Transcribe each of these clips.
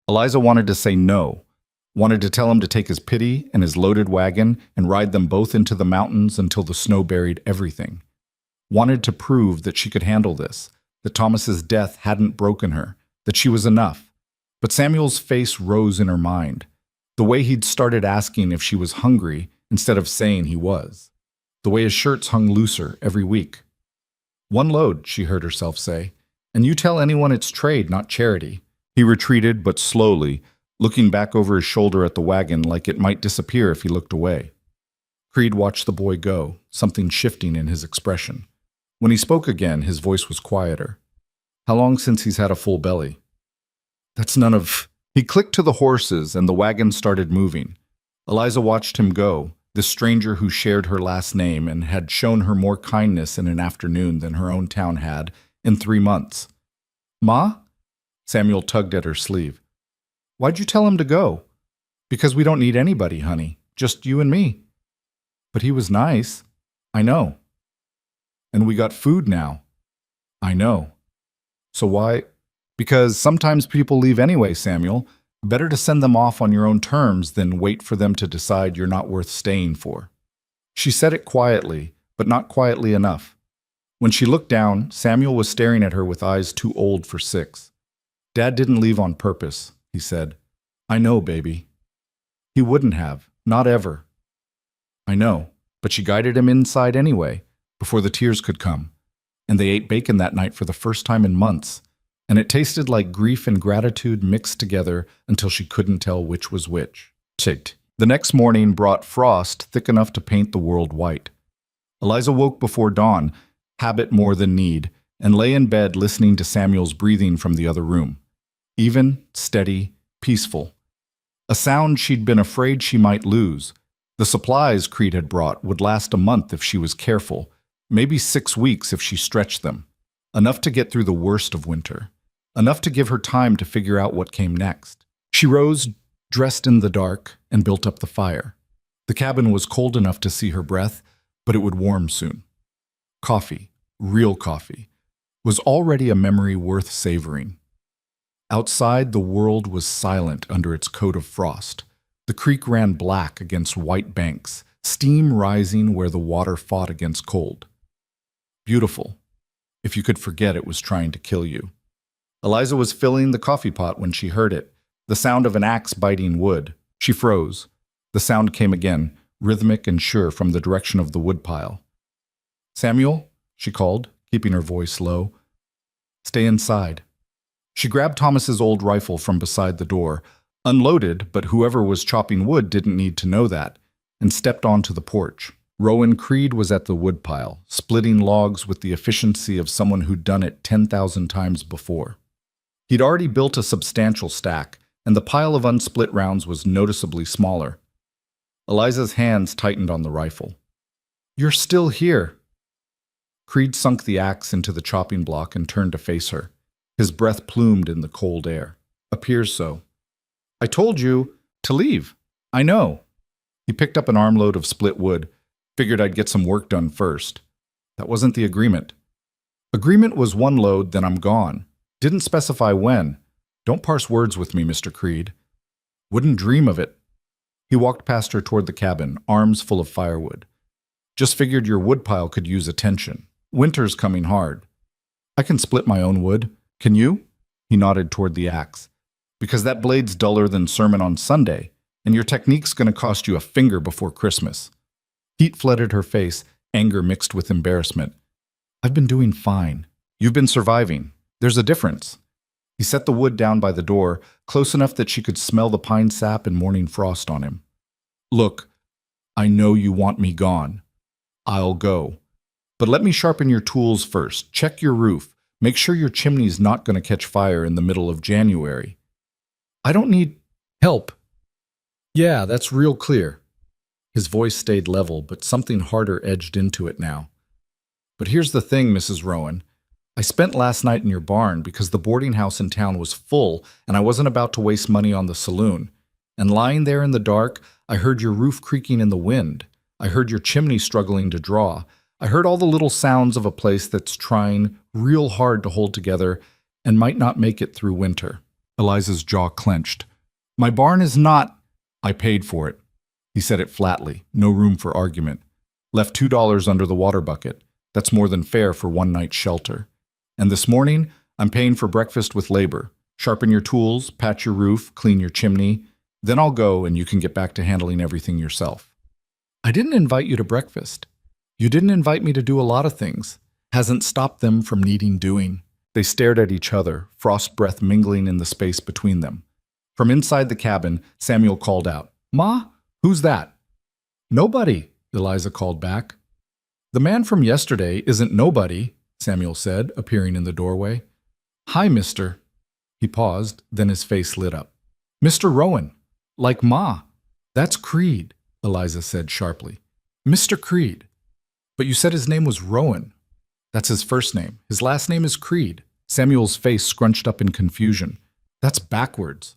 Eliza wanted to say no, wanted to tell him to take his pity and his loaded wagon and ride them both into the mountains until the snow buried everything. Wanted to prove that she could handle this, that Thomas's death hadn't broken her, that she was enough. But Samuel's face rose in her mind. The way he'd started asking if she was hungry instead of saying he was. The way his shirts hung looser every week. "One load," she heard herself say, "and you tell anyone it's trade, not charity." He retreated, but slowly, looking back over his shoulder at the wagon like it might disappear if he looked away. Creed watched the boy go, something shifting in his expression. When he spoke again, his voice was quieter. "How long since he's had a full belly?" "That's none of—" He clicked to the horses, and the wagon started moving. Eliza watched him go, this stranger who shared her last name and had shown her more kindness in an afternoon than her own town had in 3 months. "Ma?" Samuel tugged at her sleeve. "Why'd you tell him to go?" "Because we don't need anybody, honey. Just you and me." "But he was nice." "I know." "And we got food now." "I know." "So why—" "Because sometimes people leave anyway, Samuel. Better to send them off on your own terms than wait for them to decide you're not worth staying for." She said it quietly, but not quietly enough. When she looked down, Samuel was staring at her with eyes too old for 6. "Dad didn't leave on purpose," he said. "I know, baby." "He wouldn't have. Not ever." "I know, but she guided him inside anyway, before the tears could come. And they ate bacon that night for the first time in months. And it tasted like grief and gratitude mixed together until she couldn't tell which was which. Ticked. The next morning brought frost thick enough to paint the world white. Eliza woke before dawn, habit more than need, and lay in bed listening to Samuel's breathing from the other room. Even, steady, peaceful. A sound she'd been afraid she might lose. The supplies Creed had brought would last a month if she was careful, maybe 6 weeks if she stretched them. Enough to get through the worst of winter. Enough to give her time to figure out what came next. She rose, dressed in the dark, and built up the fire. The cabin was cold enough to see her breath, but it would warm soon. Coffee, real coffee, was already a memory worth savoring. Outside, the world was silent under its coat of frost. The creek ran black against white banks, steam rising where the water fought against cold. Beautiful, if you could forget it was trying to kill you. Eliza was filling the coffee pot when she heard it, the sound of an axe biting wood. She froze. The sound came again, rhythmic and sure from the direction of the woodpile. "Samuel," she called, keeping her voice low. "Stay inside." She grabbed Thomas's old rifle from beside the door, unloaded, but whoever was chopping wood didn't need to know that, and stepped onto the porch. Rowan Creed was at the woodpile, splitting logs with the efficiency of someone who'd done it 10,000 times before. He'd already built a substantial stack, and the pile of unsplit rounds was noticeably smaller. Eliza's hands tightened on the rifle. "You're still here." Creed sunk the axe into the chopping block and turned to face her. His breath plumed in the cold air. "Appears so." "I told you to leave." "I know." He picked up an armload of split wood. "Figured I'd get some work done first." "That wasn't the agreement." "Agreement was 1 load, then I'm gone. Didn't specify when. Don't parse words with me, Mr. Creed." "Wouldn't dream of it." He walked past her toward the cabin, arms full of firewood. "Just figured your woodpile could use attention. Winter's coming hard." "I can split my own wood. Can you?" He nodded toward the axe. "Because that blade's duller than sermon on Sunday, and your technique's going to cost you a finger before Christmas." Heat flooded her face, anger mixed with embarrassment. "I've been doing fine. You've been surviving. There's a difference." He set the wood down by the door, close enough that she could smell the pine sap and morning frost on him. "Look, I know you want me gone. I'll go. But let me sharpen your tools first. Check your roof. Make sure your chimney's not going to catch fire in the middle of January." "I don't need help." "Yeah, that's real clear." His voice stayed level, but something harder edged into it now. "But here's the thing, Mrs. Rowan. I spent last night in your barn because the boarding house in town was full and I wasn't about to waste money on the saloon. And lying there in the dark, I heard your roof creaking in the wind. I heard your chimney struggling to draw. I heard all the little sounds of a place that's trying real hard to hold together and might not make it through winter. Eliza's jaw clenched. My barn is not. I paid for it. He said it flatly, no room for argument. Left $2 under the water bucket. That's more than fair for one night's shelter. And this morning, I'm paying for breakfast with labor. Sharpen your tools, patch your roof, clean your chimney. Then I'll go and you can get back to handling everything yourself. I didn't invite you to breakfast. You didn't invite me to do a lot of things. Hasn't stopped them from needing doing. They stared at each other, frost breath mingling in the space between them. From inside the cabin, Samuel called out, Ma, who's that? Nobody, Eliza called back. The man from yesterday isn't nobody, Samuel said, appearing in the doorway. Hi, mister. He paused, then his face lit up. Mr. Rowan. Like Ma. That's Creed, Eliza said sharply. Mr. Creed. But you said his name was Rowan. That's his first name. His last name is Creed. Samuel's face scrunched up in confusion. That's backwards.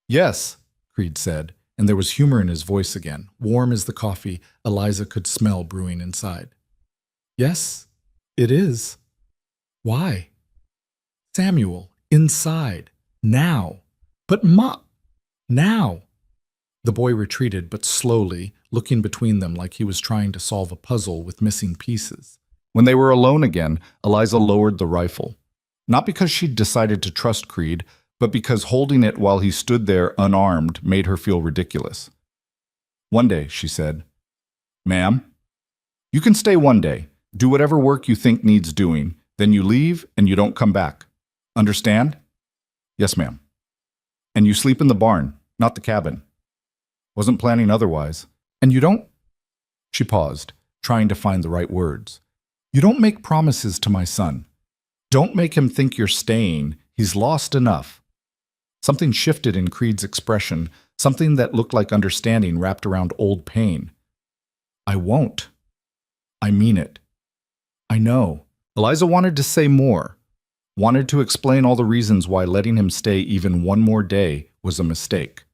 Yes, Creed said, and there was humor in his voice again, warm as the coffee Eliza could smell brewing inside. Yes, it is. Why? Samuel, inside. Now. But Ma... Now. The boy retreated, but slowly, looking between them like he was trying to solve a puzzle with missing pieces. When they were alone again, Eliza lowered the rifle. Not because she'd decided to trust Creed, but because holding it while he stood there unarmed made her feel ridiculous. One day, she said, Ma'am, you can stay one day, do whatever work you think needs doing, then you leave and you don't come back. Understand? Yes, ma'am. And you sleep in the barn, not the cabin. Wasn't planning otherwise. And you don't... She paused, trying to find the right words. You don't make promises to my son. Don't make him think you're staying. He's lost enough. Something shifted in Creed's expression, something that looked like understanding wrapped around old pain. I won't. I mean it. I know. Eliza wanted to say more, wanted to explain all the reasons why letting him stay even one more day was a mistake.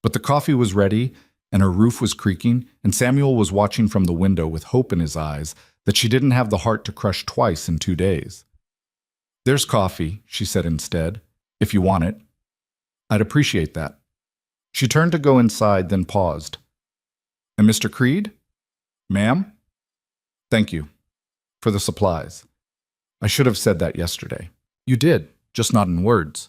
But the coffee was ready, and her roof was creaking, and Samuel was watching from the window with hope in his eyes that she didn't have the heart to crush twice in 2 days. There's coffee, she said instead, if you want it. I'd appreciate that. She turned to go inside, then paused. And Mr. Creed? Ma'am? Thank you. For the supplies. I should have said that yesterday. You did, just not in words.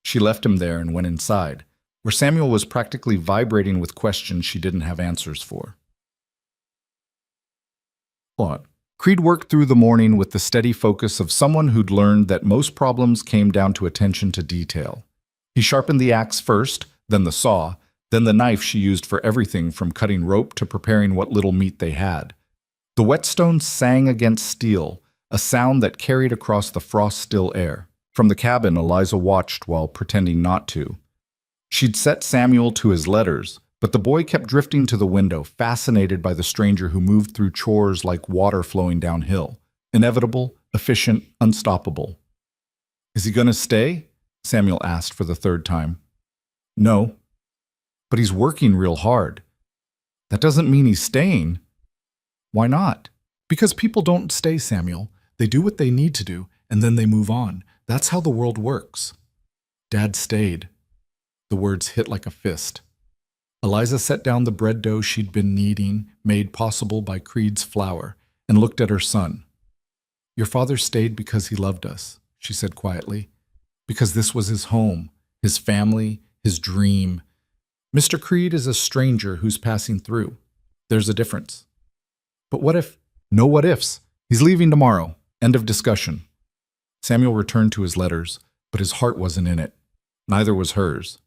She left him there and went inside, where Samuel was practically vibrating with questions she didn't have answers for. Creed worked through the morning with the steady focus of someone who'd learned that most problems came down to attention to detail. He sharpened the axe first, then the saw, then the knife she used for everything from cutting rope to preparing what little meat they had. The whetstone sang against steel, a sound that carried across the frost-still air. From the cabin, Eliza watched while pretending not to. She'd set Samuel to his letters, but the boy kept drifting to the window, fascinated by the stranger who moved through chores like water flowing downhill. Inevitable, efficient, unstoppable. Is he going to stay? Samuel asked for the third time. No. But he's working real hard. That doesn't mean he's staying. Why not? Because people don't stay, Samuel. They do what they need to do, and then they move on. That's how the world works. Dad stayed. The words hit like a fist. Eliza set down the bread dough she'd been kneading, made possible by Creed's flour, and looked at her son. Your father stayed because he loved us, she said quietly. Because this was his home, his family, his dream. Mr. Creed is a stranger who's passing through. There's a difference. But what if? No what ifs. He's leaving tomorrow. End of discussion. Samuel returned to his letters, but his heart wasn't in it. Neither was hers.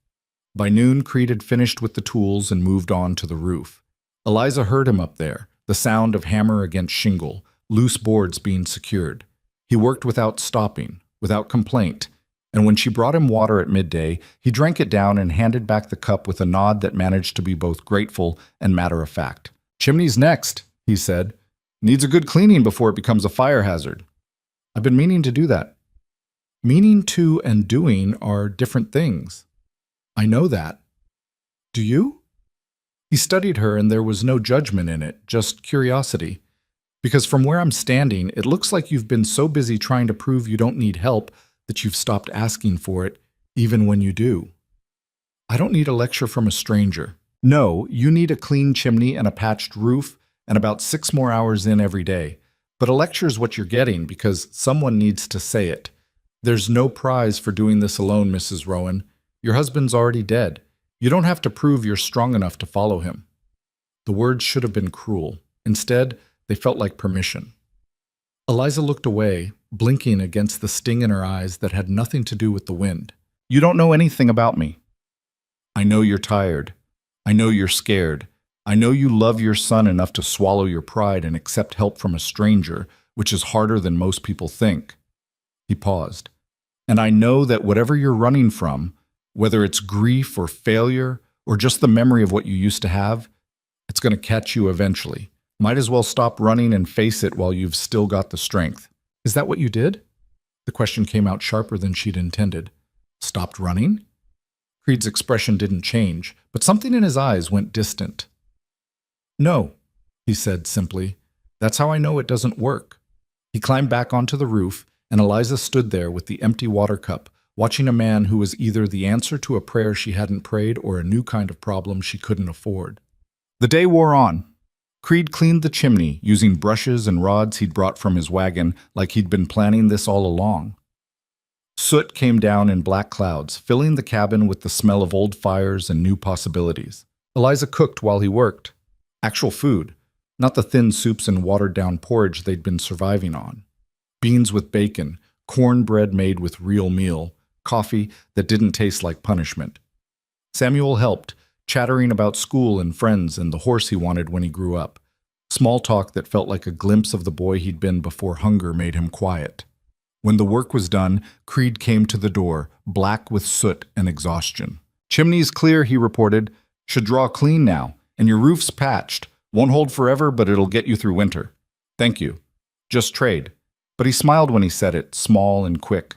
By noon, Creed had finished with the tools and moved on to the roof. Eliza heard him up there, the sound of hammer against shingle, loose boards being secured. He worked without stopping, without complaint, and when she brought him water at midday, he drank it down and handed back the cup with a nod that managed to be both grateful and matter-of-fact. Chimney's next, he said. Needs a good cleaning before it becomes a fire hazard. I've been meaning to do that. Meaning to and doing are different things. I know that. Do you? He studied her and there was no judgment in it, just curiosity. Because from where I'm standing, it looks like you've been so busy trying to prove you don't need help that you've stopped asking for it, even when you do. I don't need a lecture from a stranger. No, you need a clean chimney and a patched roof and about 6 more hours in every day. But a lecture is what you're getting because someone needs to say it. There's no prize for doing this alone, Mrs. Rowan. Your husband's already dead. You don't have to prove you're strong enough to follow him. The words should have been cruel. Instead, they felt like permission. Eliza looked away, blinking against the sting in her eyes that had nothing to do with the wind. You don't know anything about me. I know you're tired. I know you're scared. I know you love your son enough to swallow your pride and accept help from a stranger, which is harder than most people think. He paused. And I know that whatever you're running from, whether it's grief or failure or just the memory of what you used to have, it's going to catch you eventually. Might as well stop running and face it while you've still got the strength. Is that what you did? The question came out sharper than she'd intended. Stopped running? Creed's expression didn't change, but something in his eyes went distant. No, he said simply. That's how I know it doesn't work. He climbed back onto the roof, and Eliza stood there with the empty water cup, watching a man who was either the answer to a prayer she hadn't prayed or a new kind of problem she couldn't afford. The day wore on. Creed cleaned the chimney using brushes and rods he'd brought from his wagon like he'd been planning this all along. Soot came down in black clouds, filling the cabin with the smell of old fires and new possibilities. Eliza cooked while he worked. Actual food, not the thin soups and watered-down porridge they'd been surviving on. Beans with bacon, cornbread made with real meal, coffee that didn't taste like punishment. Samuel helped, chattering about school and friends and the horse he wanted when he grew up. Small talk that felt like a glimpse of the boy he'd been before hunger made him quiet. When the work was done, Creed came to the door, black with soot and exhaustion. Chimney's clear, he reported. Should draw clean now, and your roof's patched. Won't hold forever, but it'll get you through winter. Thank you. Just trade. But he smiled when he said it, small and quick.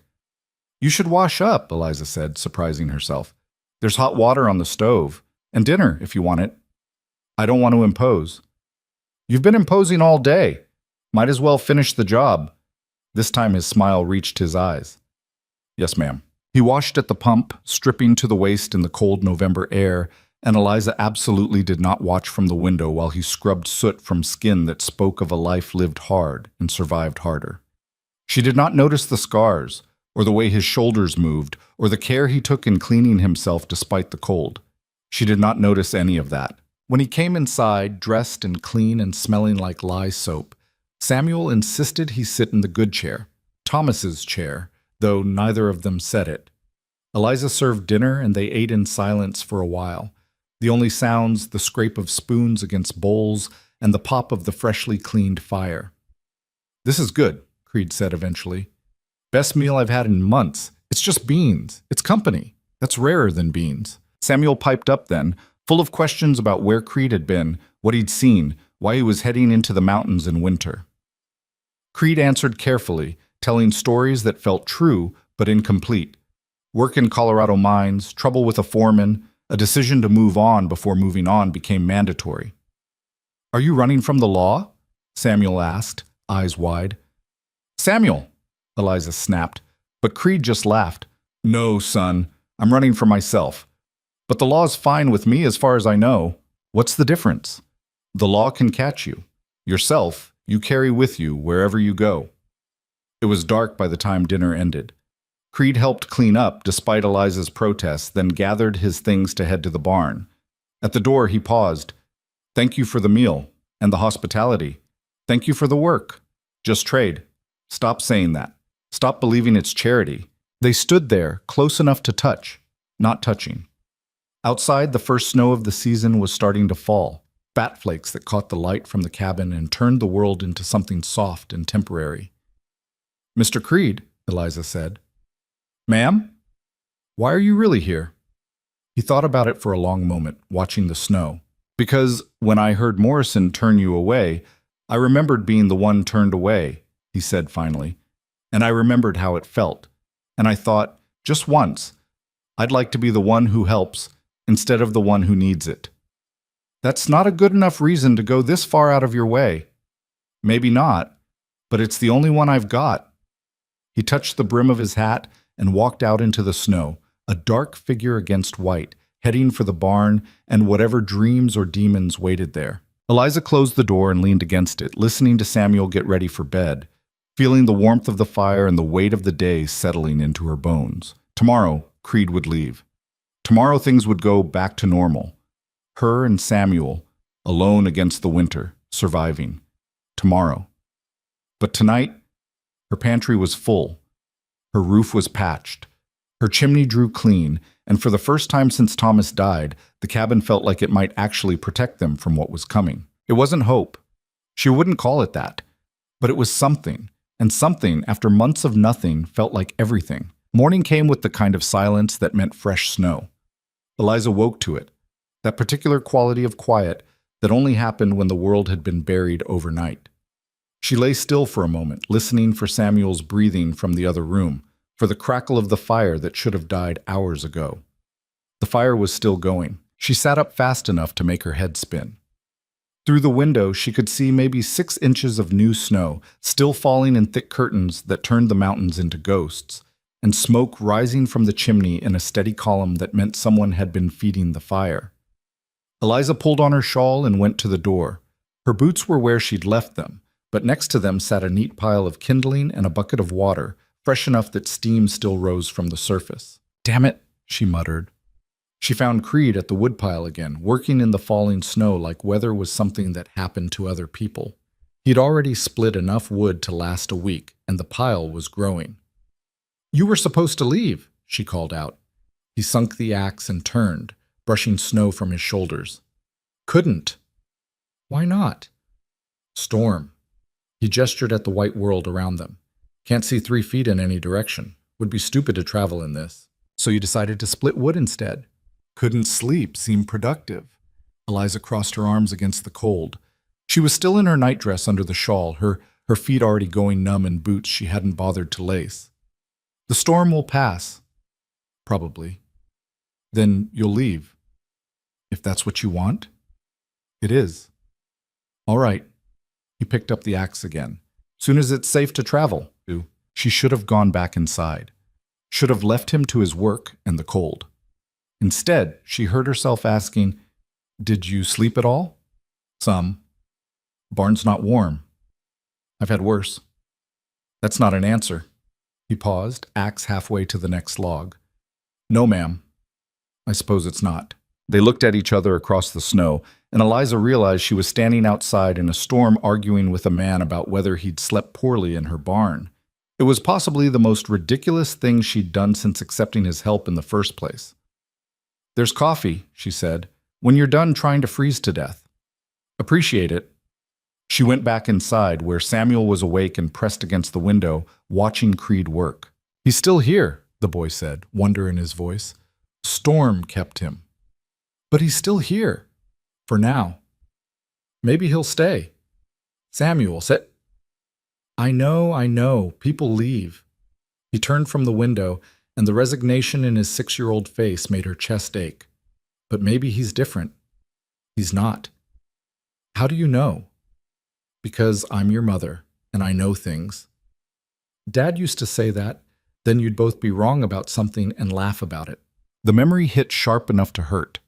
You should wash up, Eliza said, surprising herself. There's hot water on the stove, and dinner if you want it. I don't want to impose. You've been imposing all day. Might as well finish the job. This time his smile reached his eyes. Yes, ma'am. He washed at the pump, stripping to the waist in the cold November air, and Eliza absolutely did not watch from the window while he scrubbed soot from skin that spoke of a life lived hard and survived harder. She did not notice the scars, or the way his shoulders moved, or the care he took in cleaning himself despite the cold. She did not notice any of that. When he came inside, dressed and clean and smelling like lye soap, Samuel insisted he sit in the good chair, Thomas's chair, though neither of them said it. Eliza served dinner and they ate in silence for a while. The only sounds, the scrape of spoons against bowls and the pop of the freshly cleaned fire. This is good, Creed said eventually. Best meal I've had in months. It's just beans. It's company. That's rarer than beans. Samuel piped up then, full of questions about where Creed had been, what he'd seen, why he was heading into the mountains in winter. Creed answered carefully, telling stories that felt true but incomplete. Work in Colorado mines, trouble with a foreman, a decision to move on before moving on became mandatory. Are you running from the law? Samuel asked, eyes wide. Samuel, Eliza snapped, but Creed just laughed. No, son, I'm running for myself. But the law's fine with me as far as I know. What's the difference? The law can catch you. Yourself, you carry with you wherever you go. It was dark by the time dinner ended. Creed helped clean up despite Eliza's protests, then gathered his things to head to the barn. At the door, he paused. Thank you for the meal and the hospitality. Thank you for the work. Just trade. Stop saying that. Stop believing it's charity. They stood there, close enough to touch, not touching. Outside, the first snow of the season was starting to fall, fat flakes that caught the light from the cabin and turned the world into something soft and temporary. Mr. Creed, Eliza said. Ma'am? Why are you really here? He thought about it for a long moment, watching the snow. Because when I heard Morrison turn you away, I remembered being the one turned away, he said finally. And I remembered how it felt. And I thought, just once, I'd like to be the one who helps instead of the one who needs it. That's not a good enough reason to go this far out of your way. Maybe not, but it's the only one I've got. He touched the brim of his hat and walked out into the snow, a dark figure against white, heading for the barn and whatever dreams or demons waited there. Eliza closed the door and leaned against it, listening to Samuel get ready for bed, feeling the warmth of the fire and the weight of the day settling into her bones. Tomorrow, Creed would leave. Tomorrow things would go back to normal. Her and Samuel, alone against the winter, surviving. Tomorrow. But tonight, her pantry was full. Her roof was patched. Her chimney drew clean, and for the first time since Thomas died, the cabin felt like it might actually protect them from what was coming. It wasn't hope. She wouldn't call it that. But it was something, and something, after months of nothing, felt like everything. Morning came with the kind of silence that meant fresh snow. Eliza woke to it, that particular quality of quiet that only happened when the world had been buried overnight. She lay still for a moment, listening for Samuel's breathing from the other room, for the crackle of the fire that should have died hours ago. The fire was still going. She sat up fast enough to make her head spin. Through the window, she could see maybe 6 inches of new snow, still falling in thick curtains that turned the mountains into ghosts, and smoke rising from the chimney in a steady column that meant someone had been feeding the fire. Eliza pulled on her shawl and went to the door. Her boots were where she'd left them, but next to them sat a neat pile of kindling and a bucket of water, fresh enough that steam still rose from the surface. "Damn it," she muttered. She found Creed at the woodpile again, working in the falling snow like weather was something that happened to other people. He'd already split enough wood to last a week, and the pile was growing. "You were supposed to leave," she called out. He sunk the axe and turned, brushing snow from his shoulders. "Couldn't." "Why not?" "Storm." He gestured at the white world around them. "Can't see 3 feet in any direction. Would be stupid to travel in this. So you decided to split wood instead." Couldn't sleep seemed productive. Eliza crossed her arms against the cold. She was still in her nightdress under the shawl, her feet already going numb in boots she hadn't bothered to lace. "The storm will pass." "Probably." "Then you'll leave." "If that's what you want?" "It is." "All right." He picked up the axe again. "Soon as it's safe to travel." She should have gone back inside. Should have left him to his work and the cold. Instead, she heard herself asking, "Did you sleep at all?" "Some." "Barn's not warm." "I've had worse." "That's not an answer." He paused, axe halfway to the next log. "No, ma'am." "I suppose it's not." They looked at each other across the snow, and Eliza realized she was standing outside in a storm arguing with a man about whether he'd slept poorly in her barn. It was possibly the most ridiculous thing she'd done since accepting his help in the first place. "There's coffee," she said, "when you're done trying to freeze to death." "Appreciate it." She went back inside, where Samuel was awake and pressed against the window, watching Creed work. "He's still here," the boy said, wonder in his voice. "Storm kept him." "But he's still here. For now." "Maybe he'll stay." "Samuel, sit." I know. People leave." He turned from the window, and the resignation in his 6-year-old face made her chest ache. "But maybe he's different." "He's not." "How do you know?" "Because I'm your mother, and I know things." Dad used to say that, then you'd both be wrong about something and laugh about it. The memory hit sharp enough to hurt.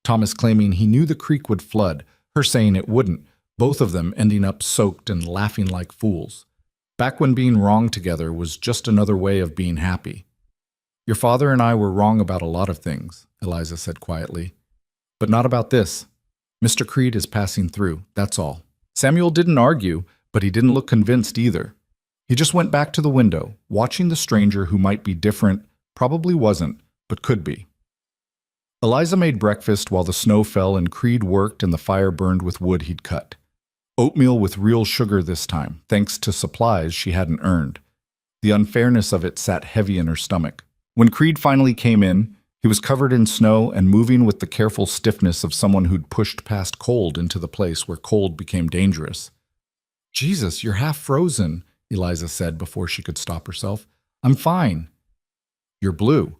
Thomas claiming he knew the creek would flood, her saying it wouldn't, both of them ending up soaked and laughing like fools. Back when being wrong together was just another way of being happy. "Your father and I were wrong about a lot of things," Eliza said quietly. "But not about this. Mr. Creed is passing through, that's all." Samuel didn't argue, but he didn't look convinced either. He just went back to the window, watching the stranger who might be different, probably wasn't, but could be. Eliza made breakfast while the snow fell and Creed worked and the fire burned with wood he'd cut. Oatmeal with real sugar this time, thanks to supplies she hadn't earned. The unfairness of it sat heavy in her stomach. When Creed finally came in, he was covered in snow and moving with the careful stiffness of someone who'd pushed past cold into the place where cold became dangerous. "Jesus, you're half frozen," Eliza said before she could stop herself. "I'm fine." "You're blue.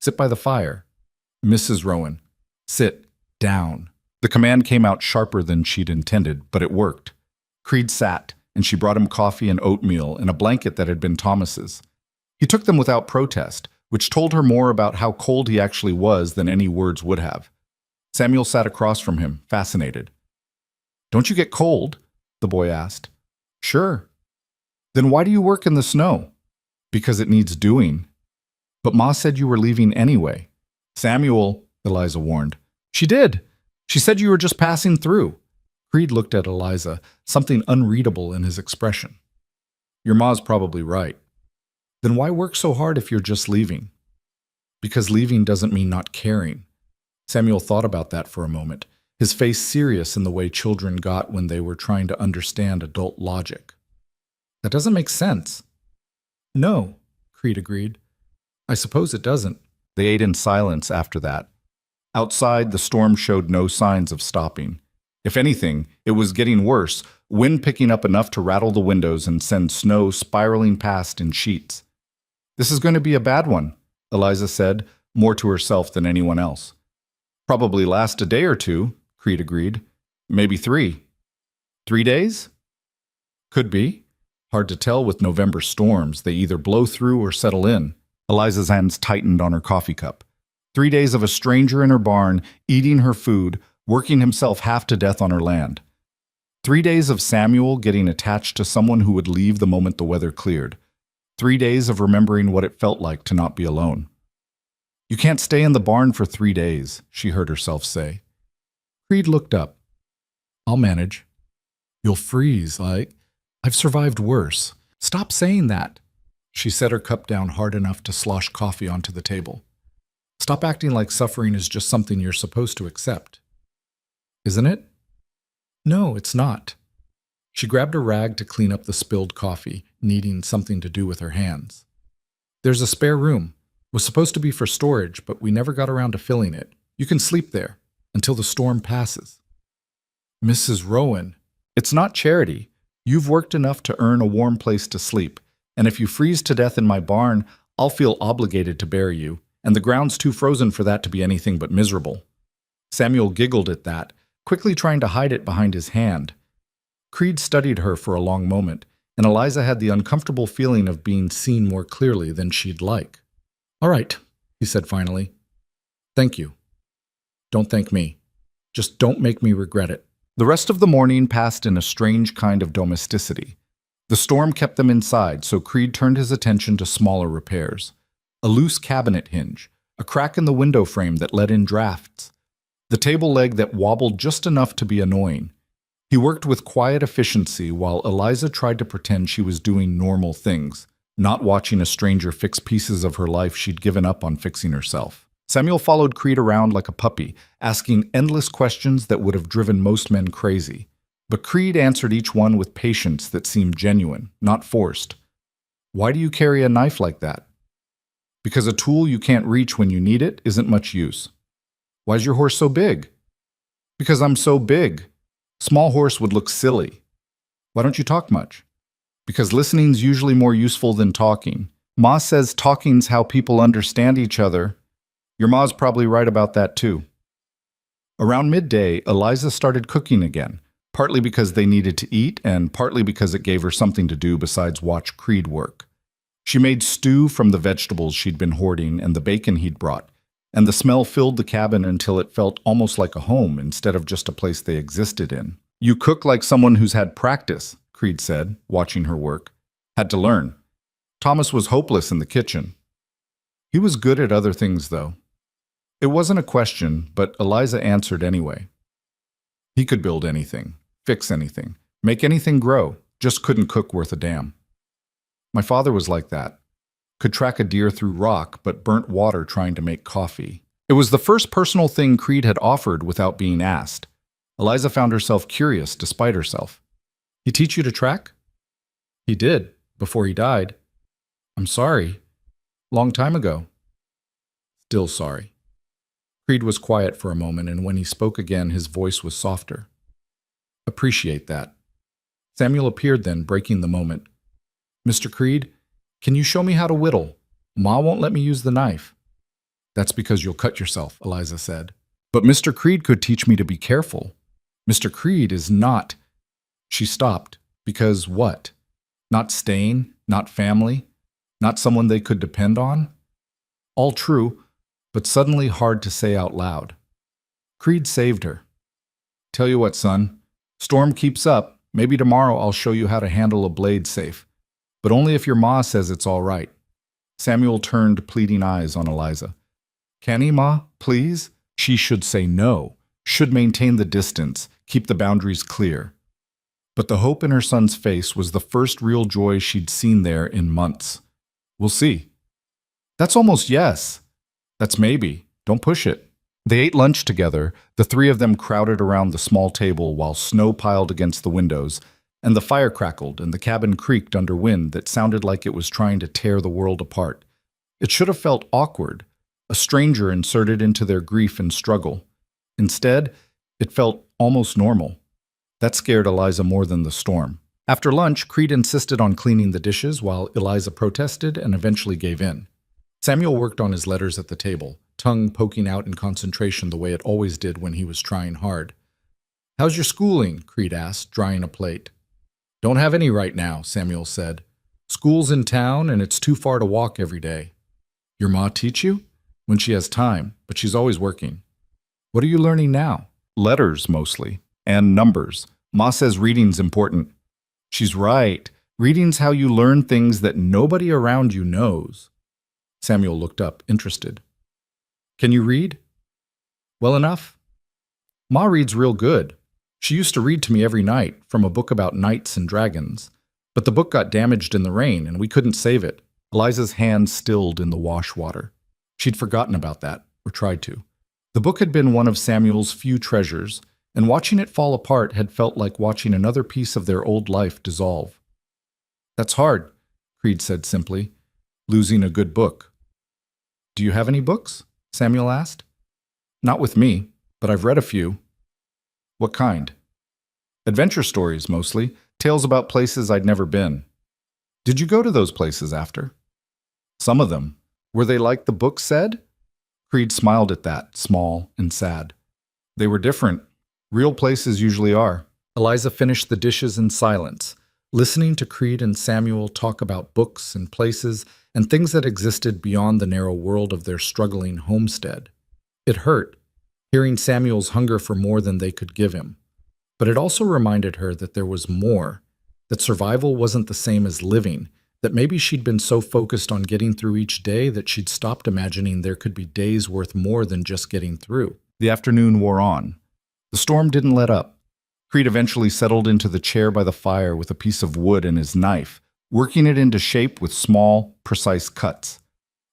Sit by the fire." "Mrs. Rowan, sit down." The command came out sharper than she'd intended, but it worked. Creed sat, and she brought him coffee and oatmeal and a blanket that had been Thomas's. He took them without protest, which told her more about how cold he actually was than any words would have. Samuel sat across from him, fascinated. "Don't you get cold?" the boy asked. "Sure." "Then why do you work in the snow?" "Because it needs doing." "But Ma said you were leaving anyway." "Samuel," Eliza warned. "She did. She said you were just passing through." Creed looked at Eliza, something unreadable in his expression. "Your ma's probably right." "Then why work so hard if you're just leaving?" "Because leaving doesn't mean not caring." Samuel thought about that for a moment, his face serious in the way children got when they were trying to understand adult logic. "That doesn't make sense." "No," Creed agreed. "I suppose it doesn't." They ate in silence after that. Outside, the storm showed no signs of stopping. If anything, it was getting worse, wind picking up enough to rattle the windows and send snow spiraling past in sheets. "This is going to be a bad one," Eliza said, more to herself than anyone else. "Probably last a day or two," Creed agreed. "Maybe 3. 3 days?" "Could be. Hard to tell with November storms. They either blow through or settle in." Eliza's hands tightened on her coffee cup. 3 days of a stranger in her barn, eating her food, working himself half to death on her land. 3 days of Samuel getting attached to someone who would leave the moment the weather cleared. 3 days of remembering what it felt like to not be alone. "You can't stay in the barn for 3 days," she heard herself say. Creed looked up. "I'll manage." "You'll freeze. I've survived worse." "Stop saying that." She set her cup down hard enough to slosh coffee onto the table. "Stop acting like suffering is just something you're supposed to accept." "Isn't it?" "No, it's not." She grabbed a rag to clean up the spilled coffee, needing something to do with her hands. "There's a spare room. It was supposed to be for storage, but we never got around to filling it. You can sleep there until the storm passes." "Mrs. Rowan." "It's not charity. You've worked enough to earn a warm place to sleep, and if you freeze to death in my barn, I'll feel obligated to bury you, and the ground's too frozen for that to be anything but miserable." Samuel giggled at that, quickly trying to hide it behind his hand. Creed studied her for a long moment, and Eliza had the uncomfortable feeling of being seen more clearly than she'd like. "All right," he said finally. "Thank you. Don't thank me. Just don't make me regret it." The rest of the morning passed in a strange kind of domesticity. The storm kept them inside, so Creed turned his attention to smaller repairs. A loose cabinet hinge, a crack in the window frame that let in drafts, the table leg that wobbled just enough to be annoying. He worked with quiet efficiency while Eliza tried to pretend she was doing normal things, not watching a stranger fix pieces of her life she'd given up on fixing herself. Samuel followed Creed around like a puppy, asking endless questions that would have driven most men crazy. But Creed answered each one with patience that seemed genuine, not forced. "Why do you carry a knife like that?" "Because a tool you can't reach when you need it isn't much use." "Why's your horse so big?" "Because I'm so big. Small horse would look silly." "Why don't you talk much?" "Because listening's usually more useful than talking. Ma says talking's how people understand each other." "Your ma's probably right about that too." Around midday, Eliza started cooking again, partly because they needed to eat and partly because it gave her something to do besides watch Creed work. She made stew from the vegetables she'd been hoarding and the bacon he'd brought, and the smell filled the cabin until it felt almost like a home instead of just a place they existed in. "You cook like someone who's had practice," Creed said, watching her work. "Had to learn." Thomas was hopeless in the kitchen. He was good at other things, though. It wasn't a question, but Eliza answered anyway. He could build anything, fix anything, make anything grow, just couldn't cook worth a damn. "My father was like that. Could track a deer through rock, but burnt water trying to make coffee." It was the first personal thing Creed had offered without being asked. Eliza found herself curious despite herself. "He teach you to track?" "He did, before he died." "I'm sorry. Long time ago." "Still sorry." Creed was quiet for a moment, and when he spoke again, his voice was softer. "Appreciate that." Samuel appeared then, breaking the moment. "Mr. Creed, can you show me how to whittle? Ma won't let me use the knife." "That's because you'll cut yourself," Eliza said. "But Mr. Creed could teach me to be careful." "Mr. Creed is not—" She stopped. Because what? Not staying? Not family? Not someone they could depend on? All true, but suddenly hard to say out loud. Creed saved her. Tell you what, son. Storm keeps up. Maybe tomorrow I'll show you how to handle a blade safe. But only if your ma says it's all right. Samuel turned pleading eyes on Eliza. Can he, ma? Please? She should say no, should maintain the distance, keep the boundaries clear. But the hope in her son's face was the first real joy she'd seen there in months. We'll see. That's almost yes. That's maybe. Don't push it. They ate lunch together, the three of them crowded around the small table while snow piled against the windows, and the fire crackled and the cabin creaked under wind that sounded like it was trying to tear the world apart. It should have felt awkward, a stranger inserted into their grief and struggle. Instead, it felt almost normal. That scared Eliza more than the storm. After lunch, Creed insisted on cleaning the dishes while Eliza protested and eventually gave in. Samuel worked on his letters at the table, tongue poking out in concentration the way it always did when he was trying hard. How's your schooling? Creed asked, drying a plate. Don't have any right now, Samuel said. School's in town and it's too far to walk every day. Your ma teach you? When she has time, but she's always working. What are you learning now? Letters, mostly. And numbers. Ma says reading's important. She's right. Reading's how you learn things that nobody around you knows. Samuel looked up, interested. Can you read? Well enough. Ma reads real good. She used to read to me every night from a book about knights and dragons. But the book got damaged in the rain and we couldn't save it. Eliza's hand stilled in the wash water. She'd forgotten about that, or tried to. The book had been one of Samuel's few treasures, and watching it fall apart had felt like watching another piece of their old life dissolve. That's hard, Creed said simply, losing a good book. Do you have any books? Samuel asked. Not with me, but I've read a few. What kind? Adventure stories, mostly, tales about places I'd never been. Did you go to those places after? Some of them. Were they like the book said? Creed smiled at that, small and sad. They were different. Real places usually are. Eliza finished the dishes in silence, listening to Creed and Samuel talk about books and places and things that existed beyond the narrow world of their struggling homestead. It hurt, hearing Samuel's hunger for more than they could give him. But it also reminded her that there was more, that survival wasn't the same as living, that maybe she'd been so focused on getting through each day that she'd stopped imagining there could be days worth more than just getting through. The afternoon wore on. The storm didn't let up. Creed eventually settled into the chair by the fire with a piece of wood and his knife, working it into shape with small, precise cuts.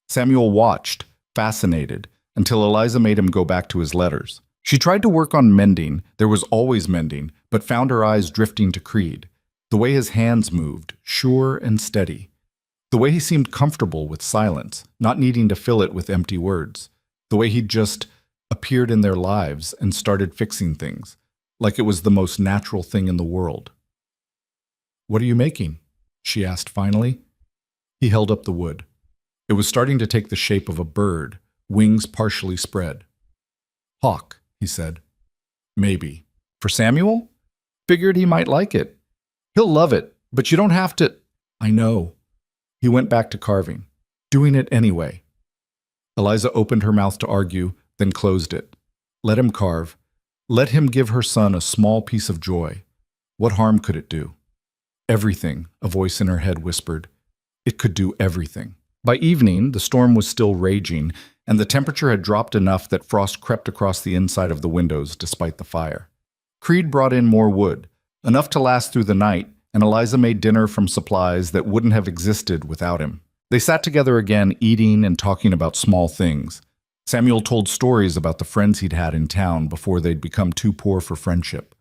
Samuel watched, fascinated, until Eliza made him go back to his letters. She tried to work on mending, there was always mending, but found her eyes drifting to Creed. The way his hands moved, sure and steady. The way he seemed comfortable with silence, not needing to fill it with empty words. The way he'd just appeared in their lives and started fixing things, like it was the most natural thing in the world. What are you making? She asked finally. He held up the wood. It was starting to take the shape of a bird, wings partially spread. Hawk, he said. Maybe. For Samuel? Figured he might like it. He'll love it, but you don't have to. I know. He went back to carving, doing it anyway. Eliza opened her mouth to argue, then closed it. Let him carve. Let him give her son a small piece of joy. What harm could it do? Everything, a voice in her head whispered. It could do everything. By evening, the storm was still raging, and the temperature had dropped enough that frost crept across the inside of the windows despite the fire. Creed brought in more wood, enough to last through the night, and Eliza made dinner from supplies that wouldn't have existed without him. They sat together again, eating and talking about small things. Samuel told stories about the friends he'd had in town before they'd become too poor for friendship.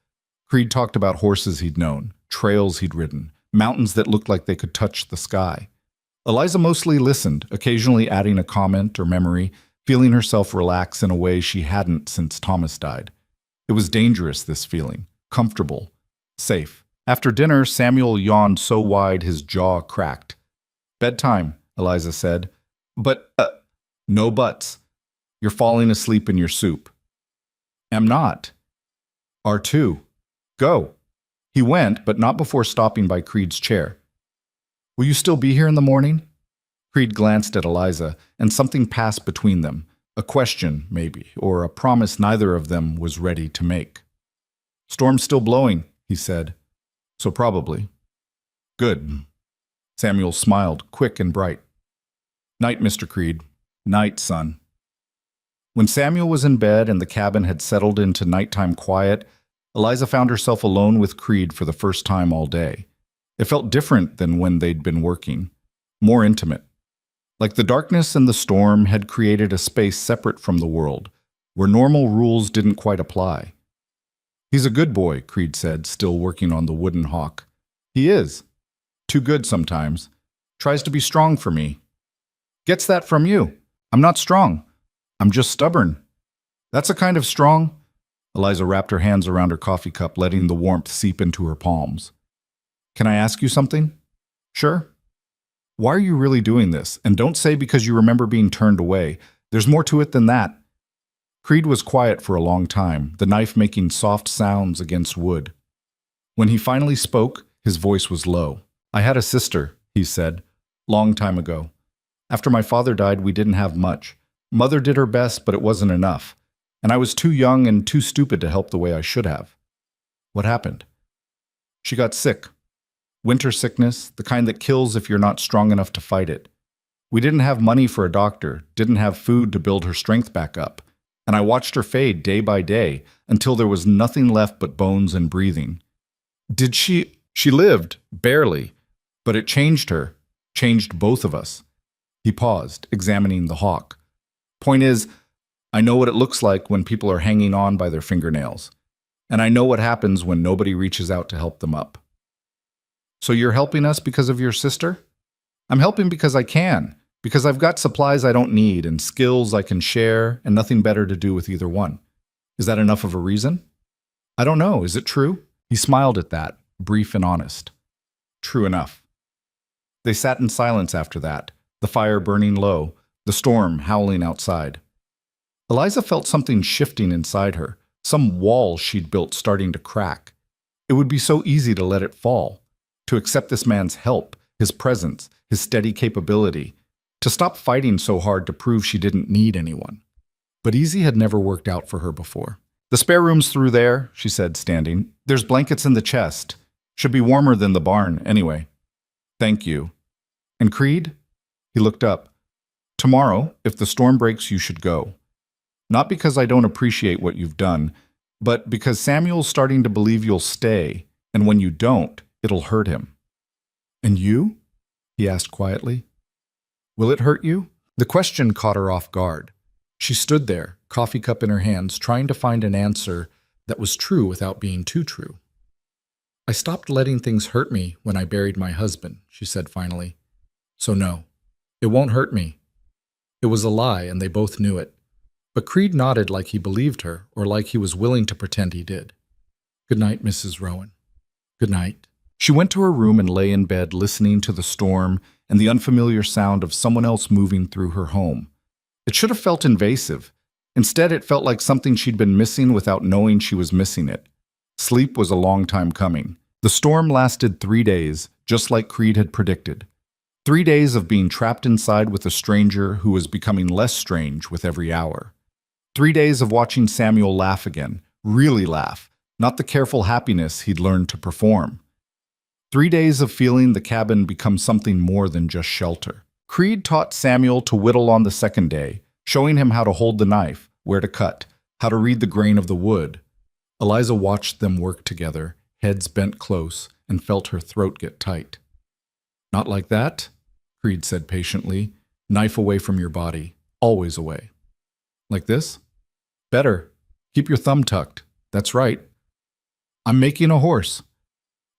Creed talked about horses he'd known, trails he'd ridden, mountains that looked like they could touch the sky. Eliza mostly listened, occasionally adding a comment or memory, feeling herself relax in a way she hadn't since Thomas died. It was dangerous, this feeling, comfortable, safe. After dinner, Samuel yawned so wide his jaw cracked. Bedtime, Eliza said. But, no buts. You're falling asleep in your soup. Am not. R2. Go. He went, but not before stopping by Creed's chair. Will you still be here in the morning? Creed glanced at Eliza, and something passed between them. A question, maybe, or a promise neither of them was ready to make. "Storm's still blowing," he said. "So probably." "Good." Samuel smiled, quick and bright. "Night, Mr. Creed." "Night, son." When Samuel was in bed and the cabin had settled into nighttime quiet, Eliza found herself alone with Creed for the first time all day. It felt different than when they'd been working, more intimate. Like the darkness and the storm had created a space separate from the world, where normal rules didn't quite apply. "He's a good boy," Creed said, still working on the wooden hawk. "He is. Too good sometimes. Tries to be strong for me." "Gets that from you. I'm not strong. I'm just stubborn." "That's a kind of strong." Eliza wrapped her hands around her coffee cup, letting the warmth seep into her palms. "Can I ask you something?" "Sure." "Why are you really doing this? And don't say because you remember being turned away. There's more to it than that." Creed was quiet for a long time, the knife making soft sounds against wood. When he finally spoke, his voice was low. "I had a sister," he said, "long time ago. After my father died, we didn't have much. Mother did her best, but it wasn't enough. And I was too young and too stupid to help the way I should have." "What happened?" "She got sick. Winter sickness, the kind that kills if you're not strong enough to fight it. We didn't have money for a doctor, didn't have food to build her strength back up. And I watched her fade day by day until there was nothing left but bones and breathing. Did she lived, barely, but it changed her, changed both of us." He paused, examining the hawk. "Point is, I know what it looks like when people are hanging on by their fingernails. And I know what happens when nobody reaches out to help them up." "So you're helping us because of your sister?" "I'm helping because I can, because I've got supplies I don't need and skills I can share and nothing better to do with either one. Is that enough of a reason?" "I don't know. Is it true?" He smiled at that, brief and honest. "True enough." They sat in silence after that, the fire burning low, the storm howling outside. Eliza felt something shifting inside her, some wall she'd built starting to crack. It would be so easy to let it fall, to accept this man's help, his presence, his steady capability, to stop fighting so hard to prove she didn't need anyone. But easy had never worked out for her before. "The spare room's through there," she said, standing. "There's blankets in the chest. Should be warmer than the barn, anyway." "Thank you." "And Creed?" He looked up. "Tomorrow, if the storm breaks, you should go. Not because I don't appreciate what you've done, but because Samuel's starting to believe you'll stay, and when you don't, it'll hurt him." "And you?" he asked quietly. "Will it hurt you?" The question caught her off guard. She stood there, coffee cup in her hands, trying to find an answer that was true without being too true. "I stopped letting things hurt me when I buried my husband," she said finally. "So no, it won't hurt me." It was a lie, and they both knew it. But Creed nodded like he believed her, or like he was willing to pretend he did. "Good night, Mrs. Rowan." "Good night." She went to her room and lay in bed listening to the storm and the unfamiliar sound of someone else moving through her home. It should have felt invasive. Instead, it felt like something she'd been missing without knowing she was missing it. Sleep was a long time coming. The storm lasted 3 days, just like Creed had predicted. 3 days of being trapped inside with a stranger who was becoming less strange with every hour. 3 days of watching Samuel laugh again, really laugh, not the careful happiness he'd learned to perform. 3 days of feeling the cabin become something more than just shelter. Creed taught Samuel to whittle on the second day, showing him how to hold the knife, where to cut, how to read the grain of the wood. Eliza watched them work together, heads bent close, and felt her throat get tight. "Not like that," Creed said patiently. "Knife away from your body, always away." "Like this?" "Better. Keep your thumb tucked. That's right." "I'm making a horse."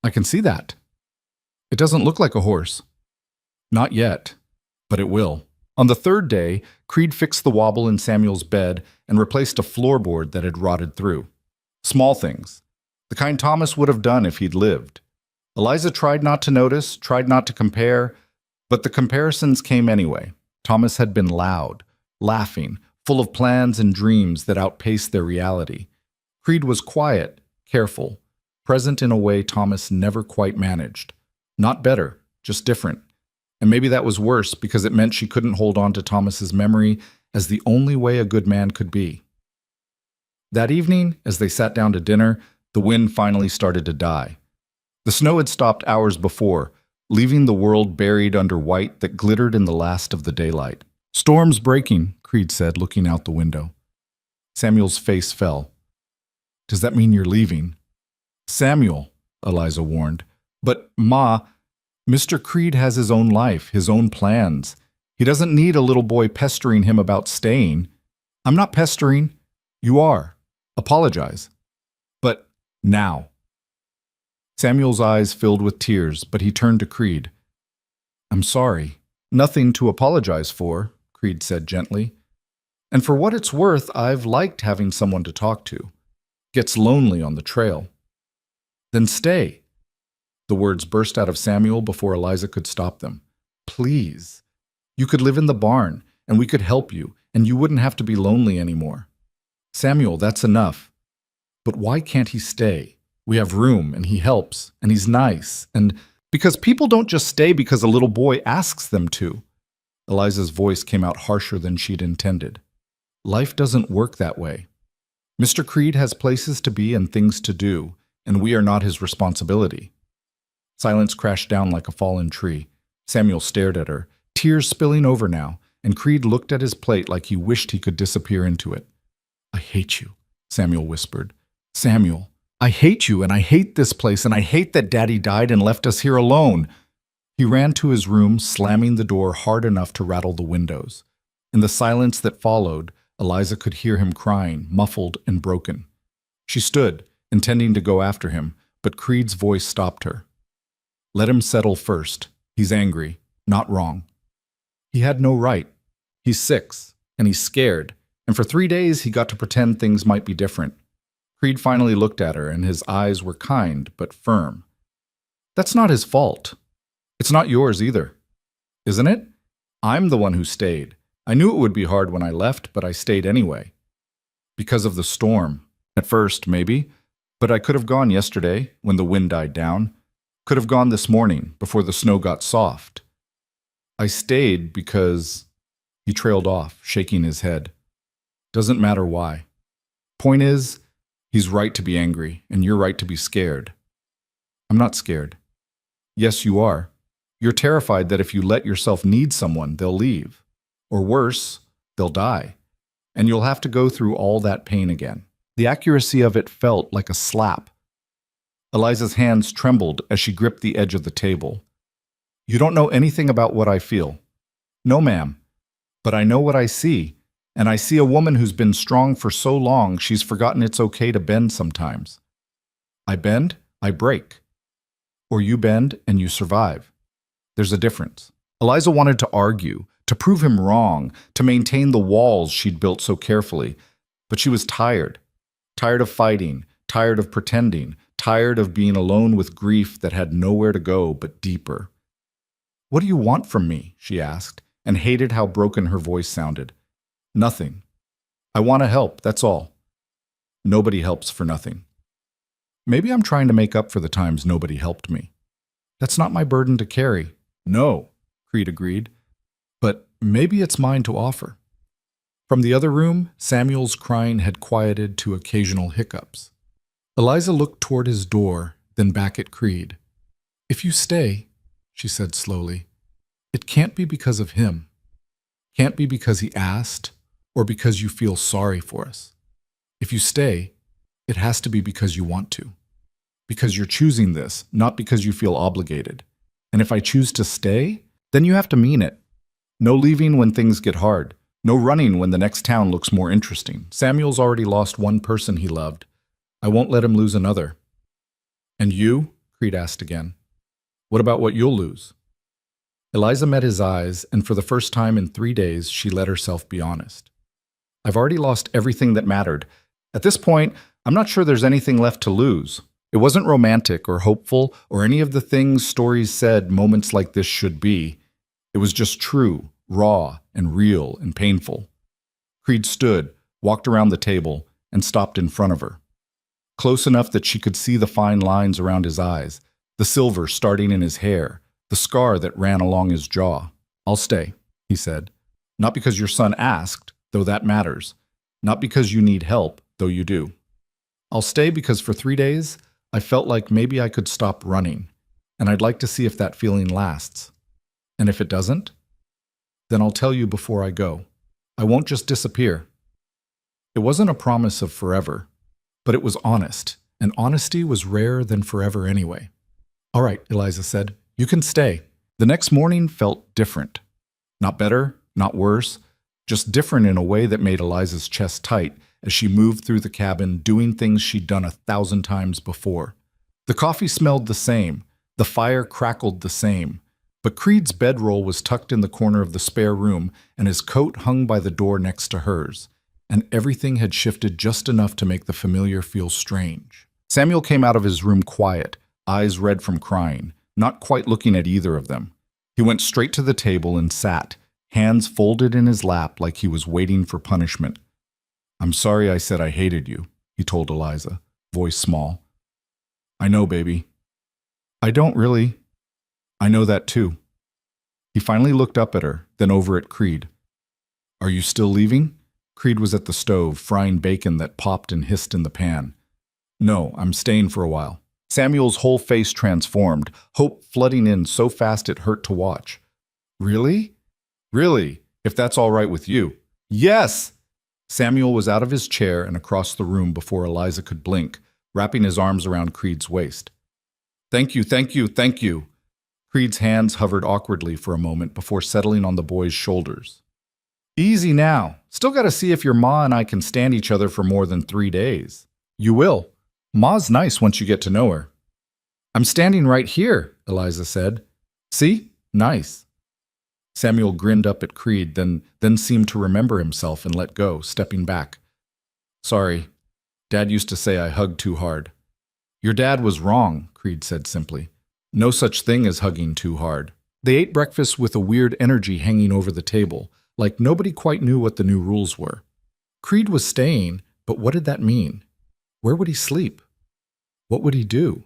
"I can see that." "It doesn't look like a horse." "Not yet, but it will." On the third day, Creed fixed the wobble in Samuel's bed and replaced a floorboard that had rotted through. Small things. The kind Thomas would have done if he'd lived. Eliza tried not to notice, tried not to compare, but the comparisons came anyway. Thomas had been loud, laughing, full of plans and dreams that outpaced their reality. Creed was quiet, careful, present in a way Thomas never quite managed. Not better, just different. And maybe that was worse because it meant she couldn't hold on to Thomas's memory as the only way a good man could be. That evening, as they sat down to dinner, the wind finally started to die. The snow had stopped hours before, leaving the world buried under white that glittered in the last of the daylight. "Storm's breaking," Creed said, looking out the window. Samuel's face fell. "Does that mean you're leaving?" "Samuel," Eliza warned. "But, Ma, Mr. Creed has his own life, his own plans. He doesn't need a little boy pestering him about staying." "I'm not pestering." "You are. Apologize." "But now." Samuel's eyes filled with tears, but he turned to Creed. "I'm sorry. Nothing to apologize for," Creed said gently. "And for what it's worth, I've liked having someone to talk to. Gets lonely on the trail." "Then stay." The words burst out of Samuel before Eliza could stop them. "Please. You could live in the barn, and we could help you, and you wouldn't have to be lonely anymore." "Samuel, that's enough." "But why can't he stay? We have room, and he helps, and he's nice, and because people don't just stay because a little boy asks them to." Eliza's voice came out harsher than she'd intended. "Life doesn't work that way. Mr. Creed has places to be and things to do, and we are not his responsibility." Silence crashed down like a fallen tree. Samuel stared at her, tears spilling over now, and Creed looked at his plate like he wished he could disappear into it. "I hate you," Samuel whispered. "Samuel, I hate you, and I hate this place, and I hate that Daddy died and left us here alone." He ran to his room, slamming the door hard enough to rattle the windows. In the silence that followed, Eliza could hear him crying, muffled and broken. She stood, intending to go after him, but Creed's voice stopped her. "Let him settle first. He's angry, not wrong. He had no right. He's 6, and he's scared, and for 3 days he got to pretend things might be different." Creed finally looked at her, and his eyes were kind but firm. "That's not his fault. It's not yours either. Isn't it? I'm the one who stayed. I knew it would be hard when I left, but I stayed anyway. Because of the storm. At first, maybe. But I could have gone yesterday, when the wind died down. Could have gone this morning, before the snow got soft. I stayed because—" He trailed off, shaking his head. "Doesn't matter why. Point is, he's right to be angry, and you're right to be scared." "I'm not scared." "Yes, you are. You're terrified that if you let yourself need someone, they'll leave. Or worse, they'll die. And you'll have to go through all that pain again." The accuracy of it felt like a slap. Eliza's hands trembled as she gripped the edge of the table. "You don't know anything about what I feel." "No, ma'am. But I know what I see. And I see a woman who's been strong for so long she's forgotten it's okay to bend sometimes. I bend, I break. Or you bend and you survive. There's a difference." Eliza wanted to argue, to prove him wrong, to maintain the walls she'd built so carefully. But she was tired. Tired of fighting, tired of pretending, tired of being alone with grief that had nowhere to go but deeper. "What do you want from me?" she asked, and hated how broken her voice sounded. "Nothing. I want to help, that's all." Nobody helps for nothing. Maybe I'm trying to make up for the times nobody helped me. That's not my burden to carry. No, Creed agreed. But maybe it's mine to offer. From the other room, Samuel's crying had quieted to occasional hiccups. Eliza looked toward his door, then back at Creed. "If you stay," she said slowly, "it can't be because of him. Can't be because he asked, or because you feel sorry for us. If you stay, it has to be because you want to. Because you're choosing this, not because you feel obligated. And if I choose to stay, then you have to mean it. No leaving when things get hard. No running when the next town looks more interesting. Samuel's already lost one person he loved. I won't let him lose another." "And you?" Creed asked again. "What about what you'll lose?" Eliza met his eyes, and for the first time in 3 days, she let herself be honest. "I've already lost everything that mattered. At this point, I'm not sure there's anything left to lose. It wasn't romantic or hopeful or any of the things stories said moments like this should be. It was just true, raw, and real and painful." Creed stood, walked around the table, and stopped in front of her. Close enough that she could see the fine lines around his eyes, the silver starting in his hair, the scar that ran along his jaw. I'll stay, he said. Not because your son asked, though that matters. Not because you need help, though you do. I'll stay because for 3 days, I felt like maybe I could stop running, and I'd like to see if that feeling lasts. And if it doesn't, then I'll tell you before I go. I won't just disappear. It wasn't a promise of forever, but it was honest, and honesty was rarer than forever anyway. All right, Eliza said, you can stay. The next morning felt different. Not better, not worse, just different in a way that made Eliza's chest tight as she moved through the cabin doing things she'd done 1,000 times before. The coffee smelled the same, the fire crackled the same, but Creed's bedroll was tucked in the corner of the spare room and his coat hung by the door next to hers, and everything had shifted just enough to make the familiar feel strange. Samuel came out of his room quiet, eyes red from crying, not quite looking at either of them. He went straight to the table and sat, hands folded in his lap like he was waiting for punishment. I'm sorry I said I hated you, he told Eliza, voice small. I know, baby. I don't really. I know that too. He finally looked up at her, then over at Creed. Are you still leaving? Creed was at the stove, frying bacon that popped and hissed in the pan. No, I'm staying for a while. Samuel's whole face transformed, hope flooding in so fast it hurt to watch. Really? Really, if that's all right with you. Yes! Samuel was out of his chair and across the room before Eliza could blink, wrapping his arms around Creed's waist. Thank you, thank you, thank you. Creed's hands hovered awkwardly for a moment before settling on the boy's shoulders. Easy now. Still got to see if your ma and I can stand each other for more than 3 days. You will. Ma's nice once you get to know her. I'm standing right here, Eliza said. See? Nice. Samuel grinned up at Creed, then seemed to remember himself and let go, stepping back. Sorry. Dad used to say I hugged too hard. Your dad was wrong, Creed said simply. No such thing as hugging too hard. They ate breakfast with a weird energy hanging over the table, like nobody quite knew what the new rules were. Creed was staying, but what did that mean? Where would he sleep? What would he do?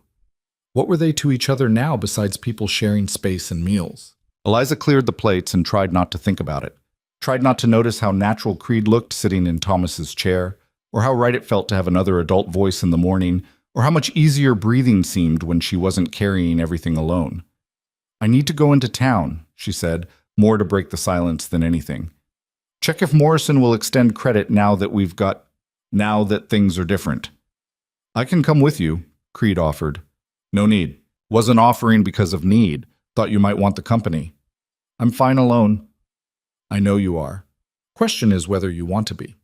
What were they to each other now besides people sharing space and meals? Eliza cleared the plates and tried not to think about it. Tried not to notice how natural Creed looked sitting in Thomas's chair, or how right it felt to have another adult voice in the morning, or how much easier breathing seemed when she wasn't carrying everything alone. I need to go into town, she said, more to break the silence than anything. Check if Morrison will extend credit now that things are different. I can come with you, Creed offered. No need. Wasn't offering because of need. Thought you might want the company. I'm fine alone. I know you are. Question is whether you want to be.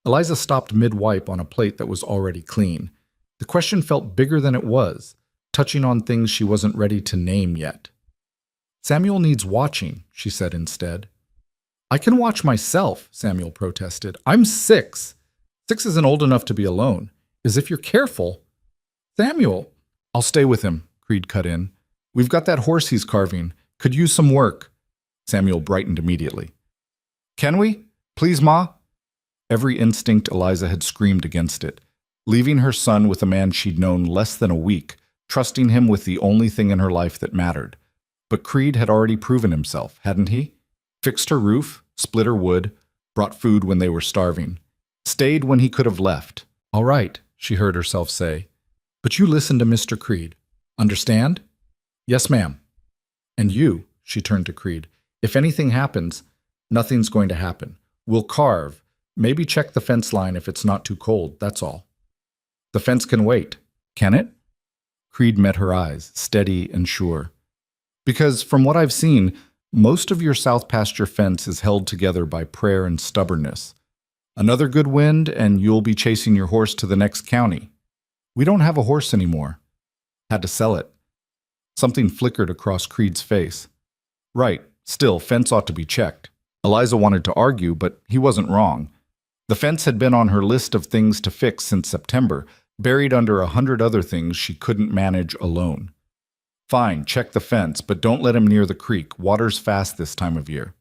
Eliza stopped mid-wipe on a plate that was already clean. The question felt bigger than it was, touching on things she wasn't ready to name yet. Samuel needs watching, she said instead. I can watch myself, Samuel protested. I'm 6. 6 isn't old enough to be alone. As if you're careful. Samuel! I'll stay with him, Creed cut in. We've got that horse he's carving. Could use some work. Samuel brightened immediately. Can we? Please, Ma? Every instinct Eliza had screamed against it. Leaving her son with a man she'd known less than a week, trusting him with the only thing in her life that mattered. But Creed had already proven himself, hadn't he? Fixed her roof, split her wood, brought food when they were starving. Stayed when he could have left. All right, she heard herself say. But you listen to Mr. Creed. Understand? Yes, ma'am. And you, she turned to Creed, if anything happens, nothing's going to happen. We'll carve. Maybe check the fence line if it's not too cold, that's all. The fence can wait. Can it? Creed met her eyes, steady and sure. Because from what I've seen, most of your south pasture fence is held together by prayer and stubbornness. Another good wind and you'll be chasing your horse to the next county. We don't have a horse anymore. Had to sell it. Something flickered across Creed's face. Right, still, fence ought to be checked. Eliza wanted to argue, but he wasn't wrong. The fence had been on her list of things to fix since September, buried under 100 other things she couldn't manage alone. Fine, check the fence, but don't let him near the creek. Water's fast this time of year.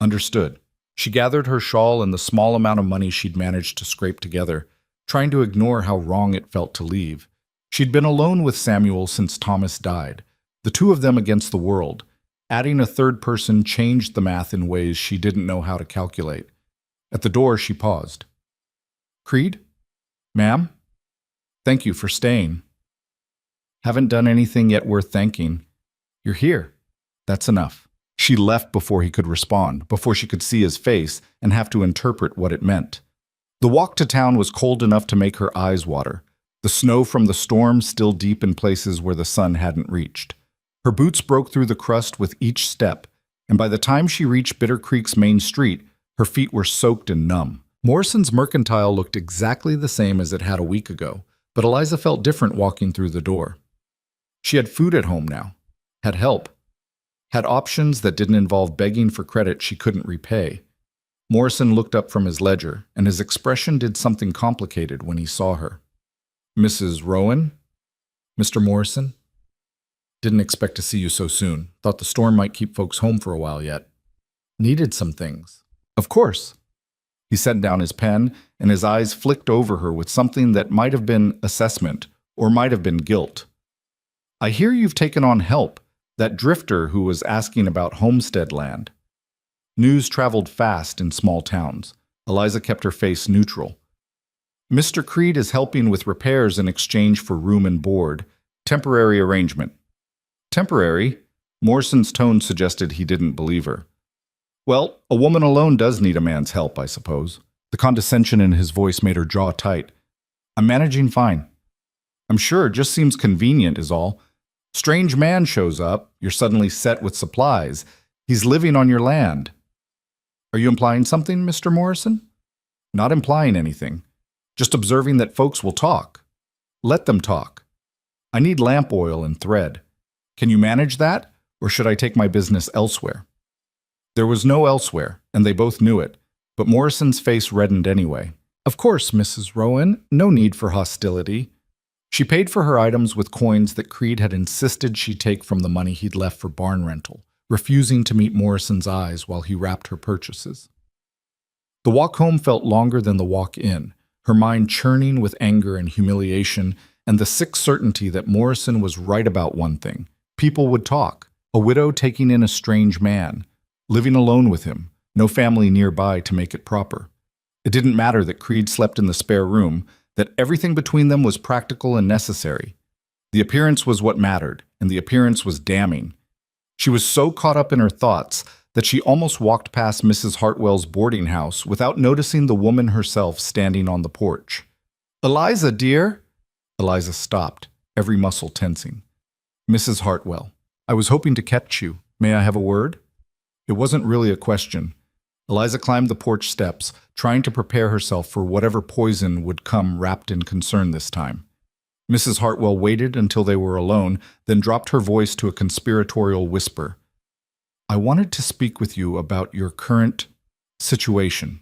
Understood. She gathered her shawl and the small amount of money she'd managed to scrape together, trying to ignore how wrong it felt to leave. She'd been alone with Samuel since Thomas died, The two of them against the world. Adding a third person changed the math in ways she didn't know how to calculate. At the door, she paused. Creed? Ma'am? Thank you for staying. Haven't done anything yet worth thanking. You're here. That's enough. She left before he could respond, before she could see his face and have to interpret what it meant. The walk to town was cold enough to make her eyes water, the snow from the storm still deep in places where the sun hadn't reached. Her boots broke through the crust with each step, and by the time she reached Bitter Creek's main street, her feet were soaked and numb. Morrison's Mercantile looked exactly the same as it had a week ago, but Eliza felt different walking through the door. She had food at home now, had help, had options that didn't involve begging for credit she couldn't repay. Morrison looked up from his ledger, and his expression did something complicated when he saw her. Mrs. Rowan? Mr. Morrison? Didn't expect to see you so soon. Thought the storm might keep folks home for a while yet. Needed some things. Of course. He set down his pen, and his eyes flicked over her with something that might have been assessment, or might have been guilt. I hear you've taken on help, that drifter who was asking about homestead land. News traveled fast in small towns. Eliza kept her face neutral. Mr. Creed is helping with repairs in exchange for room and board. Temporary arrangement. Temporary? Morrison's tone suggested he didn't believe her. Well, a woman alone does need a man's help, I suppose. The condescension in his voice made her jaw tight. I'm managing fine. I'm sure it just seems convenient is all. Strange man shows up, you're suddenly set with supplies. He's living on your land. Are you implying something, Mr. Morrison? Not implying anything. Just observing that folks will talk. Let them talk. I need lamp oil and thread. Can you manage that, or should I take my business elsewhere? There was no elsewhere, and they both knew it, but Morrison's face reddened anyway. Of course, Mrs. Rowan, no need for hostility. She paid for her items with coins that Creed had insisted she take from the money he'd left for barn rental, refusing to meet Morrison's eyes while he wrapped her purchases. The walk home felt longer than the walk in, her mind churning with anger and humiliation, and the sick certainty that Morrison was right about one thing. People would talk. A widow taking in a strange man, living alone with him, no family nearby to make it proper. It didn't matter that Creed slept in the spare room, that everything between them was practical and necessary. The appearance was what mattered, and the appearance was damning. She was so caught up in her thoughts that she almost walked past Mrs. Hartwell's boarding house without noticing the woman herself standing on the porch. Eliza, dear! Eliza stopped, every muscle tensing. Mrs. Hartwell, I was hoping to catch you. May I have a word? It wasn't really a question. Eliza climbed the porch steps, trying to prepare herself for whatever poison would come wrapped in concern this time. Mrs. Hartwell waited until they were alone, then dropped her voice to a conspiratorial whisper. I wanted to speak with you about your current situation.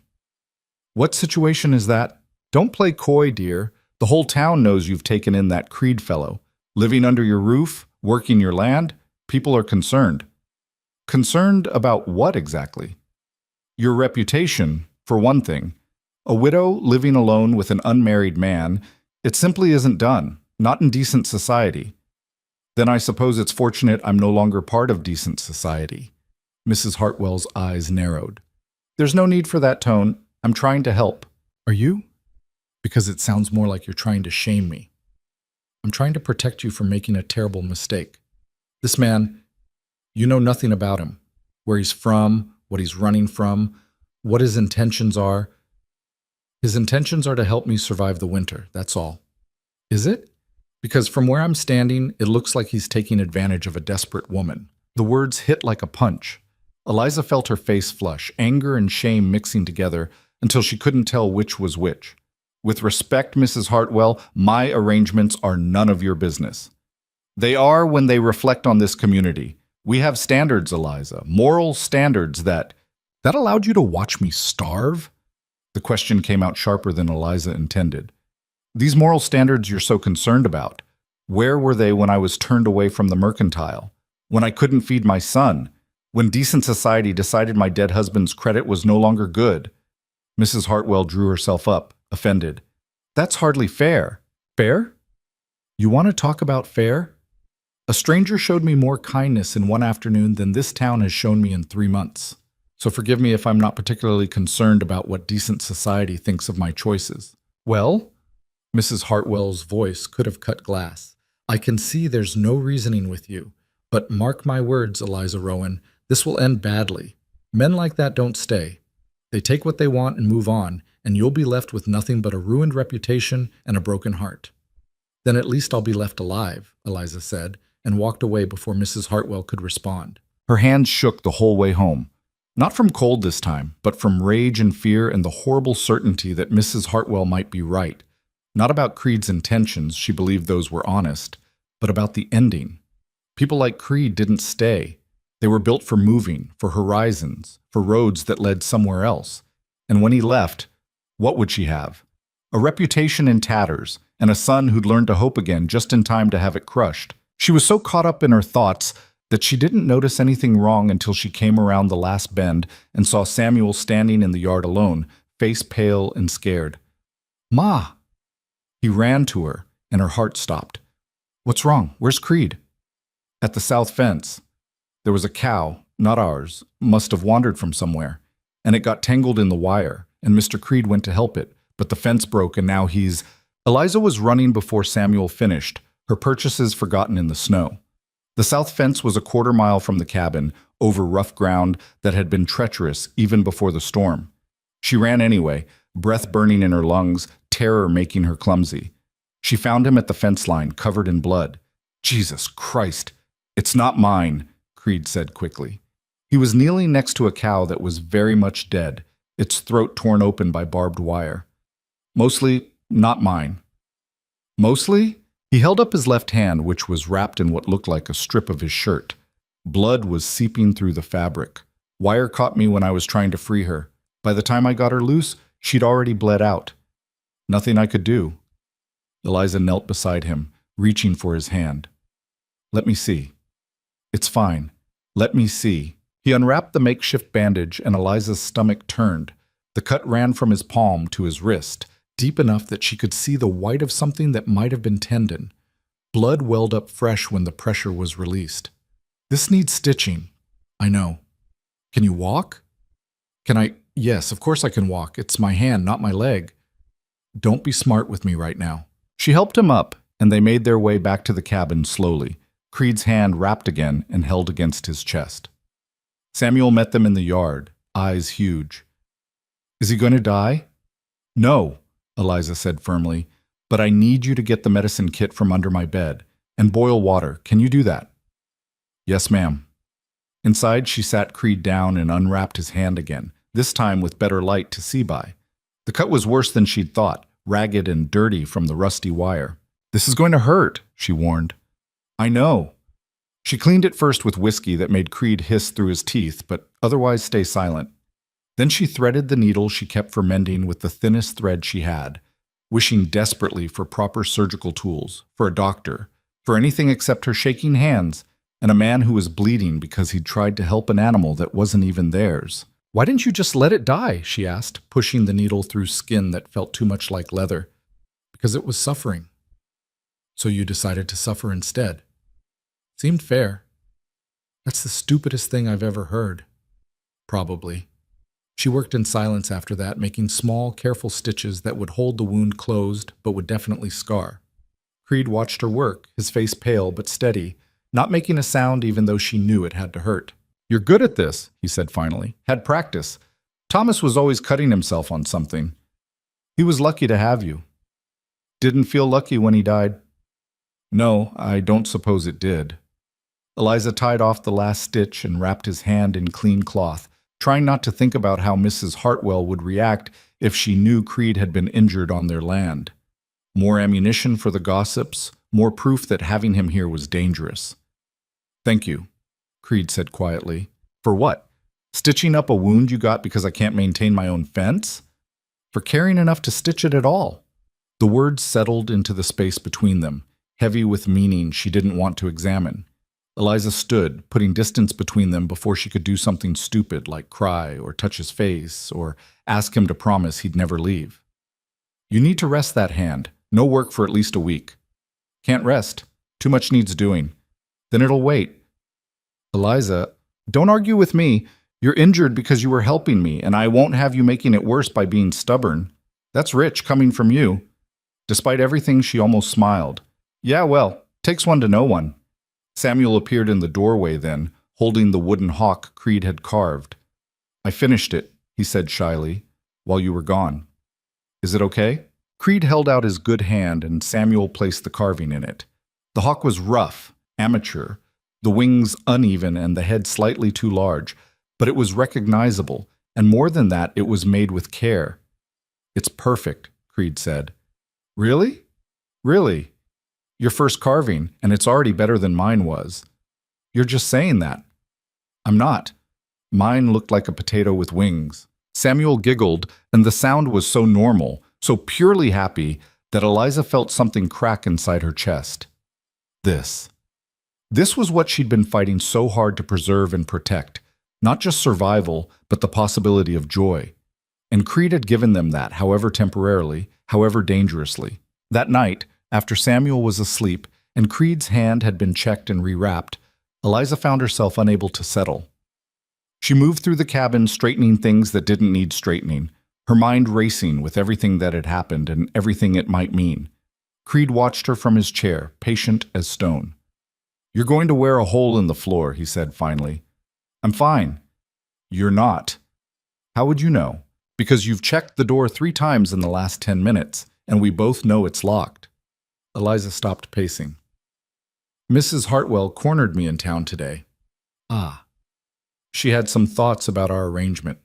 What situation is that? Don't play coy, dear. The whole town knows you've taken in that Creed fellow. Living under your roof, working your land, people are concerned. Concerned about what exactly? Your reputation, for one thing. A widow living alone with an unmarried man, it simply isn't done, not in decent society. Then I suppose it's fortunate I'm no longer part of decent society. Mrs. Hartwell's eyes narrowed. There's no need for that tone. I'm trying to help. Are you? Because it sounds more like you're trying to shame me. I'm trying to protect you from making a terrible mistake. This man, you know nothing about him. Where he's from, what he's running from, what his intentions are. His intentions are to help me survive the winter, that's all. Is it? Because from where I'm standing, it looks like he's taking advantage of a desperate woman. The words hit like a punch. Eliza felt her face flush, anger and shame mixing together until she couldn't tell which was which. With respect, Mrs. Hartwell, my arrangements are none of your business. They are when they reflect on this community. We have standards, Eliza, moral standards that allowed you to watch me starve? The question came out sharper than Eliza intended. These moral standards you're so concerned about, where were they when I was turned away from the mercantile? When I couldn't feed my son? When decent society decided my dead husband's credit was no longer good? Mrs. Hartwell drew herself up, offended. That's hardly fair. Fair? You want to talk about fair? A stranger showed me more kindness in one afternoon than this town has shown me in 3 months. So forgive me if I'm not particularly concerned about what decent society thinks of my choices. Well, Mrs. Hartwell's voice could have cut glass. I can see there's no reasoning with you, but mark my words, Eliza Rowan, this will end badly. Men like that don't stay. They take what they want and move on, and you'll be left with nothing but a ruined reputation and a broken heart. Then at least I'll be left alive, Eliza said, and walked away before Mrs. Hartwell could respond. Her hands shook the whole way home. Not from cold this time, but from rage and fear and the horrible certainty that Mrs. Hartwell might be right. Not about Creed's intentions, she believed those were honest, but about the ending. People like Creed didn't stay. They were built for moving, for horizons, for roads that led somewhere else. And when he left, what would she have? A reputation in tatters, and a son who'd learned to hope again just in time to have it crushed. She was so caught up in her thoughts that she didn't notice anything wrong until she came around the last bend and saw Samuel standing in the yard alone, face pale and scared. "Ma!" He ran to her, and her heart stopped. "What's wrong? Where's Creed?" "At the south fence. There was a cow, not ours, must have wandered from somewhere, and it got tangled in the wire, and Mr. Creed went to help it, but the fence broke and now he's—" Eliza was running before Samuel finished, her purchases forgotten in the snow. The south fence was a quarter-mile from the cabin, over rough ground that had been treacherous even before the storm. She ran anyway, breath burning in her lungs, terror making her clumsy. She found him at the fence line, covered in blood. "Jesus Christ! It's not mine," Creed said quickly. He was kneeling next to a cow that was very much dead, its throat torn open by barbed wire. "Mostly not mine." "Mostly?" He held up his left hand, which was wrapped in what looked like a strip of his shirt. Blood was seeping through the fabric. "Wire caught me when I was trying to free her. By the time I got her loose, she'd already bled out. Nothing I could do." Eliza knelt beside him, reaching for his hand. "Let me see." "It's fine. Let me see." He unwrapped the makeshift bandage, and Eliza's stomach turned. The cut ran from his palm to his wrist, deep enough that she could see the white of something that might have been tendon. Blood welled up fresh when the pressure was released. "This needs stitching." "I know." "Can you walk?" "Can I? Yes, of course I can walk. It's my hand, not my leg." "Don't be smart with me right now." She helped him up, and they made their way back to the cabin slowly, Creed's hand wrapped again and held against his chest. Samuel met them in the yard, eyes huge. "Is he going to die?" "No," Eliza said firmly, "but I need you to get the medicine kit from under my bed, and boil water. Can you do that?" "Yes, ma'am." Inside, she sat Creed down and unwrapped his hand again, this time with better light to see by. The cut was worse than she'd thought, ragged and dirty from the rusty wire. "This is going to hurt," she warned. "I know." She cleaned it first with whiskey that made Creed hiss through his teeth, but otherwise stay silent. Then she threaded the needle she kept for mending with the thinnest thread she had, wishing desperately for proper surgical tools, for a doctor, for anything except her shaking hands, and a man who was bleeding because he'd tried to help an animal that wasn't even theirs. "Why didn't you just let it die?" she asked, pushing the needle through skin that felt too much like leather. "Because it was suffering." "So you decided to suffer instead?" "Seemed fair." "That's the stupidest thing I've ever heard." "Probably." She worked in silence after that, making small, careful stitches that would hold the wound closed but would definitely scar. Creed watched her work, his face pale but steady, not making a sound even though she knew it had to hurt. "You're good at this," he said finally. "Had practice. Thomas was always cutting himself on something. He was lucky to have you." "Didn't feel lucky when he died." "No, I don't suppose it did." Eliza tied off the last stitch and wrapped his hand in clean cloth, trying not to think about how Mrs. Hartwell would react if she knew Creed had been injured on their land. More ammunition for the gossips, more proof that having him here was dangerous. "Thank you," Creed said quietly. "For what? Stitching up a wound you got because I can't maintain my own fence? For caring enough to stitch it at all?" The words settled into the space between them, heavy with meaning she didn't want to examine. Eliza stood, putting distance between them before she could do something stupid like cry or touch his face or ask him to promise he'd never leave. "You need to rest that hand. No work for at least a week." "Can't rest. Too much needs doing." Then it'll wait. Eliza, don't argue with me. You're injured because you were helping me, and I won't have you making it worse by being stubborn. That's rich coming from you. Despite everything, she almost smiled. Yeah, well, takes one to know one. Samuel appeared in the doorway then, holding the wooden hawk Creed had carved. I finished it, he said shyly, while you were gone. Is it okay? Creed held out his good hand and Samuel placed the carving in it. The hawk was rough, amateur, the wings uneven and the head slightly too large, but it was recognizable, and more than that, it was made with care. It's perfect, Creed said. Really? Really? Your first carving, and it's already better than mine was. You're just saying that. I'm not. Mine looked like a potato with wings. Samuel giggled, and the sound was so normal, so purely happy, that Eliza felt something crack inside her chest. This was what she'd been fighting so hard to preserve and protect, not just survival, but the possibility of joy. And Creed had given them that, however temporarily, however dangerously. That night, after Samuel was asleep and Creed's hand had been checked and rewrapped, Eliza found herself unable to settle. She moved through the cabin, straightening things that didn't need straightening, her mind racing with everything that had happened and everything it might mean. Creed watched her from his chair, patient as stone. You're going to wear a hole in the floor, he said finally. I'm fine. You're not. How would you know? Because you've checked the door 3 times in the last 10 minutes, and we both know it's locked. Eliza stopped pacing. Mrs. Hartwell cornered me in town today. Ah. She had some thoughts about our arrangement.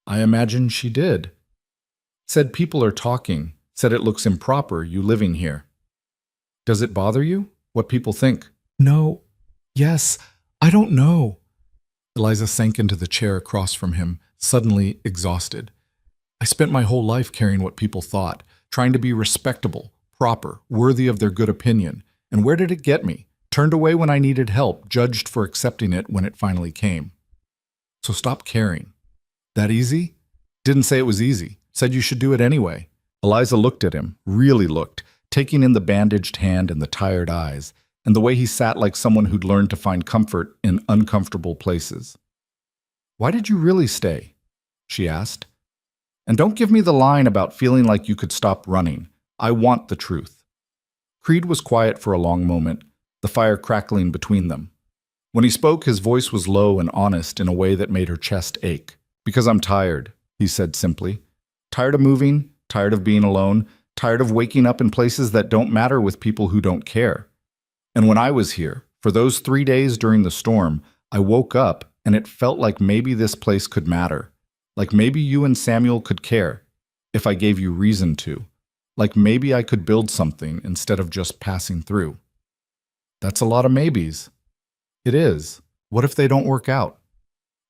I imagine she did. Said people are talking, said it looks improper, you living here. Does it bother you, what people think? No. Yes. I don't know. Eliza sank into the chair across from him, suddenly exhausted. I spent my whole life caring what people thought, trying to be respectable, proper, worthy of their good opinion. And where did it get me? Turned away when I needed help, judged for accepting it when it finally came. So stop caring. That easy? Didn't say it was easy. Said you should do it anyway. Eliza looked at him, really looked, taking in the bandaged hand and the tired eyes, and the way he sat like someone who'd learned to find comfort in uncomfortable places. Why did you really stay? She asked. And don't give me the line about feeling like you could stop running. I want the truth. Creed was quiet for a long moment, the fire crackling between them. When he spoke, his voice was low and honest in a way that made her chest ache. Because I'm tired, he said simply. Tired of moving, tired of being alone, tired of waking up in places that don't matter with people who don't care. And when I was here, for those 3 days during the storm, I woke up and it felt like maybe this place could matter. Like maybe you and Samuel could care, if I gave you reason to. Like maybe I could build something instead of just passing through. That's a lot of maybes. It is. What if they don't work out?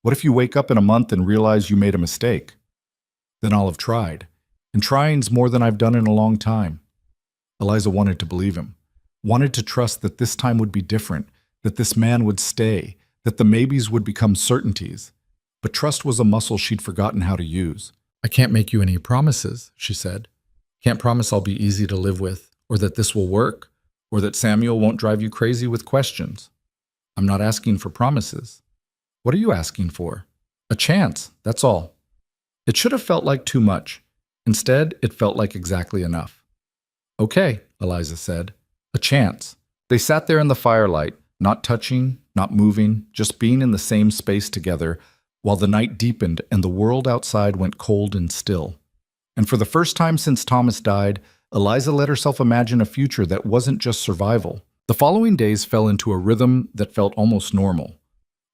What if you wake up in a month and realize you made a mistake? Then I'll have tried. And trying's more than I've done in a long time. Eliza wanted to believe him. Wanted to trust that this time would be different, that this man would stay, that the maybes would become certainties. But trust was a muscle she'd forgotten how to use. I can't make you any promises, she said. Can't promise I'll be easy to live with, or that this will work, or that Samuel won't drive you crazy with questions. I'm not asking for promises. What are you asking for? A chance, that's all. It should have felt like too much. Instead, it felt like exactly enough. Okay, Eliza said. A chance. They sat there in the firelight, not touching, not moving, just being in the same space together, while the night deepened and the world outside went cold and still. And for the first time since Thomas died, Eliza let herself imagine a future that wasn't just survival. The following days fell into a rhythm that felt almost normal.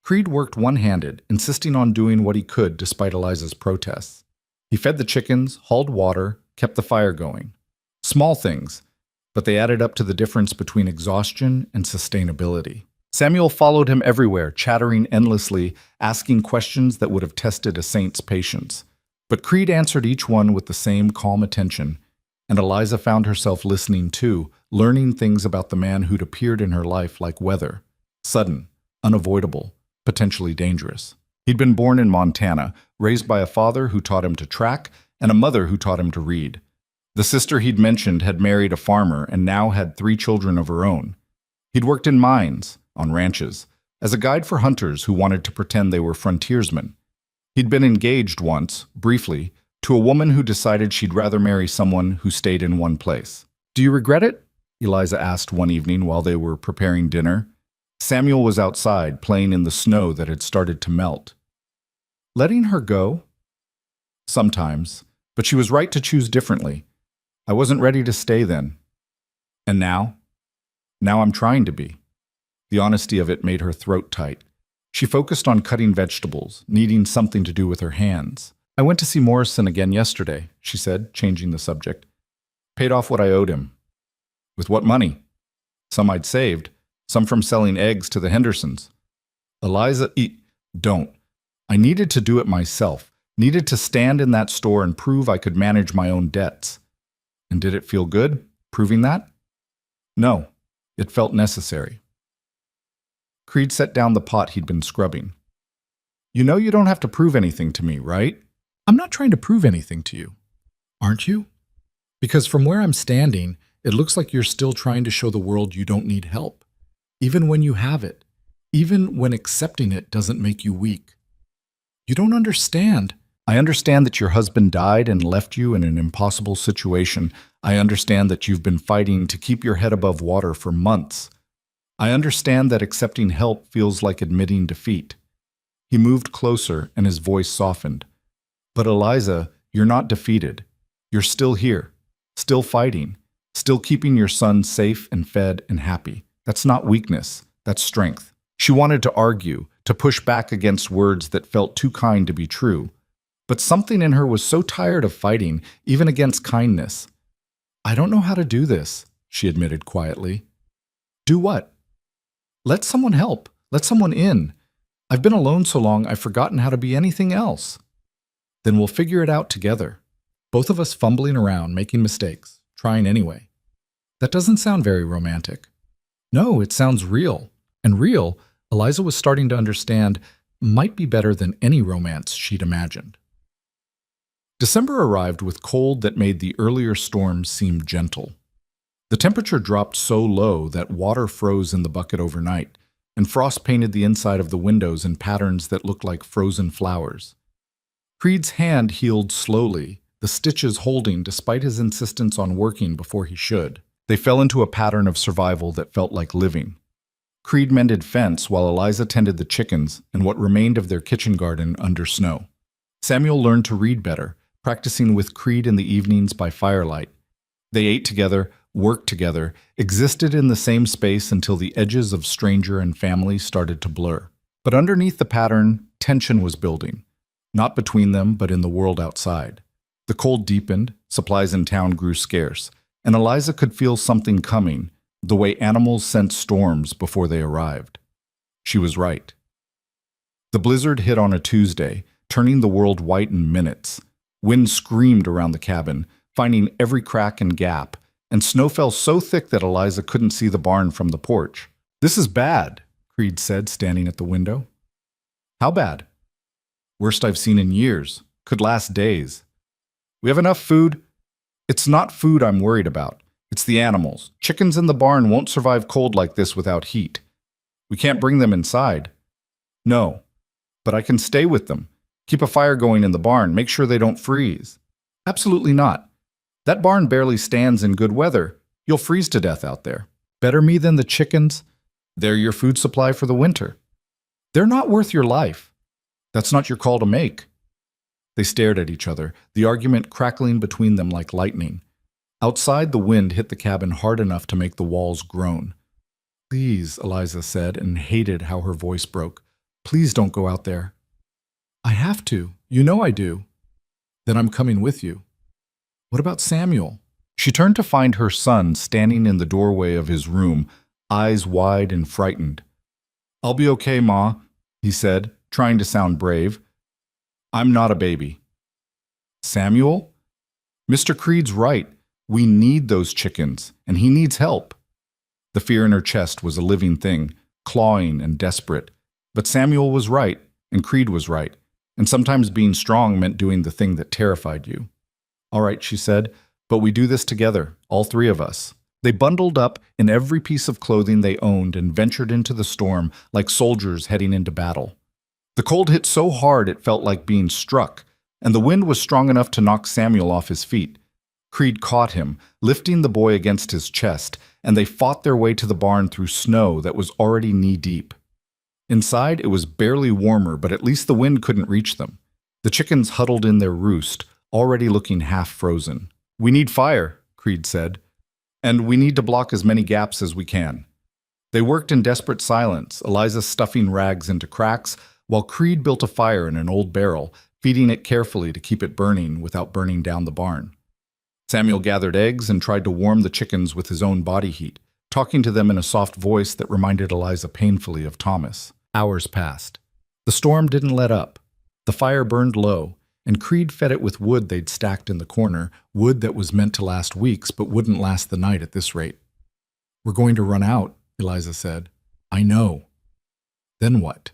Creed worked one-handed, insisting on doing what he could despite Eliza's protests. He fed the chickens, hauled water, kept the fire going. Small things, but they added up to the difference between exhaustion and sustainability. Samuel followed him everywhere, chattering endlessly, asking questions that would have tested a saint's patience. But Creed answered each one with the same calm attention, and Eliza found herself listening too, learning things about the man who'd appeared in her life like weather. Sudden, unavoidable, potentially dangerous. He'd been born in Montana, raised by a father who taught him to track and a mother who taught him to read. The sister he'd mentioned had married a farmer and now had 3 children of her own. He'd worked in mines, on ranches, as a guide for hunters who wanted to pretend they were frontiersmen. He'd been engaged once, briefly, to a woman who decided she'd rather marry someone who stayed in one place. "Do you regret it?" Eliza asked one evening while they were preparing dinner. Samuel was outside, playing in the snow that had started to melt. "Letting her go?" "Sometimes, but she was right to choose differently. I wasn't ready to stay then. And now? Now I'm trying to be." The honesty of it made her throat tight. She focused on cutting vegetables, needing something to do with her hands. "I went to see Morrison again yesterday," she said, changing the subject. "Paid off what I owed him." "With what money?" "Some I'd saved, some from selling eggs to the Hendersons." "Eliza, don't. I needed to do it myself, needed to stand in that store and prove I could manage my own debts." "And did it feel good, proving that?" "No, it felt necessary." Creed set down the pot he'd been scrubbing. "You know you don't have to prove anything to me, right?" "I'm not trying to prove anything to you." "Aren't you? Because from where I'm standing, it looks like you're still trying to show the world you don't need help, even when you have it, even when accepting it doesn't make you weak. You don't understand." "I understand that your husband died and left you in an impossible situation. I understand that you've been fighting to keep your head above water for months. I understand that accepting help feels like admitting defeat." He moved closer and his voice softened. "But Eliza, you're not defeated. You're still here, still fighting, still keeping your son safe and fed and happy. That's not weakness, that's strength." She wanted to argue, to push back against words that felt too kind to be true. But something in her was so tired of fighting, even against kindness. "I don't know how to do this," she admitted quietly. "Do what?" "Let someone help. Let someone in. I've been alone so long I've forgotten how to be anything else." "Then we'll figure it out together. Both of us fumbling around, making mistakes, trying anyway." "That doesn't sound very romantic." "No, it sounds real. And real, Eliza was starting to understand, might be better than any romance she'd imagined. December arrived with cold that made the earlier storms seem gentle. The temperature dropped so low that water froze in the bucket overnight, and frost painted the inside of the windows in patterns that looked like frozen flowers. Creed's hand healed slowly, the stitches holding despite his insistence on working before he should. They fell into a pattern of survival that felt like living. Creed mended fence while Eliza tended the chickens and what remained of their kitchen garden under snow. Samuel learned to read better, practicing with Creed in the evenings by firelight. They ate together, worked together, existed in the same space until the edges of stranger and family started to blur. But underneath the pattern, tension was building. Not between them, but in the world outside. The cold deepened, supplies in town grew scarce, and Eliza could feel something coming, the way animals sense storms before they arrived. She was right. The blizzard hit on a Tuesday, turning the world white in minutes. Wind screamed around the cabin, finding every crack and gap, and snow fell so thick that Eliza couldn't see the barn from the porch. "This is bad," Creed said, standing at the window. "How bad?" "Worst I've seen in years. Could last days." "We have enough food." "It's not food I'm worried about. It's the animals. Chickens in the barn won't survive cold like this without heat. We can't bring them inside." "No, but I can stay with them. Keep a fire going in the barn, make sure they don't freeze." "Absolutely not. That barn barely stands in good weather. You'll freeze to death out there." "Better me than the chickens? They're your food supply for the winter." "They're not worth your life." "That's not your call to make." They stared at each other, the argument crackling between them like lightning. Outside, the wind hit the cabin hard enough to make the walls groan. "Please," Eliza said, and hated how her voice broke. "Please don't go out there." "I have to. You know I do." "Then I'm coming with you." "What about Samuel?" She turned to find her son standing in the doorway of his room, eyes wide and frightened. "I'll be okay, Ma," he said, trying to sound brave. "I'm not a baby." "Samuel?" "Mr. Creed's right. We need those chickens, and he needs help." The fear in her chest was a living thing, clawing and desperate. But Samuel was right, and Creed was right. And sometimes being strong meant doing the thing that terrified you. "All right," she said, "but we do this together, all three of us. They bundled up in every piece of clothing they owned and ventured into the storm like soldiers heading into battle. The cold hit so hard it felt like being struck, and the wind was strong enough to knock Samuel off his feet. Creed caught him, lifting the boy against his chest, and they fought their way to the barn through snow that was already knee-deep. Inside, it was barely warmer, but at least the wind couldn't reach them. The chickens huddled in their roost, already looking half frozen. "We need fire," Creed said, "and we need to block as many gaps as we can." They worked in desperate silence, Eliza stuffing rags into cracks, while Creed built a fire in an old barrel, feeding it carefully to keep it burning without burning down the barn. Samuel gathered eggs and tried to warm the chickens with his own body heat, talking to them in a soft voice that reminded Eliza painfully of Thomas. Hours passed. The storm didn't let up. The fire burned low, and Creed fed it with wood they'd stacked in the corner, wood that was meant to last weeks but wouldn't last the night at this rate. "We're going to run out," Eliza said. "I know." "Then what?"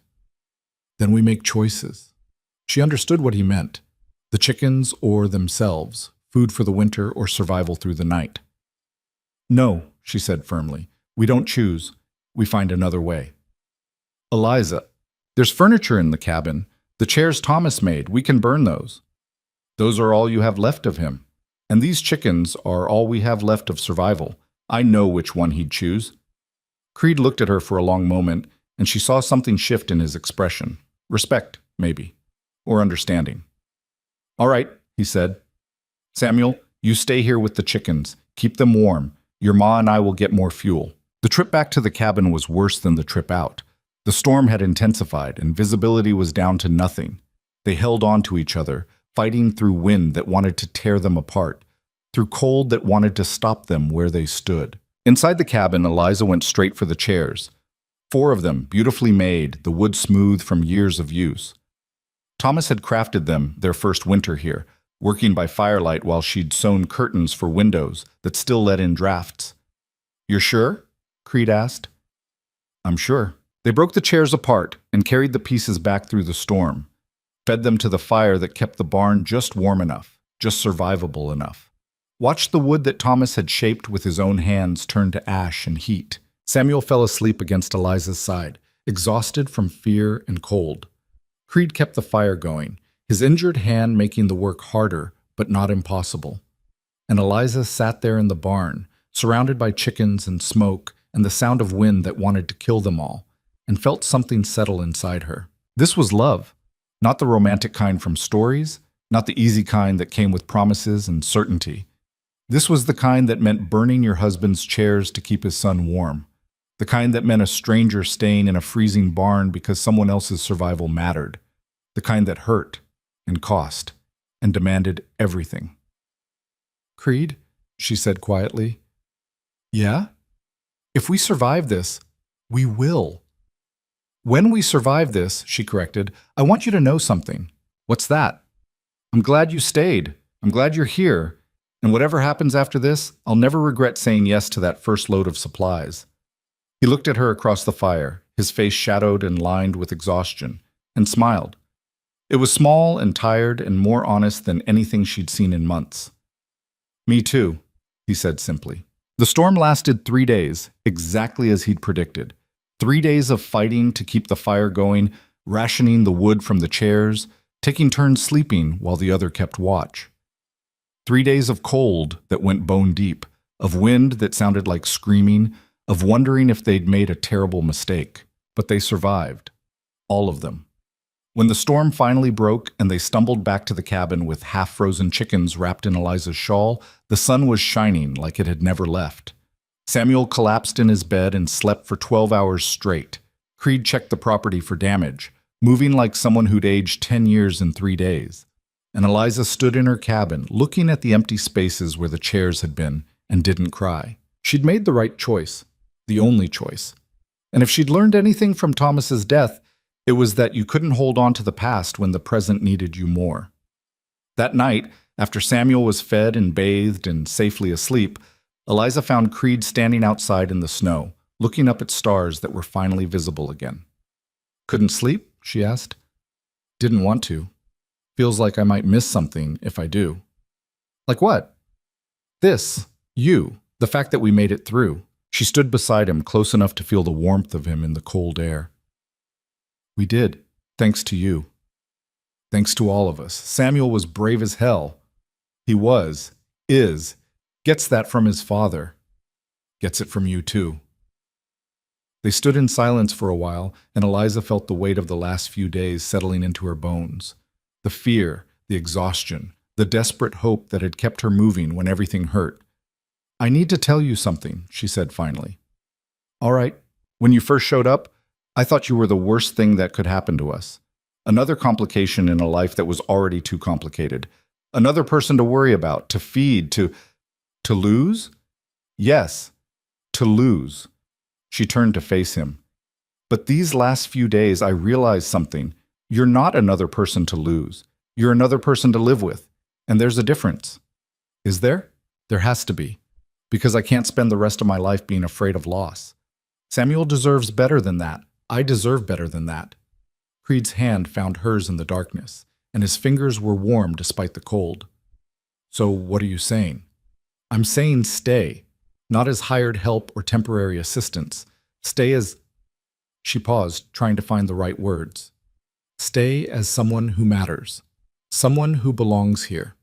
"Then we make choices." She understood what he meant. The chickens or themselves, food for the winter or survival through the night. "No," she said firmly. "We don't choose. We find another way." "Eliza, there's furniture in the cabin. The chairs Thomas made, we can burn those." "Those are all you have left of him. And these chickens are all we have left of survival. I know which one he'd choose." Creed looked at her for a long moment, and she saw something shift in his expression. Respect, maybe. Or understanding. "All right," he said. "Samuel, you stay here with the chickens. Keep them warm. Your ma and I will get more fuel." The trip back to the cabin was worse than the trip out. The storm had intensified, and visibility was down to nothing. They held on to each other, fighting through wind that wanted to tear them apart, through cold that wanted to stop them where they stood. Inside the cabin, Eliza went straight for the chairs. 4 of them, beautifully made, the wood smooth from years of use. Thomas had crafted them their first winter here, working by firelight while she'd sewn curtains for windows that still let in drafts. "You're sure?" Creed asked. "I'm sure." They broke the chairs apart and carried the pieces back through the storm, fed them to the fire that kept the barn just warm enough, just survivable enough. Watched the wood that Thomas had shaped with his own hands turn to ash and heat. Samuel fell asleep against Eliza's side, exhausted from fear and cold. Creed kept the fire going, his injured hand making the work harder, but not impossible. And Eliza sat there in the barn, surrounded by chickens and smoke and the sound of wind that wanted to kill them all, and felt something settle inside her. This was love, not the romantic kind from stories, not the easy kind that came with promises and certainty. This was the kind that meant burning your husband's chairs to keep his son warm, the kind that meant a stranger staying in a freezing barn because someone else's survival mattered, the kind that hurt and cost and demanded everything. "Creed," she said quietly. "Yeah? If we survive this, we will." "When we survive this," she corrected, "I want you to know something." "What's that?" "I'm glad you stayed. I'm glad you're here. And whatever happens after this, I'll never regret saying yes to that first load of supplies." He looked at her across the fire, his face shadowed and lined with exhaustion, and smiled. It was small and tired and more honest than anything she'd seen in months. "Me too," he said simply. The storm lasted 3 days, exactly as he'd predicted. 3 days of fighting to keep the fire going, rationing the wood from the chairs, taking turns sleeping while the other kept watch. 3 days of cold that went bone deep, of wind that sounded like screaming, of wondering if they'd made a terrible mistake. But they survived. All of them. When the storm finally broke and they stumbled back to the cabin with half-frozen chickens wrapped in Eliza's shawl, the sun was shining like it had never left. Samuel collapsed in his bed and slept for 12 hours straight. Creed checked the property for damage, moving like someone who'd aged 10 years in 3 days. And Eliza stood in her cabin, looking at the empty spaces where the chairs had been, and didn't cry. She'd made the right choice, the only choice. And if she'd learned anything from Thomas's death, it was that you couldn't hold on to the past when the present needed you more. That night, after Samuel was fed and bathed and safely asleep, Eliza found Creed standing outside in the snow, looking up at stars that were finally visible again. "Couldn't sleep?" she asked. "Didn't want to. Feels like I might miss something if I do." "Like what?" "This. You. The fact that we made it through. She stood beside him, close enough to feel the warmth of him in the cold air. We did, thanks to you. Thanks to all of us. Samuel was brave as hell. He was, is, gets that from his father. Gets it from you too. They stood in silence for a while, and Eliza felt the weight of the last few days settling into her bones. The fear, the exhaustion, the desperate hope that had kept her moving when everything hurt. I need to tell you something, she said finally. All right, when you first showed up, I thought you were the worst thing that could happen to us. Another complication in a life that was already too complicated. Another person to worry about, to feed, to lose? Yes, to lose. She turned to face him. But these last few days, I realized something. You're not another person to lose. You're another person to live with. And there's a difference. Is there? There has to be. Because I can't spend the rest of my life being afraid of loss. Samuel deserves better than that. I deserve better than that. Creed's hand found hers in the darkness, and his fingers were warm despite the cold. So what are you saying? I'm saying stay. Not as hired help or temporary assistance. Stay as... She paused, trying to find the right words. Stay as someone who matters. Someone who belongs here.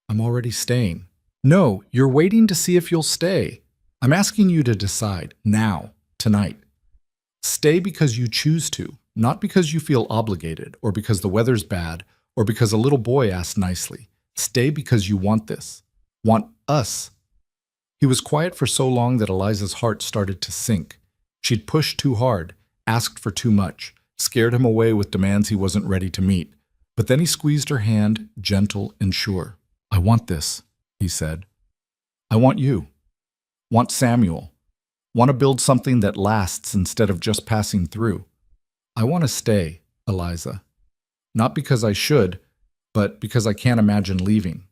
I'm already staying. No, you're waiting to see if you'll stay. I'm asking you to decide, now, tonight. Stay because you choose to, not because you feel obligated, or because the weather's bad, or because a little boy asked nicely. Stay because you want this. Want us. He was quiet for so long that Eliza's heart started to sink. She'd pushed too hard, asked for too much, scared him away with demands he wasn't ready to meet. But then he squeezed her hand, gentle and sure. I want this, he said. I want you. Want Samuel. Want to build something that lasts instead of just passing through. I want to stay, Eliza. Not because I should, but because I can't imagine leaving.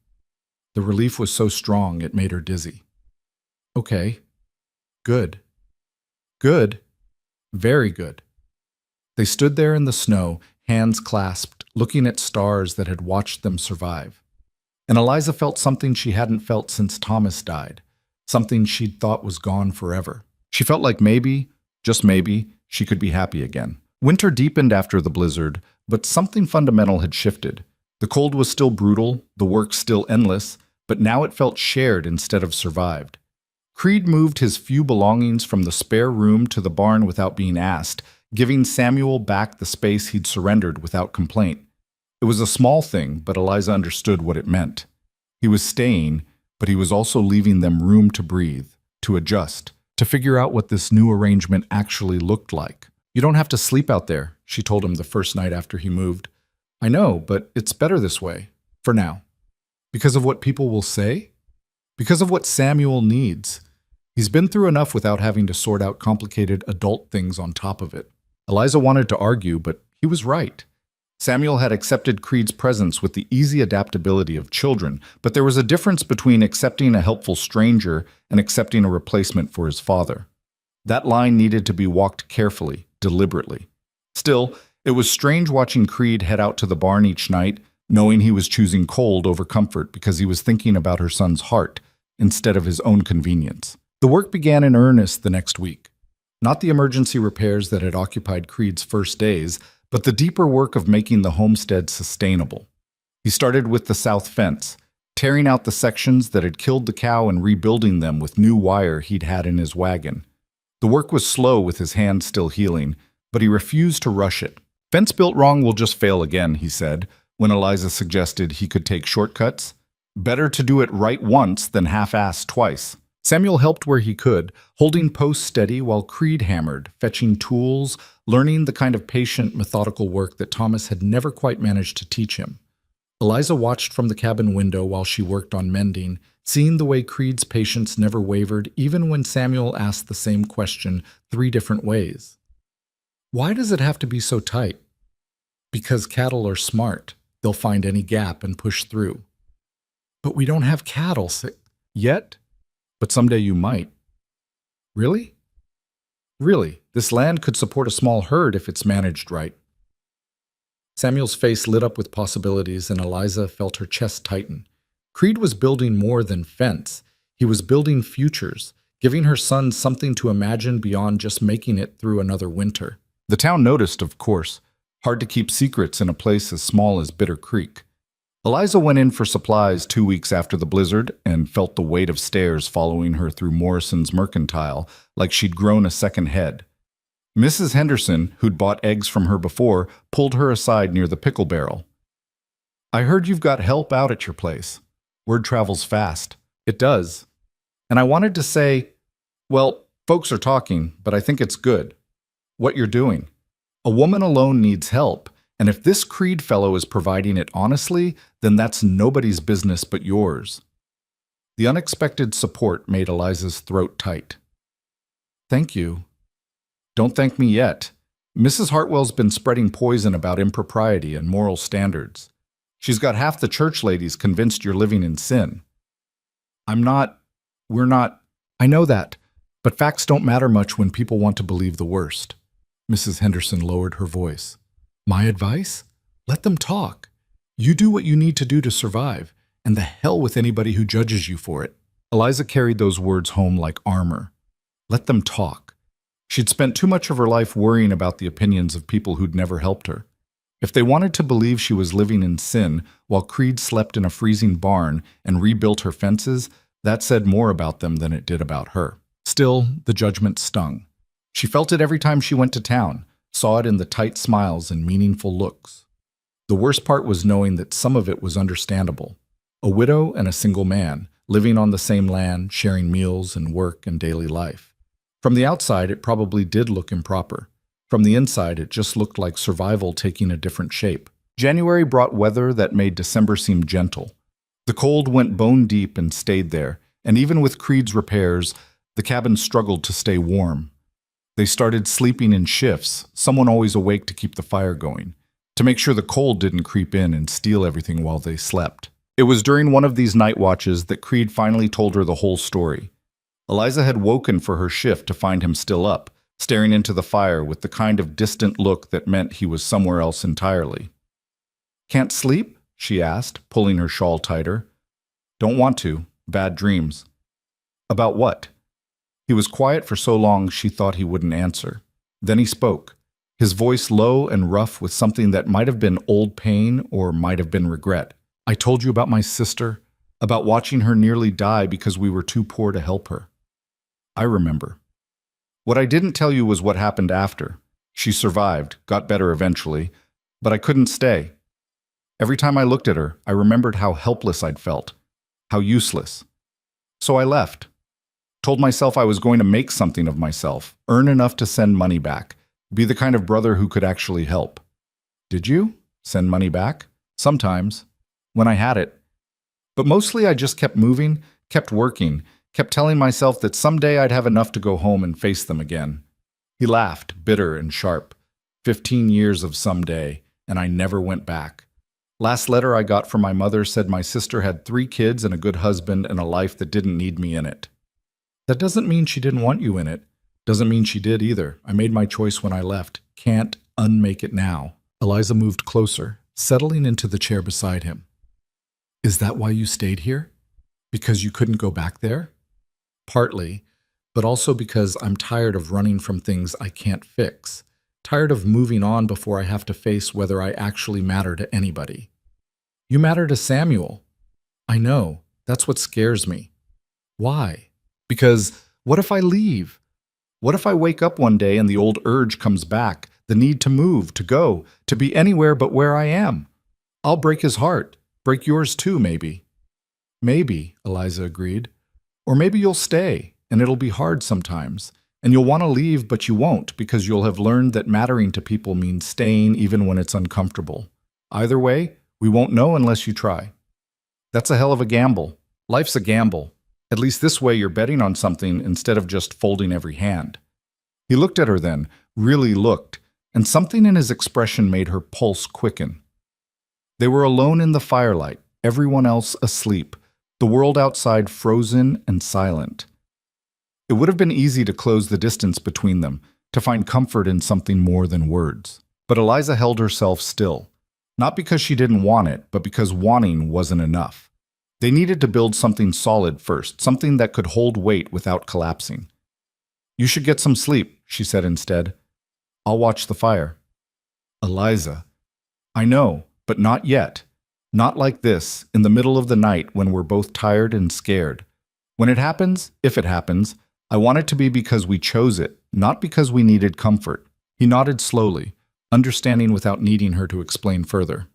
The relief was so strong it made her dizzy. Okay. Good. Good. Very good. They stood there in the snow, hands clasped, looking at stars that had watched them survive. And Eliza felt something she hadn't felt since Thomas died, something she'd thought was gone forever. She felt like maybe, just maybe, she could be happy again. Winter deepened after the blizzard, but something fundamental had shifted. The cold was still brutal, the work still endless, but now it felt shared instead of survived. Creed moved his few belongings from the spare room to the barn without being asked, giving Samuel back the space he'd surrendered without complaint. It was a small thing, but Eliza understood what it meant. He was staying, but he was also leaving them room to breathe, to adjust, to figure out what this new arrangement actually looked like. You don't have to sleep out there, she told him the first night after he moved. I know, but it's better this way, for now. Because of what people will say? Because of what Samuel needs. He's been through enough without having to sort out complicated adult things on top of it. Eliza wanted to argue, but he was right. Samuel had accepted Creed's presence with the easy adaptability of children, but there was a difference between accepting a helpful stranger and accepting a replacement for his father. That line needed to be walked carefully, deliberately. Still, it was strange watching Creed head out to the barn each night, knowing he was choosing cold over comfort because he was thinking about her son's heart instead of his own convenience. The work began in earnest the next week. Not the emergency repairs that had occupied Creed's first days, but the deeper work of making the homestead sustainable. He started with the south fence, tearing out the sections that had killed the cow and rebuilding them with new wire he'd had in his wagon. The work was slow with his hand still healing, but he refused to rush it. Fence built wrong will just fail again, he said, when Eliza suggested he could take shortcuts. Better to do it right once than half-assed twice. Samuel helped where he could, holding posts steady while Creed hammered, fetching tools, learning the kind of patient, methodical work that Thomas had never quite managed to teach him. Eliza watched from the cabin window while she worked on mending, seeing the way Creed's patience never wavered even when Samuel asked the same question 3 different ways. Why does it have to be so tight? Because cattle are smart. They'll find any gap and push through. But we don't have cattle yet. But someday you might. Really? Really, this land could support a small herd if it's managed right. Samuel's face lit up with possibilities, and Eliza felt her chest tighten. Creed was building more than fence. He was building futures, giving her son something to imagine beyond just making it through another winter. The town noticed, of course. Hard to keep secrets in a place as small as Bitter Creek. Eliza went in for supplies 2 weeks after the blizzard and felt the weight of stairs following her through Morrison's Mercantile like she'd grown a second head. Mrs. Henderson, who'd bought eggs from her before, pulled her aside near the pickle barrel. "I heard you've got help out at your place. Word travels fast." "It does. And I wanted to say, well, folks are talking, but I think it's good. What you're doing. A woman alone needs help, and if this Creed fellow is providing it honestly, then that's nobody's business but yours." The unexpected support made Eliza's throat tight. "Thank you." "Don't thank me yet. Mrs. Hartwell's been spreading poison about impropriety and moral standards. She's got half the church ladies convinced you're living in sin." We're not. "I know that, but facts don't matter much when people want to believe the worst." Mrs. Henderson lowered her voice. "My advice? Let them talk. You do what you need to do to survive, and the hell with anybody who judges you for it." Eliza carried those words home like armor. Let them talk. She'd spent too much of her life worrying about the opinions of people who'd never helped her. If they wanted to believe she was living in sin while Creed slept in a freezing barn and rebuilt her fences, that said more about them than it did about her. Still, the judgment stung. She felt it every time she went to town, saw it in the tight smiles and meaningful looks. The worst part was knowing that some of it was understandable. A widow and a single man, living on the same land, sharing meals and work and daily life. From the outside, it probably did look improper. From the inside, it just looked like survival taking a different shape. January brought weather that made December seem gentle. The cold went bone deep and stayed there, and even with Creed's repairs, the cabin struggled to stay warm. They started sleeping in shifts, someone always awake to keep the fire going, to make sure the cold didn't creep in and steal everything while they slept. It was during one of these night watches that Creed finally told her the whole story. Eliza had woken for her shift to find him still up, staring into the fire with the kind of distant look that meant he was somewhere else entirely. "Can't sleep?" she asked, pulling her shawl tighter. "Don't want to. Bad dreams." "About what?" He was quiet for so long she thought he wouldn't answer. Then he spoke, his voice low and rough with something that might have been old pain or might have been regret. "I told you about my sister, about watching her nearly die because we were too poor to help her." "I remember." "What I didn't tell you was what happened after. She survived, got better eventually, but I couldn't stay. Every time I looked at her, I remembered how helpless I'd felt, how useless. So I left. Told myself I was going to make something of myself, earn enough to send money back, be the kind of brother who could actually help." "Did you? Send money back?" "Sometimes. When I had it. But mostly I just kept moving, kept working, kept telling myself that someday I'd have enough to go home and face them again." He laughed, bitter and sharp. 15 years of someday, and I never went back. Last letter I got from my mother said my sister had 3 kids and a good husband and a life that didn't need me in it. That doesn't mean she didn't want you in it. Doesn't mean she did either. I made my choice when I left. Can't unmake it now. Eliza moved closer, settling into the chair beside him. "Is that why you stayed here? Because you couldn't go back there?" "Partly, but also because I'm tired of running from things I can't fix. Tired of moving on before I have to face whether I actually matter to anybody." "You matter to Samuel." "I know. That's what scares me." "Why?" "Because what if I leave? What if I wake up one day and the old urge comes back, the need to move, to go, to be anywhere but where I am? I'll break his heart. Break yours too, maybe." "Maybe," Eliza agreed. "Or maybe you'll stay, and it'll be hard sometimes, and you'll want to leave, but you won't because you'll have learned that mattering to people means staying even when it's uncomfortable. Either way, we won't know unless you try. That's a hell of a gamble. Life's a gamble. At least this way you're betting on something instead of just folding every hand." He looked at her then, really looked, and something in his expression made her pulse quicken. They were alone in the firelight, everyone else asleep, the world outside frozen and silent. It would have been easy to close the distance between them, to find comfort in something more than words. But Eliza held herself still, not because she didn't want it, but because wanting wasn't enough. They needed to build something solid first, something that could hold weight without collapsing. You should get some sleep, she said instead. I'll watch the fire. Eliza. I know, but not yet. Not like this, in the middle of the night when we're both tired and scared. When it happens, if it happens, I want it to be because we chose it, not because we needed comfort. He nodded slowly, understanding without needing her to explain further.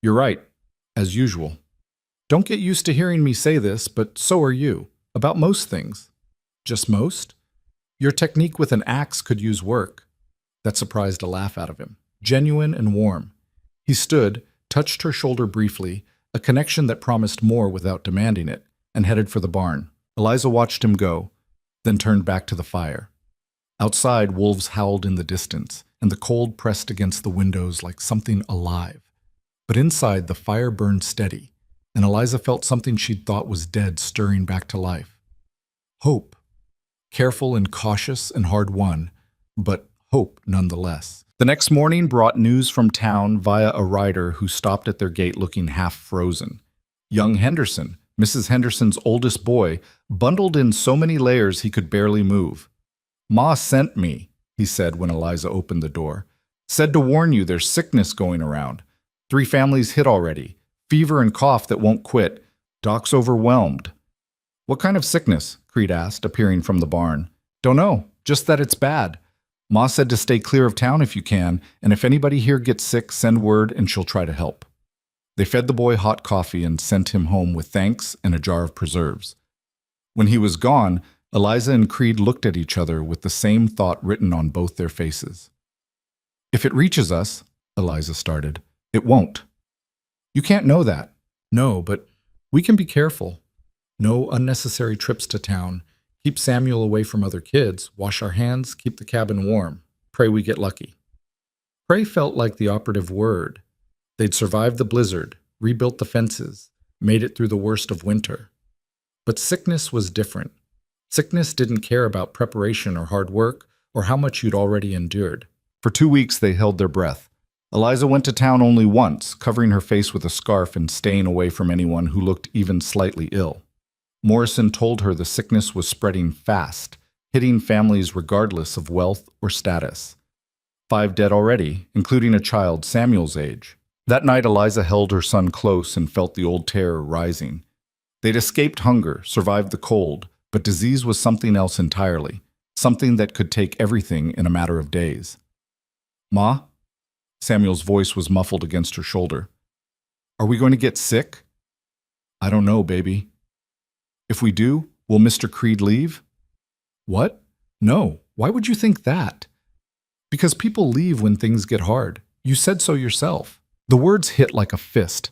You're right, as usual. Don't get used to hearing me say this, but so are you, about most things. Just most? Your technique with an axe could use work. That surprised a laugh out of him, genuine and warm. He stood, touched her shoulder briefly, a connection that promised more without demanding it, and headed for the barn. Eliza watched him go, then turned back to the fire. Outside, wolves howled in the distance, and the cold pressed against the windows like something alive. But inside, the fire burned steady, and Eliza felt something she'd thought was dead stirring back to life. Hope. Careful and cautious and hard-won, but hope nonetheless. The next morning brought news from town via a rider who stopped at their gate looking half frozen. Young Henderson, Mrs. Henderson's oldest boy, bundled in so many layers he could barely move. Ma sent me, he said when Eliza opened the door. Said to warn you there's sickness going around. 3 families hit already. Fever and cough that won't quit. Doc's overwhelmed. What kind of sickness? Creed asked, appearing from the barn. Don't know, just that it's bad. Ma said to stay clear of town if you can, and if anybody here gets sick, send word and she'll try to help. They fed the boy hot coffee and sent him home with thanks and a jar of preserves. When he was gone, Eliza and Creed looked at each other with the same thought written on both their faces. If it reaches us, Eliza started, it won't. You can't know that. No, but we can be careful. No unnecessary trips to town. Keep Samuel away from other kids. Wash our hands. Keep the cabin warm. Pray we get lucky. Pray felt like the operative word. They'd survived the blizzard, rebuilt the fences, made it through the worst of winter. But sickness was different. Sickness didn't care about preparation or hard work or how much you'd already endured. For 2 weeks they held their breath. Eliza went to town only once, covering her face with a scarf and staying away from anyone who looked even slightly ill. Morrison told her the sickness was spreading fast, hitting families regardless of wealth or status. 5 dead already, including a child Samuel's age. That night Eliza held her son close and felt the old terror rising. They'd escaped hunger, survived the cold, but disease was something else entirely, something that could take everything in a matter of days. Ma? Samuel's voice was muffled against her shoulder. Are we going to get sick? I don't know, baby. If we do, will Mr. Creed leave? What? No. Why would you think that? Because people leave when things get hard. You said so yourself. The words hit like a fist.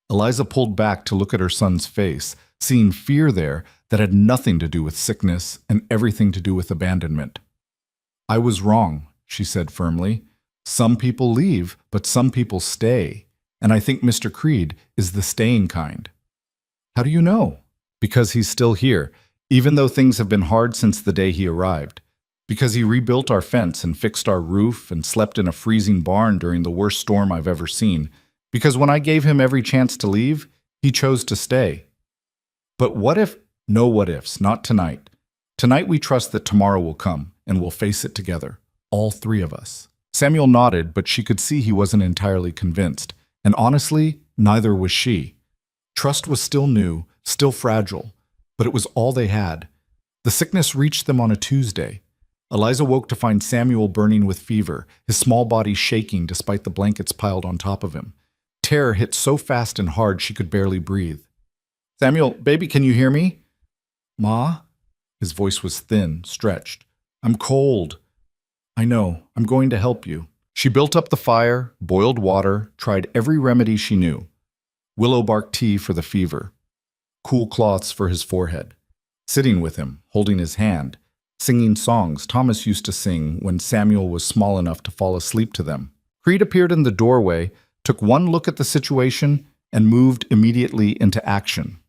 Eliza pulled back to look at her son's face, seeing fear there that had nothing to do with sickness and everything to do with abandonment. I was wrong, she said firmly. Some people leave, but some people stay. And I think Mr. Creed is the staying kind. How do you know? Because he's still here, even though things have been hard since the day he arrived. Because he rebuilt our fence and fixed our roof and slept in a freezing barn during the worst storm I've ever seen. Because when I gave him every chance to leave, he chose to stay. But what if? No what ifs, not tonight. Tonight we trust that tomorrow will come, and we'll face it together, all 3 of us. Samuel nodded, but she could see he wasn't entirely convinced, and honestly, neither was she. Trust was still new, still fragile, but it was all they had. The sickness reached them on a Tuesday. Eliza woke to find Samuel burning with fever, his small body shaking despite the blankets piled on top of him. Terror hit so fast and hard she could barely breathe. Samuel, baby, can you hear me? Ma? His voice was thin, stretched. I'm cold. I know. I'm going to help you. She built up the fire, boiled water, tried every remedy she knew. Willow bark tea for the fever. Cool cloths for his forehead. Sitting with him, holding his hand. Singing songs Thomas used to sing when Samuel was small enough to fall asleep to them. Creed appeared in the doorway, took one look at the situation, and moved immediately into action.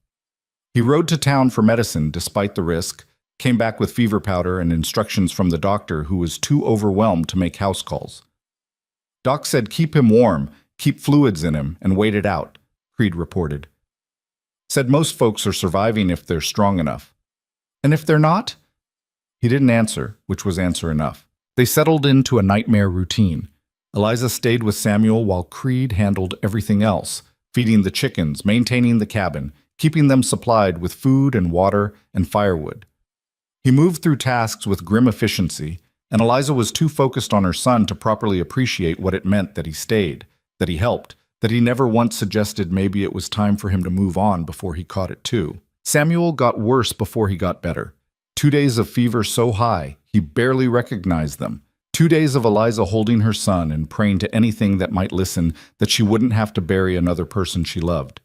He rode to town for medicine despite the risk, came back with fever powder and instructions from the doctor who was too overwhelmed to make house calls. Doc said keep him warm, keep fluids in him, and wait it out, Creed reported. Said most folks are surviving if they're strong enough. And if they're not? He didn't answer, which was answer enough. They settled into a nightmare routine. Eliza stayed with Samuel while Creed handled everything else, feeding the chickens, maintaining the cabin, keeping them supplied with food and water and firewood. He moved through tasks with grim efficiency, and Eliza was too focused on her son to properly appreciate what it meant that he stayed, that he helped, that he never once suggested maybe it was time for him to move on before he caught it too. Samuel got worse before he got better. 2 days of fever so high, he barely recognized them. 2 days of Eliza holding her son and praying to anything that might listen that she wouldn't have to bury another person she loved.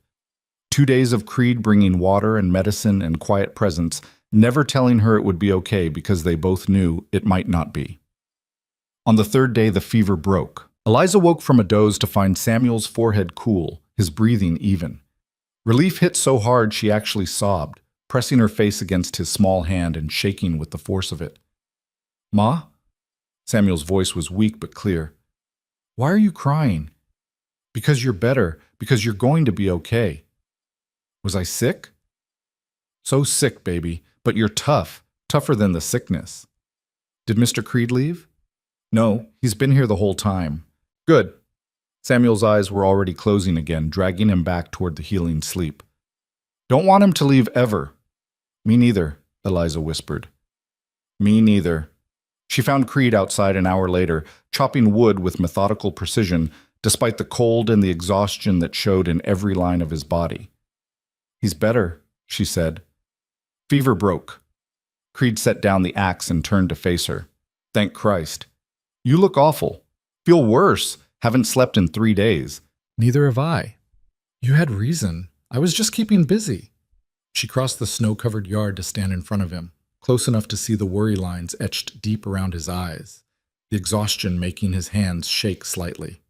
2 days of Creed bringing water and medicine and quiet presence, never telling her it would be okay because they both knew it might not be. On the 3rd day, the fever broke. Eliza woke from a doze to find Samuel's forehead cool, his breathing even. Relief hit so hard she actually sobbed, pressing her face against his small hand and shaking with the force of it. "Ma?" Samuel's voice was weak but clear. "Why are you crying?" "Because you're better, because you're going to be okay." "Was I sick?" "So sick, baby, but you're tough, tougher than the sickness." "Did Mr. Creed leave?" "No, he's been here the whole time." "Good." Samuel's eyes were already closing again, dragging him back toward the healing sleep. "Don't want him to leave ever." "Me neither," Eliza whispered. "Me neither." She found Creed outside an hour later, chopping wood with methodical precision, despite the cold and the exhaustion that showed in every line of his body. "He's better," she said. Fever broke. Creed set down the axe and turned to face her. "Thank Christ." "You look awful. Feel worse. Haven't slept in 3 days." "Neither have I." "You had reason. I was just keeping busy." She crossed the snow-covered yard to stand in front of him, close enough to see the worry lines etched deep around his eyes, the exhaustion making his hands shake slightly.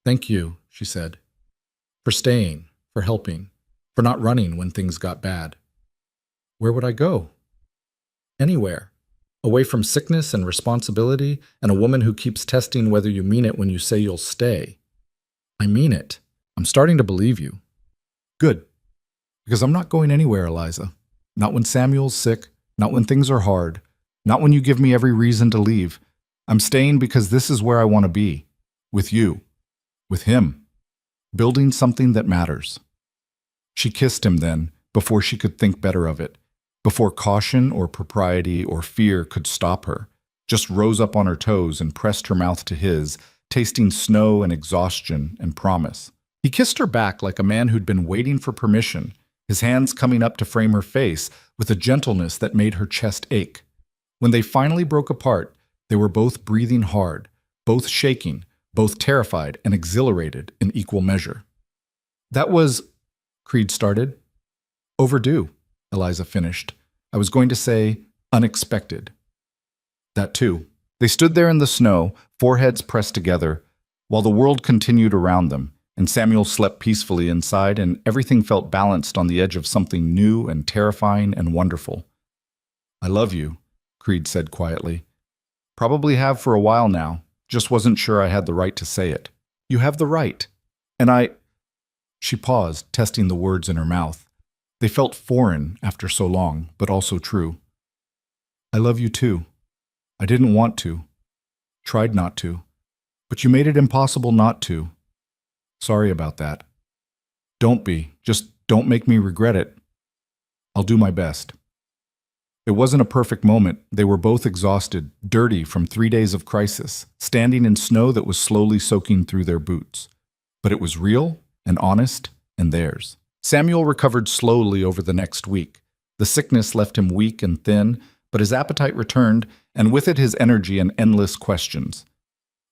"Thank you," she said, "for staying, for helping, for not running when things got bad." "Where would I go?" "Anywhere. Away from sickness and responsibility and a woman who keeps testing whether you mean it when you say you'll stay." "I mean it. I'm starting to believe you." "Good. Because I'm not going anywhere, Eliza. Not when Samuel's sick, not when things are hard, not when you give me every reason to leave. I'm staying because this is where I want to be. With you. With him. Building something that matters." She kissed him then, before she could think better of it, before caution or propriety or fear could stop her, just rose up on her toes and pressed her mouth to his, tasting snow and exhaustion and promise. He kissed her back like a man who'd been waiting for permission, his hands coming up to frame her face with a gentleness that made her chest ache. When they finally broke apart, they were both breathing hard, both shaking, both terrified and exhilarated in equal measure. "That was," Creed started. "Overdue," Eliza finished. "I was going to say unexpected." That too. They stood there in the snow, foreheads pressed together, while the world continued around them, and Samuel slept peacefully inside, and everything felt balanced on the edge of something new and terrifying and wonderful. "I love you," Creed said quietly. "Probably have for a while now, just wasn't sure I had the right to say it." "You have the right. And I—" She paused, testing the words in her mouth. They felt foreign after so long, but also true. "I love you too. I didn't want to. Tried not to. But you made it impossible not to. Sorry about that. Don't be. Just don't make me regret it. I'll do my best." It wasn't a perfect moment. They were both exhausted, dirty from 3 days of crisis, standing in snow that was slowly soaking through their boots. But it was real and honest and theirs. Samuel recovered slowly over the next week. The sickness left him weak and thin, but his appetite returned, and with it his energy and endless questions.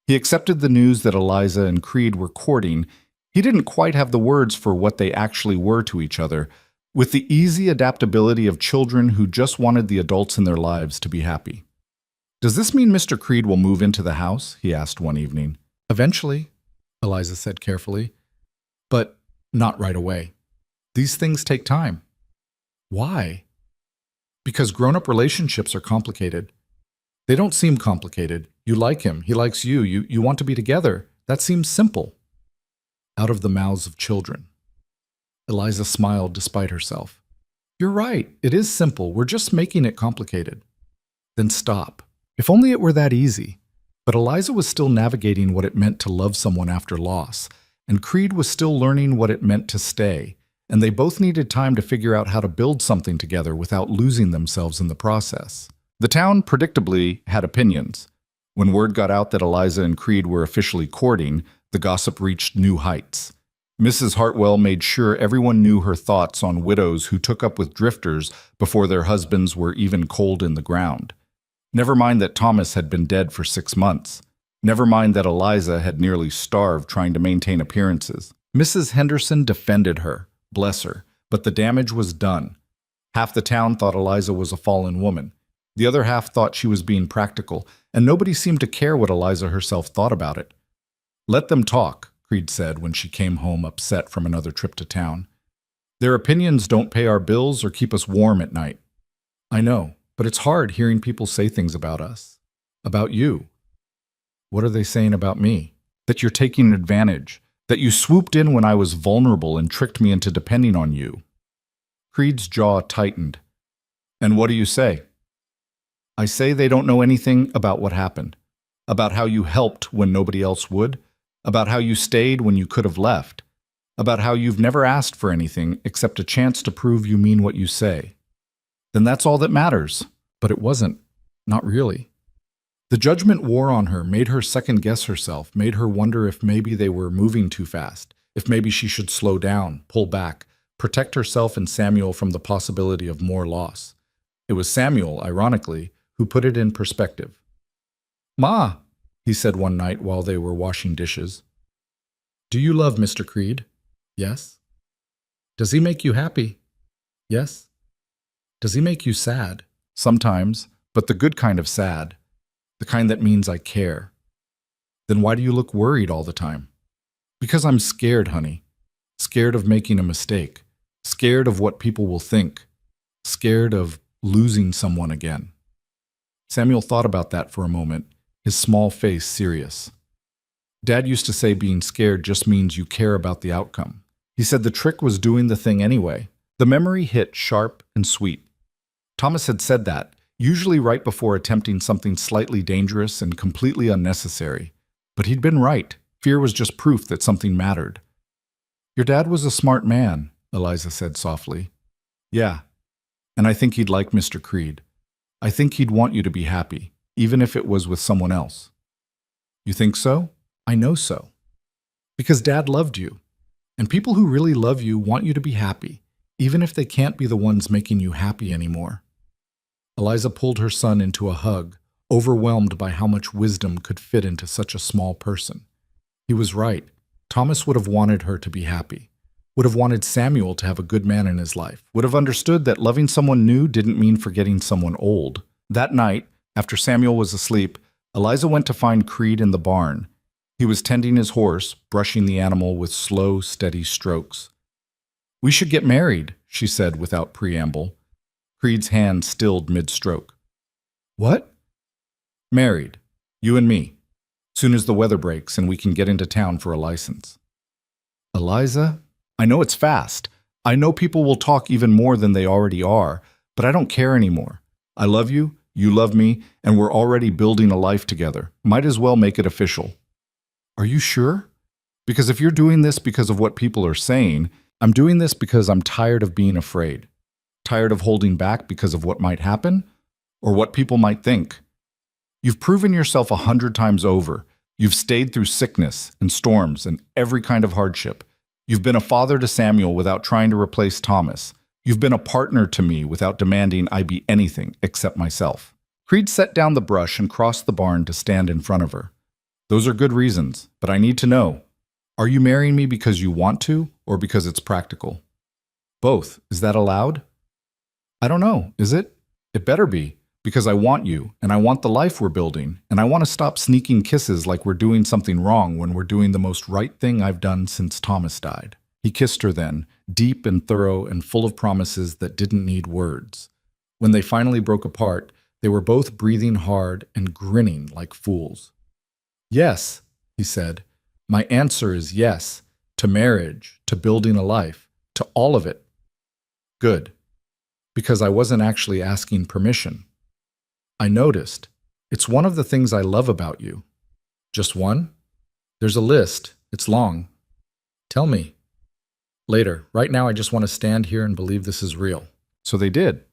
He accepted the news that Eliza and Creed were courting. He didn't quite have the words for what they actually were to each other, with the easy adaptability of children who just wanted the adults in their lives to be happy. "Does this mean Mr. Creed will move into the house?" he asked one evening. "Eventually," Eliza said carefully, "but not right away. These things take time." "Why?" "Because grown-up relationships are complicated." "They don't seem complicated. You like him, he likes you, you want to be together. That seems simple." Out of the mouths of children. Eliza smiled despite herself. You're right. It is simple. We're just making it complicated. Then stop. If only it were that easy. But Eliza was still navigating what it meant to love someone after loss, and Creed was still learning what it meant to stay, and they both needed time to figure out how to build something together without losing themselves in the process. The town, predictably, had opinions. When word got out that Eliza and Creed were officially courting, the gossip reached new heights. Mrs. Hartwell made sure everyone knew her thoughts on widows who took up with drifters before their husbands were even cold in the ground. Never mind that Thomas had been dead for 6 months. Never mind that Eliza had nearly starved trying to maintain appearances. Mrs. Henderson defended her, bless her, but the damage was done. Half the town thought Eliza was a fallen woman. The other half thought she was being practical, and nobody seemed to care what Eliza herself thought about it. Let them talk, Creed said when she came home upset from another trip to town. Their opinions don't pay our bills or keep us warm at night. I know, but it's hard hearing people say things about us. About you. What are they saying about me? That you're taking advantage. That you swooped in when I was vulnerable and tricked me into depending on you. Creed's jaw tightened. And what do you say? I say they don't know anything about what happened. About how you helped when nobody else would. About how you stayed when you could have left. About how you've never asked for anything except a chance to prove you mean what you say. Then that's all that matters. But it wasn't. Not really. The judgment wore on her, made her second-guess herself, made her wonder if maybe they were moving too fast, if maybe she should slow down, pull back, protect herself and Samuel from the possibility of more loss. It was Samuel, ironically, who put it in perspective. Ma, he said one night while they were washing dishes. Do you love Mr. Creed? Yes. Does he make you happy? Yes. Does he make you sad? Sometimes, but the good kind of sad. The kind that means I care. Then why do you look worried all the time? Because I'm scared, honey. Scared of making a mistake. Scared of what people will think. Scared of losing someone again. Samuel thought about that for a moment, his small face serious. Dad used to say being scared just means you care about the outcome. He said the trick was doing the thing anyway. The memory hit sharp and sweet. Thomas had said that, usually right before attempting something slightly dangerous and completely unnecessary. But he'd been right. Fear was just proof that something mattered. Your dad was a smart man, Eliza said softly. Yeah, and I think he'd like Mr. Creed. I think he'd want you to be happy, even if it was with someone else. You think so? I know so. Because Dad loved you. And people who really love you want you to be happy, even if they can't be the ones making you happy anymore. Eliza pulled her son into a hug, overwhelmed by how much wisdom could fit into such a small person. He was right. Thomas would have wanted her to be happy, would have wanted Samuel to have a good man in his life, would have understood that loving someone new didn't mean forgetting someone old. That night, after Samuel was asleep, Eliza went to find Creed in the barn. He was tending his horse, brushing the animal with slow, steady strokes. We should get married, she said without preamble. Creed's hand stilled mid-stroke. What? Married. You and me. Soon as the weather breaks and we can get into town for a license. Eliza, I know it's fast. I know people will talk even more than they already are, but I don't care anymore. I love you, you love me, and we're already building a life together. Might as well make it official. Are you sure? Because if you're doing this because of what people are saying, I'm doing this because I'm tired of being afraid. Tired of holding back because of what might happen or what people might think. You've proven yourself 100 times over. You've stayed through sickness and storms and every kind of hardship. You've been a father to Samuel without trying to replace Thomas. You've been a partner to me without demanding I be anything except myself. Creed set down the brush and crossed the barn to stand in front of her. Those are good reasons, but I need to know. Are you marrying me because you want to or because it's practical? Both. Is that allowed? I don't know, is it? It better be, because I want you, and I want the life we're building, and I want to stop sneaking kisses like we're doing something wrong when we're doing the most right thing I've done since Thomas died. He kissed her then, deep and thorough and full of promises that didn't need words. When they finally broke apart, they were both breathing hard and grinning like fools. Yes, he said, my answer is yes, to marriage, to building a life, To all of it. Good. Because I wasn't actually asking permission. I noticed. It's one of the things I love about you. Just one? There's a list. It's long. Tell me. Later. Right now I just want to stand here and believe this is real. So they did.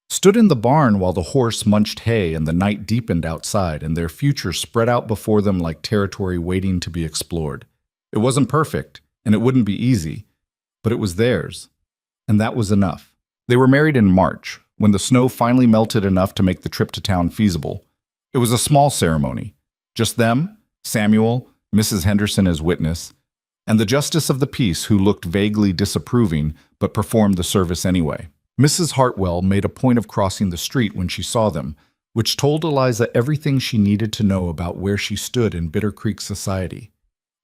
Stood in the barn while the horse munched hay and the night deepened outside and their future spread out before them like territory waiting to be explored. It wasn't perfect, and it wouldn't be easy, but it was theirs. And that was enough. They were married in March, when the snow finally melted enough to make the trip to town feasible. It was a small ceremony. Just them, Samuel, Mrs. Henderson as witness, and the justice of the peace who looked vaguely disapproving but performed the service anyway. Mrs. Hartwell made a point of crossing the street when she saw them, which told Eliza everything she needed to know about where she stood in Bitter Creek society.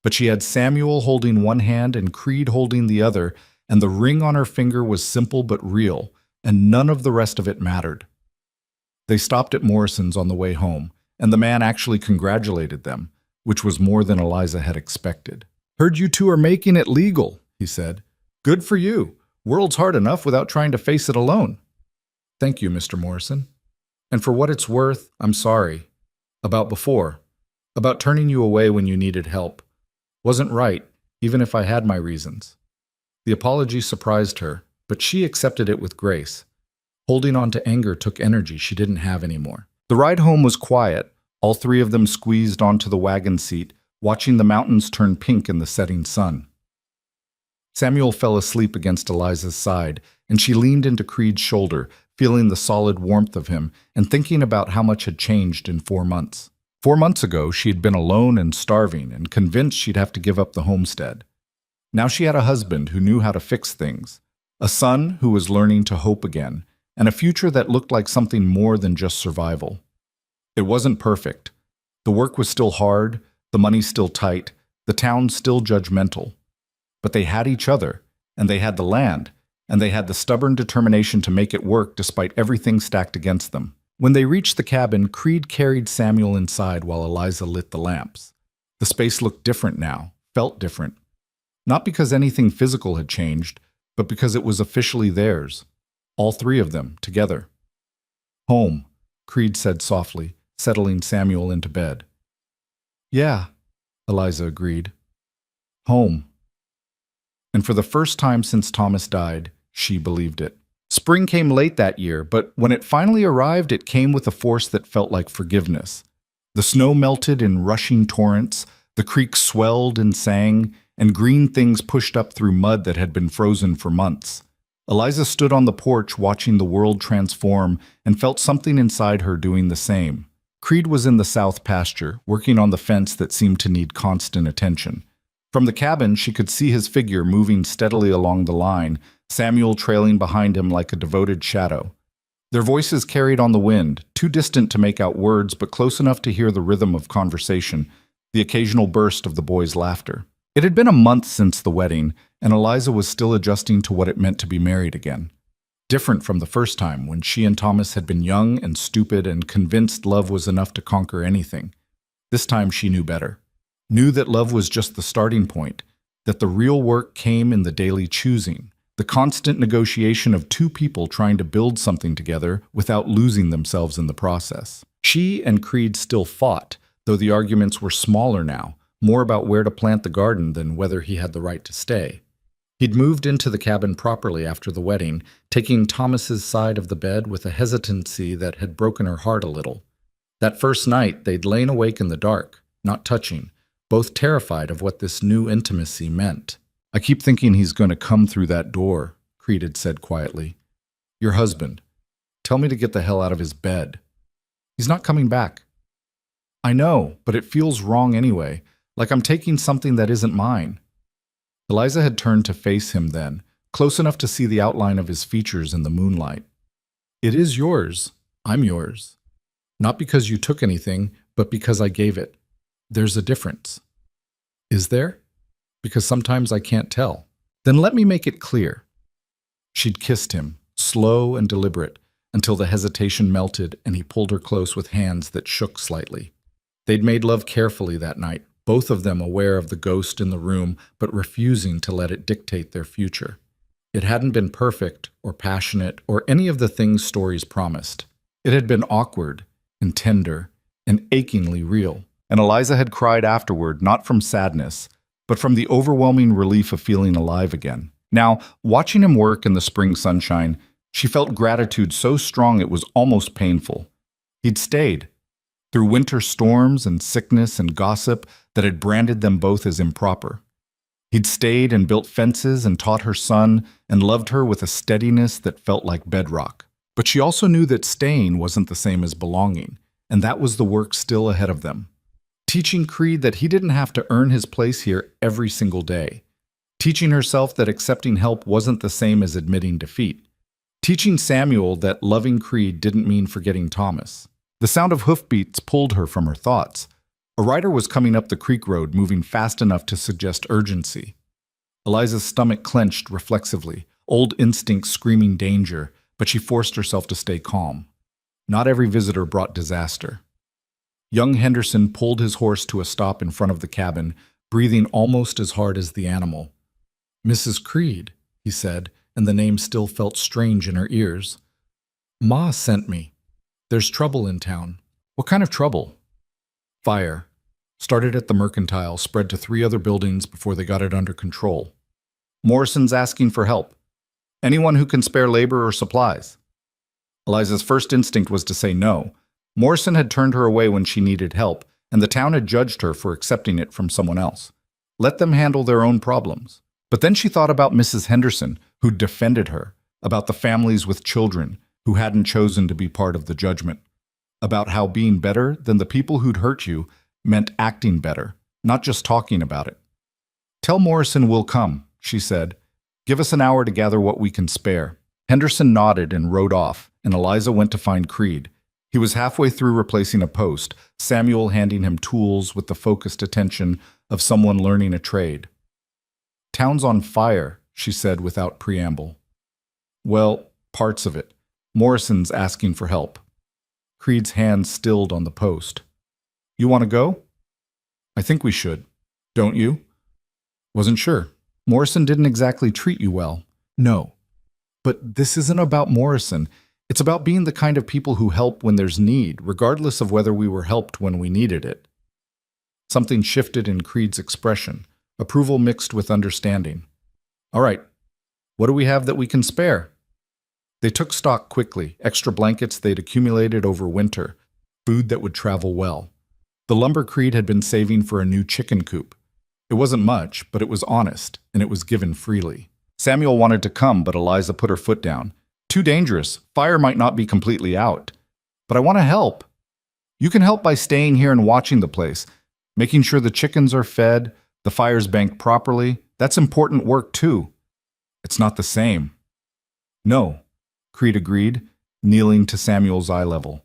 But she had Samuel holding one hand and Creed holding the other, and the ring on her finger was simple but real, and none of the rest of it mattered. They stopped at Morrison's on the way home, and the man actually congratulated them, which was more than Eliza had expected. "Heard you two are making it legal," he said. "Good for you. World's hard enough without trying to face it alone." "Thank you, Mr. Morrison. And for what it's worth, I'm sorry. About before. About turning you away when you needed help. Wasn't right, even if I had my reasons." The apology surprised her, but she accepted it with grace. Holding on to anger took energy she didn't have anymore. The ride home was quiet, all three of them squeezed onto the wagon seat, watching the mountains turn pink in the setting sun. Samuel fell asleep against Eliza's side, and she leaned into Creed's shoulder, feeling the solid warmth of him and thinking about how much had changed in 4 months. 4 months ago, she had been alone and starving and convinced she'd have to give up the homestead. Now she had a husband who knew how to fix things, a son who was learning to hope again, and a future that looked like something more than just survival. It wasn't perfect. The work was still hard, the money still tight, the town still judgmental. But they had each other, and they had the land, and they had the stubborn determination to make it work despite everything stacked against them. When they reached the cabin, Creed carried Samuel inside while Eliza lit the lamps. The space looked different now, felt different. Not because anything physical had changed, but because it was officially theirs. All three of them, together. "Home," Creed said softly, settling Samuel into bed. "Yeah," Eliza agreed. "Home." And for the first time since Thomas died, she believed it. Spring came late that year, but when it finally arrived, it came with a force that felt like forgiveness. The snow melted in rushing torrents, the creek swelled and sang, and green things pushed up through mud that had been frozen for months. Eliza stood on the porch watching the world transform and felt something inside her doing the same. Creed was in the south pasture, working on the fence that seemed to need constant attention. From the cabin, she could see his figure moving steadily along the line, Samuel trailing behind him like a devoted shadow. Their voices carried on the wind, too distant to make out words but close enough to hear the rhythm of conversation, the occasional burst of the boys' laughter. It had been a month since the wedding, and Eliza was still adjusting to what it meant to be married again. Different from the first time, when she and Thomas had been young and stupid and convinced love was enough to conquer anything. This time she knew better. Knew that love was just the starting point, that the real work came in the daily choosing, the constant negotiation of two people trying to build something together without losing themselves in the process. She and Creed still fought, though the arguments were smaller now, more about where to plant the garden than whether he had the right to stay. He'd moved into the cabin properly after the wedding, taking Thomas's side of the bed with a hesitancy that had broken her heart a little. That first night, they'd lain awake in the dark, not touching, both terrified of what this new intimacy meant. "I keep thinking he's going to come through that door," Creed had said quietly. "Your husband. Tell me to get the hell out of his bed. He's not coming back." "I know, but it feels wrong anyway, like I'm taking something that isn't mine." Eliza had turned to face him then, close enough to see the outline of his features in the moonlight. "It is yours. I'm yours. Not because you took anything, but because I gave it. There's a difference." "Is there? Because sometimes I can't tell." "Then let me make it clear." She'd kissed him, slow and deliberate, until the hesitation melted and he pulled her close with hands that shook slightly. They'd made love carefully that night, both of them aware of the ghost in the room, but refusing to let it dictate their future. It hadn't been perfect or passionate or any of the things stories promised. It had been awkward and tender and achingly real. And Eliza had cried afterward, not from sadness, but from the overwhelming relief of feeling alive again. Now, watching him work in the spring sunshine, she felt gratitude so strong it was almost painful. He'd stayed. Through winter storms and sickness and gossip that had branded them both as improper. He'd stayed and built fences and taught her son and loved her with a steadiness that felt like bedrock. But she also knew that staying wasn't the same as belonging, and that was the work still ahead of them. Teaching Creed that he didn't have to earn his place here every single day. Teaching herself that accepting help wasn't the same as admitting defeat. Teaching Samuel that loving Creed didn't mean forgetting Thomas. The sound of hoofbeats pulled her from her thoughts. A rider was coming up the creek road, moving fast enough to suggest urgency. Eliza's stomach clenched reflexively, old instincts screaming danger, but she forced herself to stay calm. Not every visitor brought disaster. Young Henderson pulled his horse to a stop in front of the cabin, breathing almost as hard as the animal. "Mrs. Creed," he said, and the name still felt strange in her ears. "Ma sent me. There's trouble in town." "What kind of trouble?" "Fire. Started at the Mercantile, spread to 3 other buildings before they got it under control. Morrison's asking for help. Anyone who can spare labor or supplies." Eliza's first instinct was to say no. Morrison had turned her away when she needed help, and the town had judged her for accepting it from someone else. Let them handle their own problems. But then she thought about Mrs. Henderson, who'd defended her, about the families with children who hadn't chosen to be part of the judgment, about how being better than the people who'd hurt you meant acting better, not just talking about it. "Tell Morrison we'll come," she said. "Give us an hour to gather what we can spare." Henderson nodded and rode off, and Eliza went to find Creed. He was halfway through replacing a post, Samuel handing him tools with the focused attention of someone learning a trade. "Town's on fire," she said without preamble. "Well, parts of it. Morrison's asking for help." Creed's hand stilled on the post. "You want to go?" "I think we should. Don't you?" "Wasn't sure. Morrison didn't exactly treat you well." "No. But this isn't about Morrison. It's about being the kind of people who help when there's need, regardless of whether we were helped when we needed it." Something shifted in Creed's expression, approval mixed with understanding. "All right. What do we have that we can spare?" They took stock quickly, extra blankets they'd accumulated over winter, food that would travel well. The lumber Creed had been saving for a new chicken coop. It wasn't much, but it was honest, and it was given freely. Samuel wanted to come, but Eliza put her foot down. "Too dangerous. Fire might not be completely out. But I want to help. You can help by staying here and watching the place, making sure the chickens are fed, the fire's banked properly. That's important work, too." "It's not the same." "No," Creed agreed, kneeling to Samuel's eye level.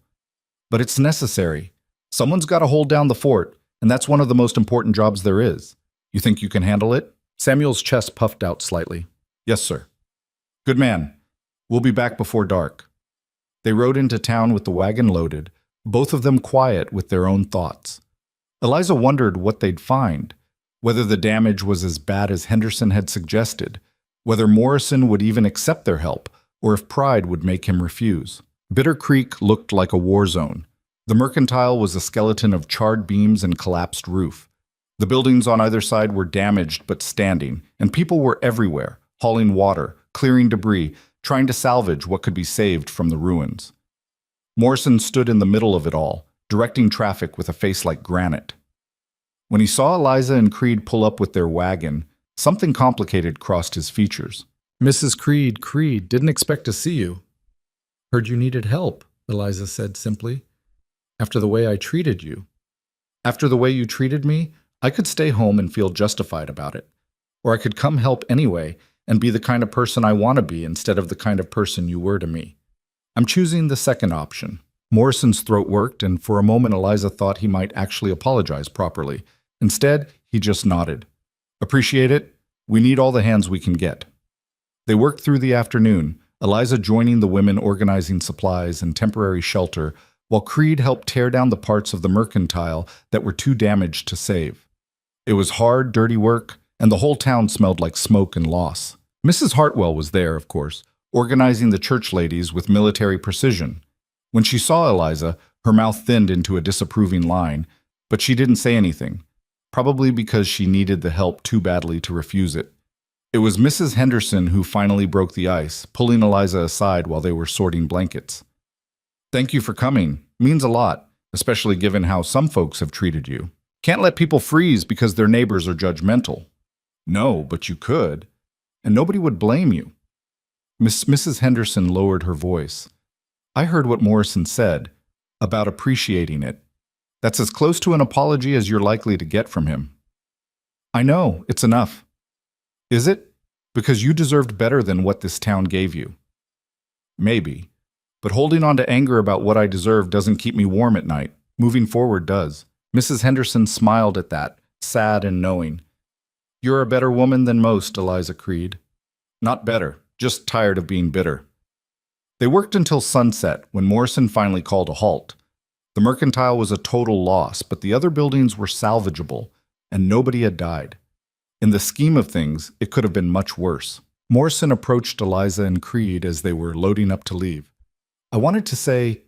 "But it's necessary. Someone's got to hold down the fort, and that's one of the most important jobs there is. You think you can handle it?" Samuel's chest puffed out slightly. "Yes, sir." "Good man. We'll be back before dark." They rode into town with the wagon loaded, both of them quiet with their own thoughts. Eliza wondered what they'd find, whether the damage was as bad as Henderson had suggested, whether Morrison would even accept their help, or if pride would make him refuse. Bitter Creek looked like a war zone. The Mercantile was a skeleton of charred beams and collapsed roof. The buildings on either side were damaged but standing, and people were everywhere, hauling water, clearing debris, trying to salvage what could be saved from the ruins. Morrison stood in the middle of it all, directing traffic with a face like granite. When he saw Eliza and Creed pull up with their wagon, something complicated crossed his features. "Mrs. Creed, didn't expect to see you." "Heard you needed help," Eliza said simply. "After the way I treated you." "After the way you treated me, I could stay home and feel justified about it. Or I could come help anyway and be the kind of person I want to be instead of the kind of person you were to me. I'm choosing the second option." Morrison's throat worked, and for a moment Eliza thought he might actually apologize properly. Instead, he just nodded. "Appreciate it. We need all the hands we can get." They worked through the afternoon, Eliza joining the women organizing supplies and temporary shelter, while Creed helped tear down the parts of the Mercantile that were too damaged to save. It was hard, dirty work, and the whole town smelled like smoke and loss. Mrs. Hartwell was there, of course, organizing the church ladies with military precision. When she saw Eliza, her mouth thinned into a disapproving line, but she didn't say anything, probably because she needed the help too badly to refuse it. It was Mrs. Henderson who finally broke the ice, pulling Eliza aside while they were sorting blankets. "Thank you for coming. Means a lot, especially given how some folks have treated you. Can't let people freeze because their neighbors are judgmental." "No, but you could, and nobody would blame you." Mrs. Henderson lowered her voice. "I heard what Morrison said about appreciating it. That's as close to an apology as you're likely to get from him." "I know, it's enough." "Is it? Because you deserved better than what this town gave you." "Maybe. But holding on to anger about what I deserve doesn't keep me warm at night. Moving forward does." Mrs. Henderson smiled at that, sad and knowing. "You're a better woman than most, Eliza Creed." "Not better, just tired of being bitter." They worked until sunset, when Morrison finally called a halt. The mercantile was a total loss, but the other buildings were salvageable, and nobody had died. In the scheme of things, it could have been much worse. Morrison approached Eliza and Creed as they were loading up to leave. "I wanted to say—"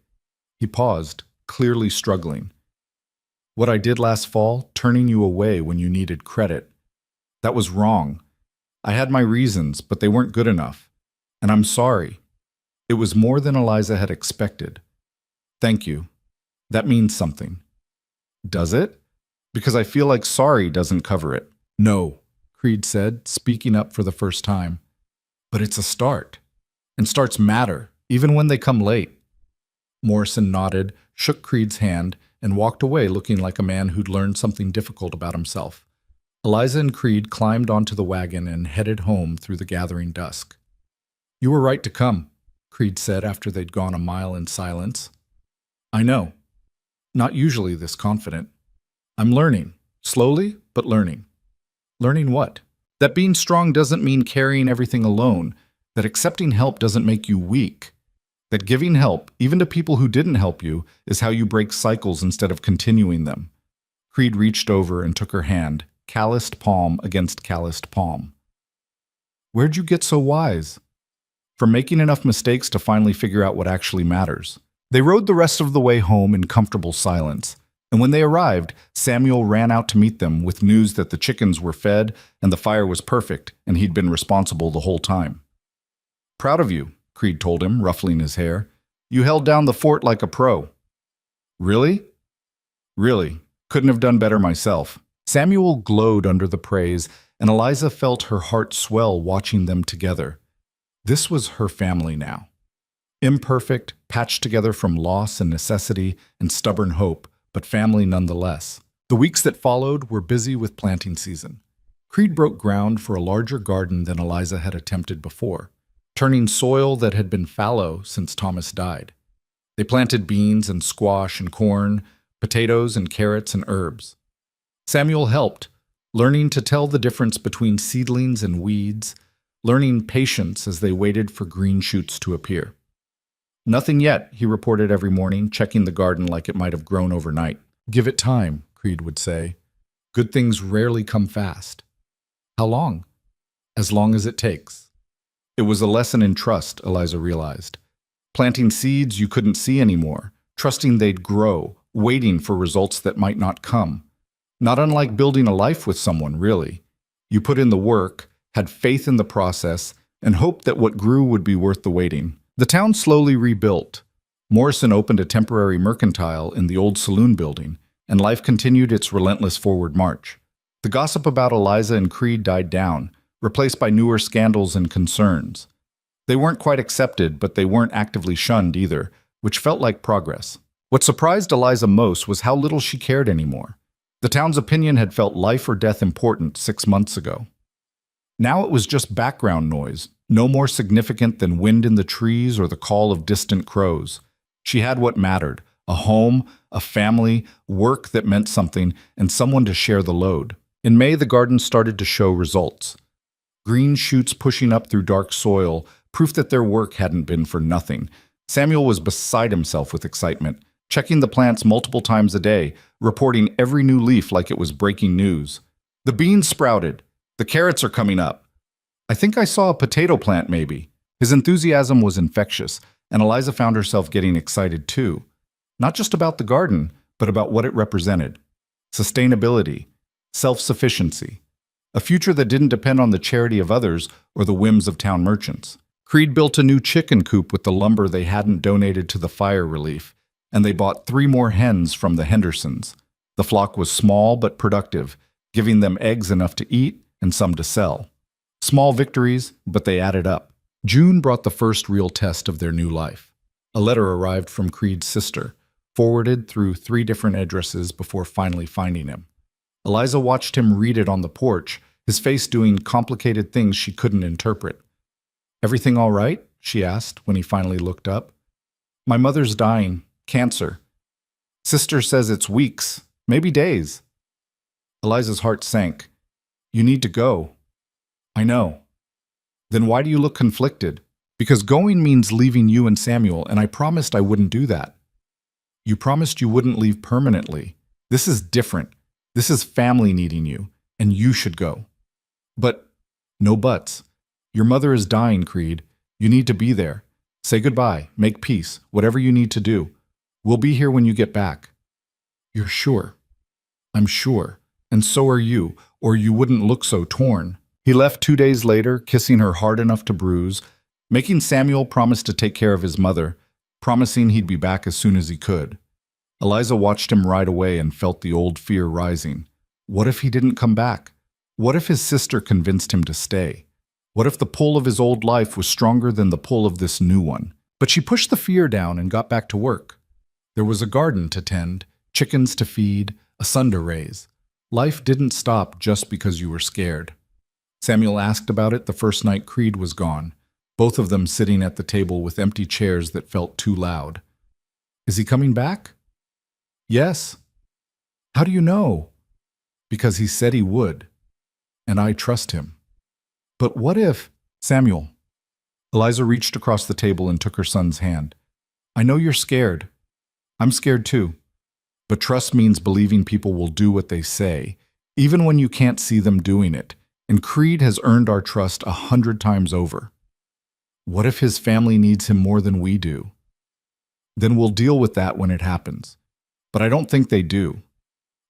He paused, clearly struggling. "What I did last fall, turning you away when you needed credit. That was wrong. I had my reasons, but they weren't good enough. And I'm sorry." It was more than Eliza had expected. "Thank you. That means something." "Does it? Because I feel like sorry doesn't cover it." "No," Creed said, speaking up for the first time. "But it's a start. And starts matter, even when they come late." Morrison nodded, shook Creed's hand, and walked away looking like a man who'd learned something difficult about himself. Eliza and Creed climbed onto the wagon and headed home through the gathering dusk. "You were right to come," Creed said after they'd gone a mile in silence. "I know. Not usually this confident. I'm learning. Slowly, but learning." "Learning what?" "That being strong doesn't mean carrying everything alone. That accepting help doesn't make you weak. That giving help, even to people who didn't help you, is how you break cycles instead of continuing them." Creed reached over and took her hand, calloused palm against calloused palm. "Where'd you get so wise?" "From making enough mistakes to finally figure out what actually matters." They rode the rest of the way home in comfortable silence, and when they arrived, Samuel ran out to meet them with news that the chickens were fed and the fire was perfect, and he'd been responsible the whole time. "Proud of you," Creed told him, ruffling his hair. "You held down the fort like a pro." "Really?" "Really. Couldn't have done better myself." Samuel glowed under the praise, and Eliza felt her heart swell watching them together. This was her family now. Imperfect, patched together from loss and necessity and stubborn hope, but family nonetheless. The weeks that followed were busy with planting season. Creed broke ground for a larger garden than Eliza had attempted before, turning soil that had been fallow since Thomas died. They planted beans and squash and corn, potatoes and carrots and herbs. Samuel helped, learning to tell the difference between seedlings and weeds, learning patience as they waited for green shoots to appear. "Nothing yet," he reported every morning, checking the garden like it might have grown overnight. "Give it time," Creed would say. "Good things rarely come fast." "How long?" "As long as it takes." It was a lesson in trust, Eliza realized. Planting seeds you couldn't see anymore, trusting they'd grow, waiting for results that might not come. Not unlike building a life with someone, really. You put in the work, had faith in the process, and hoped that what grew would be worth the waiting. The town slowly rebuilt. Morrison opened a temporary mercantile in the old saloon building, and life continued its relentless forward march. The gossip about Eliza and Creed died down, replaced by newer scandals and concerns. They weren't quite accepted, but they weren't actively shunned either, which felt like progress. What surprised Eliza most was how little she cared anymore. The town's opinion had felt life or death important 6 months ago. Now it was just background noise, no more significant than wind in the trees or the call of distant crows. She had what mattered: a home, a family, work that meant something, and someone to share the load. In May, the garden started to show results. Green shoots pushing up through dark soil, proof that their work hadn't been for nothing. Samuel was beside himself with excitement, checking the plants multiple times a day, reporting every new leaf like it was breaking news. "The beans sprouted. The carrots are coming up." I think I saw a potato plant, maybe. His enthusiasm was infectious, and Eliza found herself getting excited too. Not just about the garden, but about what it represented: sustainability, self sufficiency, a future that didn't depend on the charity of others or the whims of town merchants. Creed built a new chicken coop with the lumber they hadn't donated to the fire relief, and they bought 3 more hens from the Hendersons. The flock was small but productive, giving them eggs enough to eat and some to sell. Small victories, but they added up. June brought the first real test of their new life. A letter arrived from Creed's sister, forwarded through 3 different addresses before finally finding him. Eliza watched him read it on the porch, his face doing complicated things she couldn't interpret. "Everything all right?" she asked when he finally looked up. "My mother's dying. Cancer. Sister says it's weeks, maybe days." Eliza's heart sank. "You need to go." "I know." "Then why do you look conflicted?" "Because going means leaving you and Samuel, and I promised I wouldn't do that." "You promised you wouldn't leave permanently. This is different. This is family needing you, and you should go." "But—" "No buts. Your mother is dying, Creed. You need to be there. Say goodbye, make peace, whatever you need to do. We'll be here when you get back." "You're sure?" "I'm sure. And so are you, or you wouldn't look so torn." He left 2 days later, kissing her hard enough to bruise, making Samuel promise to take care of his mother, promising he'd be back as soon as he could. Eliza watched him ride away and felt the old fear rising. What if he didn't come back? What if his sister convinced him to stay? What if the pull of his old life was stronger than the pull of this new one? But she pushed the fear down and got back to work. There was a garden to tend, chickens to feed, a son to raise. Life didn't stop just because you were scared. Samuel asked about it the first night Creed was gone, both of them sitting at the table with empty chairs that felt too loud. "Is he coming back?" "Yes." "How do you know?" "Because he said he would, and I trust him." "But what if—" "Samuel." Eliza reached across the table and took her son's hand. "I know you're scared. I'm scared too. But trust means believing people will do what they say, even when you can't see them doing it. And Creed has earned our trust 100 times over. What if his family needs him more than we do? Then we'll deal with that when it happens. But I don't think they do.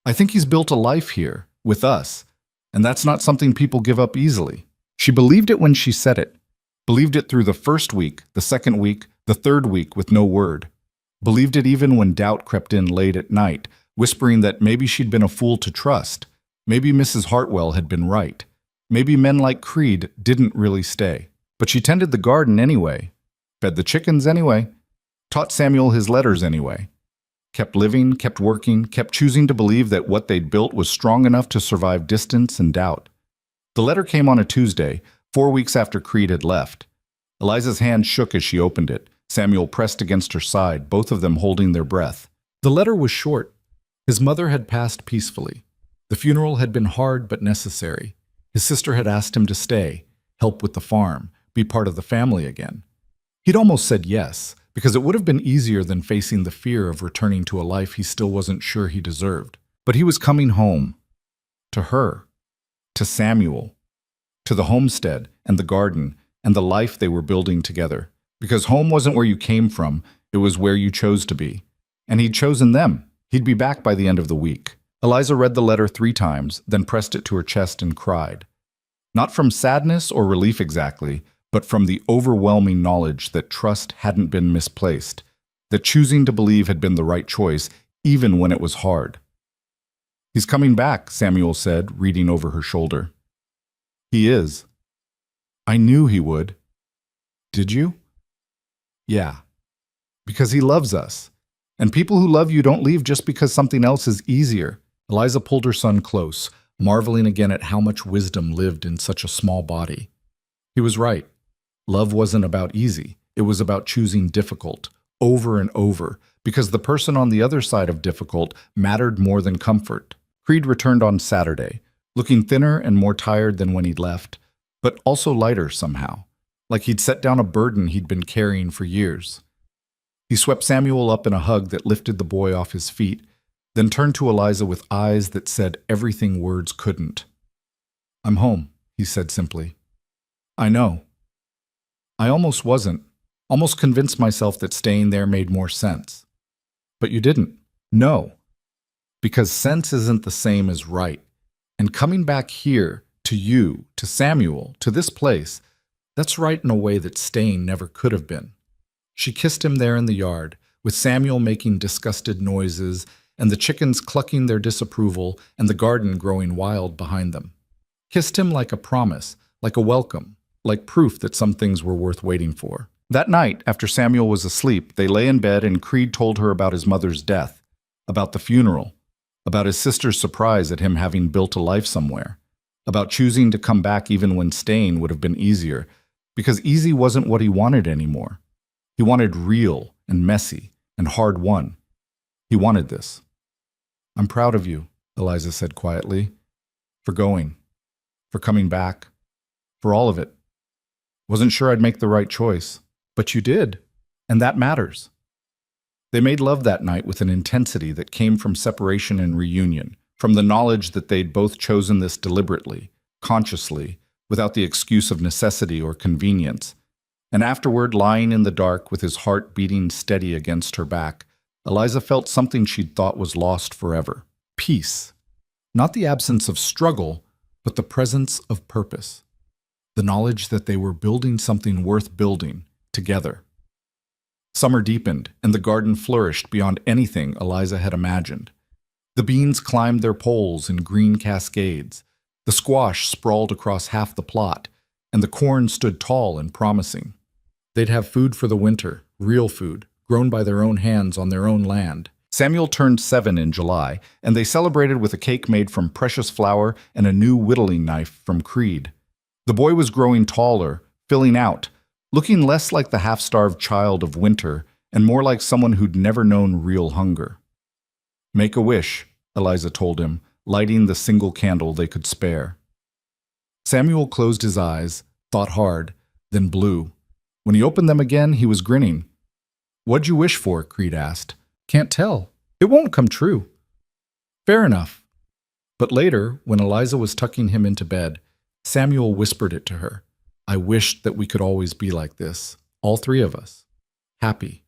I think he's built a life here, with us, and that's not something people give up easily." She believed it when she said it. Believed it through the first week, the second week, the third week with no word. Believed it even when doubt crept in late at night, whispering that maybe she'd been a fool to trust. Maybe Mrs. Hartwell had been right. Maybe men like Creed didn't really stay. But she tended the garden anyway, fed the chickens anyway, taught Samuel his letters anyway. Kept living, kept working, kept choosing to believe that what they'd built was strong enough to survive distance and doubt. The letter came on a Tuesday, 4 weeks after Creed had left. Eliza's hand shook as she opened it. Samuel pressed against her side, both of them holding their breath. The letter was short. His mother had passed peacefully. The funeral had been hard but necessary. His sister had asked him to stay, help with the farm, be part of the family again. He'd almost said yes, because it would have been easier than facing the fear of returning to a life he still wasn't sure he deserved. But he was coming home. To her. To Samuel. To the homestead and the garden and the life they were building together. Because home wasn't where you came from, it was where you chose to be. And he'd chosen them. He'd be back by the end of the week. Eliza read the letter 3 times, then pressed it to her chest and cried. Not from sadness or relief exactly, but from the overwhelming knowledge that trust hadn't been misplaced, that choosing to believe had been the right choice, even when it was hard. "He's coming back," Samuel said, reading over her shoulder. "He is." "I knew he would." "Did you?" "Yeah. Because he loves us. And people who love you don't leave just because something else is easier." Eliza pulled her son close, marveling again at how much wisdom lived in such a small body. He was right. Love wasn't about easy. It was about choosing difficult, over and over, because the person on the other side of difficult mattered more than comfort. Creed returned on Saturday, looking thinner and more tired than when he'd left, but also lighter somehow, like he'd set down a burden he'd been carrying for years. He swept Samuel up in a hug that lifted the boy off his feet, then turned to Eliza with eyes that said everything words couldn't. "I'm home," he said simply. I know. I almost wasn't. Almost convinced myself that staying there made more sense. But you didn't. No. Because sense isn't the same as right. And coming back here, to you, to Samuel, to this place, that's right in a way that staying never could have been. She kissed him there in the yard, with Samuel making disgusted noises, and the chickens clucking their disapproval, and the garden growing wild behind them. Kissed him like a promise, like a welcome, like proof that some things were worth waiting for. That night, after Samuel was asleep, they lay in bed and Creed told her about his mother's death, about the funeral, about his sister's surprise at him having built a life somewhere, about choosing to come back even when staying would have been easier, because easy wasn't what he wanted anymore. He wanted real and messy and hard-won. He wanted this. "I'm proud of you," Eliza said quietly, "for going, for coming back, for all of it. Wasn't sure I'd make the right choice, but you did, and that matters." They made love that night with an intensity that came from separation and reunion, from the knowledge that they'd both chosen this deliberately, consciously, without the excuse of necessity or convenience. And afterward, lying in the dark with his heart beating steady against her back, Eliza felt something she'd thought was lost forever. Peace. Not the absence of struggle, but the presence of purpose. The knowledge that they were building something worth building, together. Summer deepened, and the garden flourished beyond anything Eliza had imagined. The beans climbed their poles in green cascades. The squash sprawled across half the plot, and the corn stood tall and promising. They'd have food for the winter, real food, grown by their own hands on their own land. Samuel turned 7 in July, and they celebrated with a cake made from precious flour and a new whittling knife from Creed. The boy was growing taller, filling out, looking less like the half-starved child of winter and more like someone who'd never known real hunger. "Make a wish," Eliza told him, lighting the single candle they could spare. Samuel closed his eyes, thought hard, then blew. When he opened them again, he was grinning. "What'd you wish for?" Creed asked. "Can't tell. It won't come true." "Fair enough." But later, when Eliza was tucking him into bed, Samuel whispered it to her. "I wished that we could always be like this, all three of us. Happy."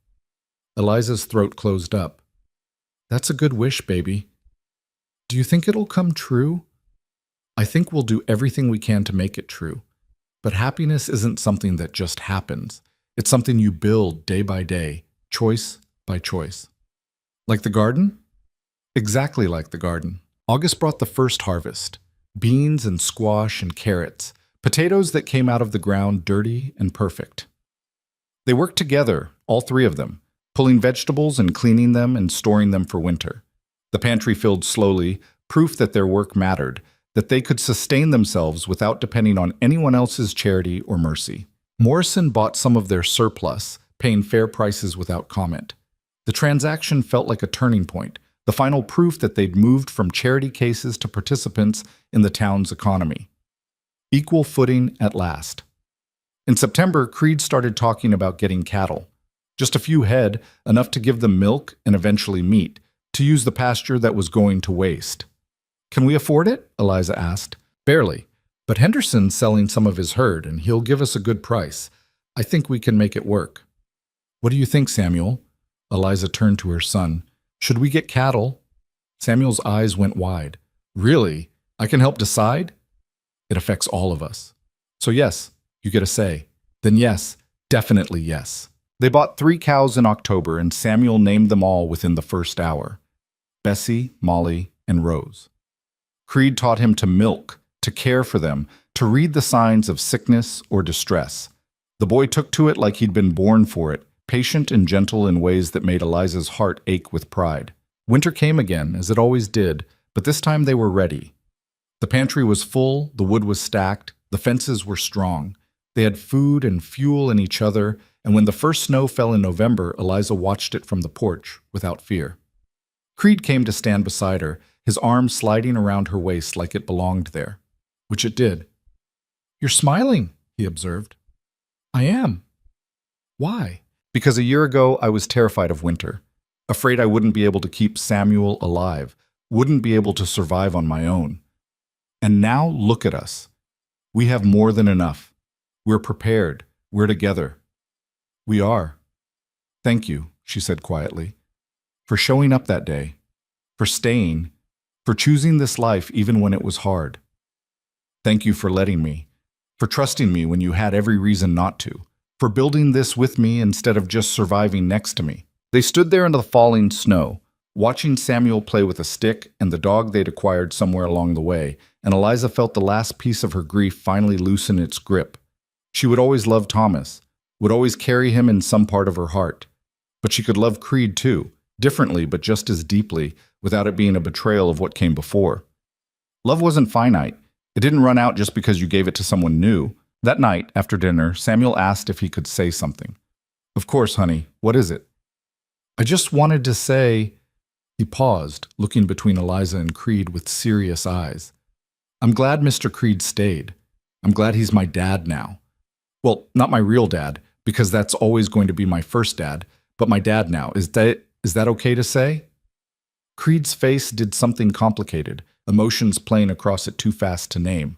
Eliza's throat closed up. "That's a good wish, baby. Do you think it'll come true?" "I think we'll do everything we can to make it true. But happiness isn't something that just happens. It's something you build day by day, choice by choice." "Like the garden?" "Exactly like the garden." August brought the first harvest. Beans and squash and carrots. Potatoes that came out of the ground dirty and perfect. They worked together, all three of them, pulling vegetables and cleaning them and storing them for winter. The pantry filled slowly, proof that their work mattered, that they could sustain themselves without depending on anyone else's charity or mercy. Morrison bought some of their surplus, paying fair prices without comment. The transaction felt like a turning point, the final proof that they'd moved from charity cases to participants in the town's economy. Equal footing at last. In September, Creed started talking about getting cattle. Just a few head, enough to give them milk and eventually meat, to use the pasture that was going to waste. "Can we afford it?" Eliza asked. "Barely, but Henderson's selling some of his herd, and he'll give us a good price. I think we can make it work." "What do you think, Samuel?" Eliza turned to her son. "Should we get cattle?" Samuel's eyes went wide. "Really? I can help decide?" "It affects all of us." "So yes, you get a say." "Then yes, definitely yes." They bought 3 cows in October, and Samuel named them all within the first hour. Bessie, Molly, and Rose. Creed taught him to milk, to care for them, to read the signs of sickness or distress. The boy took to it like he'd been born for it, patient and gentle in ways that made Eliza's heart ache with pride. Winter came again, as it always did, but this time they were ready. The pantry was full, the wood was stacked, the fences were strong. They had food and fuel in each other, and when the first snow fell in November, Eliza watched it from the porch without fear. Creed came to stand beside her, his arm sliding around her waist like it belonged there, which it did. "You're smiling," he observed. "I am." "Why?" "Because a year ago I was terrified of winter, afraid I wouldn't be able to keep Samuel alive, wouldn't be able to survive on my own. And now look at us. We have more than enough. We're prepared. We're together. We are. Thank you, she said quietly, for showing up that day, for staying, for choosing this life even when it was hard. Thank you for letting me, for trusting me when you had every reason not to, for building this with me instead of just surviving next to me. They stood there in the falling snow, watching Samuel play with a stick and the dog they'd acquired somewhere along the way, and Eliza felt the last piece of her grief finally loosen its grip. She would always love Thomas, would always carry him in some part of her heart. But she could love Creed too, differently but just as deeply, without it being a betrayal of what came before. Love wasn't finite. It didn't run out just because you gave it to someone new. That night, after dinner, Samuel asked if he could say something. Of course, honey. What is it? I just wanted to say... He paused, looking between Eliza and Creed with serious eyes. I'm glad Mr. Creed stayed. I'm glad he's my dad now. Well, not my real dad, because that's always going to be my first dad, but my dad now. Is that okay to say? Creed's face did something complicated, emotions playing across it too fast to name.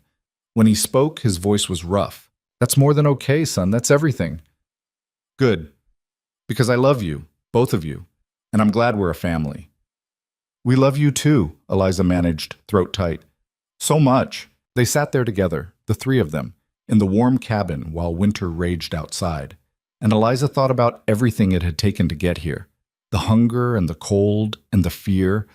When he spoke, his voice was rough. That's more than okay, son. That's everything. Good. Because I love you, both of you, and I'm glad we're a family. We love you too, Eliza managed, throat tight. So much. They sat there together, the three of them, in the warm cabin while winter raged outside. And Eliza thought about everything it had taken to get here. The hunger and the cold and the fear,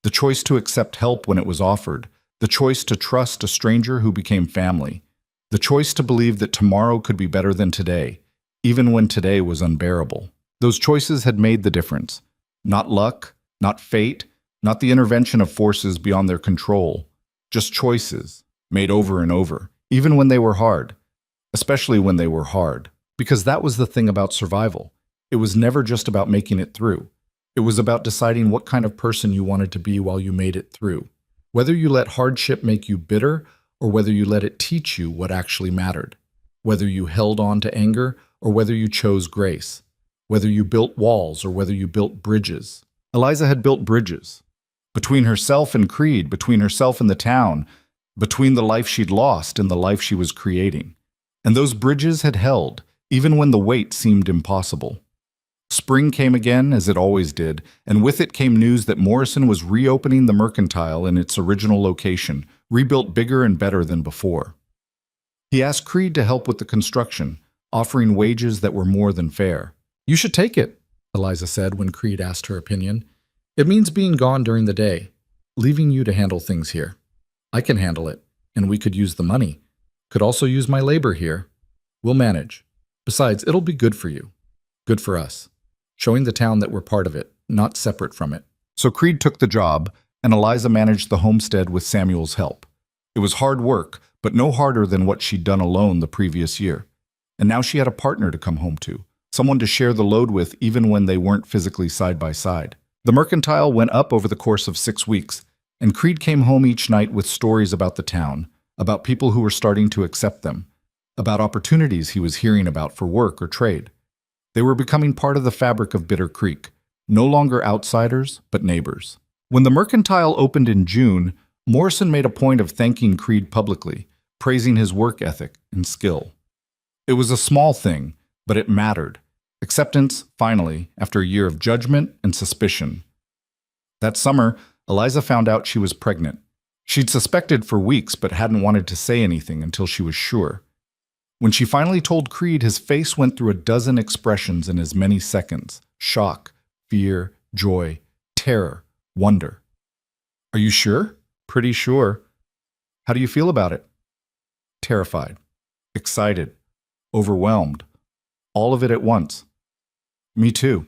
the choice to accept help when it was offered, the choice to trust a stranger who became family, the choice to believe that tomorrow could be better than today, even when today was unbearable. Those choices had made the difference. Not luck, not fate, not the intervention of forces beyond their control, just choices, made over and over, even when they were hard, especially when they were hard. Because that was the thing about survival. It was never just about making it through. It was about deciding what kind of person you wanted to be while you made it through. Whether you let hardship make you bitter, or whether you let it teach you what actually mattered. Whether you held on to anger, or whether you chose grace. Whether you built walls, or whether you built bridges. Eliza had built bridges. Between herself and Creed, between herself and the town, between the life she'd lost and the life she was creating. And those bridges had held, even when the weight seemed impossible. Spring came again, as it always did, and with it came news that Morrison was reopening the Mercantile in its original location, rebuilt bigger and better than before. He asked Creed to help with the construction, offering wages that were more than fair. You should take it, Eliza said when Creed asked her opinion. It means being gone during the day, leaving you to handle things here. I can handle it, and we could use the money. Could also use my labor here. We'll manage. Besides, it'll be good for you. Good for us. Showing the town that we're part of it, not separate from it. So Creed took the job, and Eliza managed the homestead with Samuel's help. It was hard work, but no harder than what she'd done alone the previous year. And now she had a partner to come home to, someone to share the load with even when they weren't physically side by side. The Mercantile went up over the course of 6 weeks, and Creed came home each night with stories about the town, about people who were starting to accept them, about opportunities he was hearing about for work or trade. They were becoming part of the fabric of Bitter Creek, no longer outsiders, but neighbors. When the Mercantile opened in June, Morrison made a point of thanking Creed publicly, praising his work ethic and skill. It was a small thing, but it mattered. Acceptance, finally, after a year of judgment and suspicion. That summer, Eliza found out she was pregnant. She'd suspected for weeks, but hadn't wanted to say anything until she was sure. When she finally told Creed, his face went through a dozen expressions in as many seconds. Shock, fear, joy, terror, wonder. Are you sure? Pretty sure. How do you feel about it? Terrified, excited, overwhelmed. All of it at once. Me too.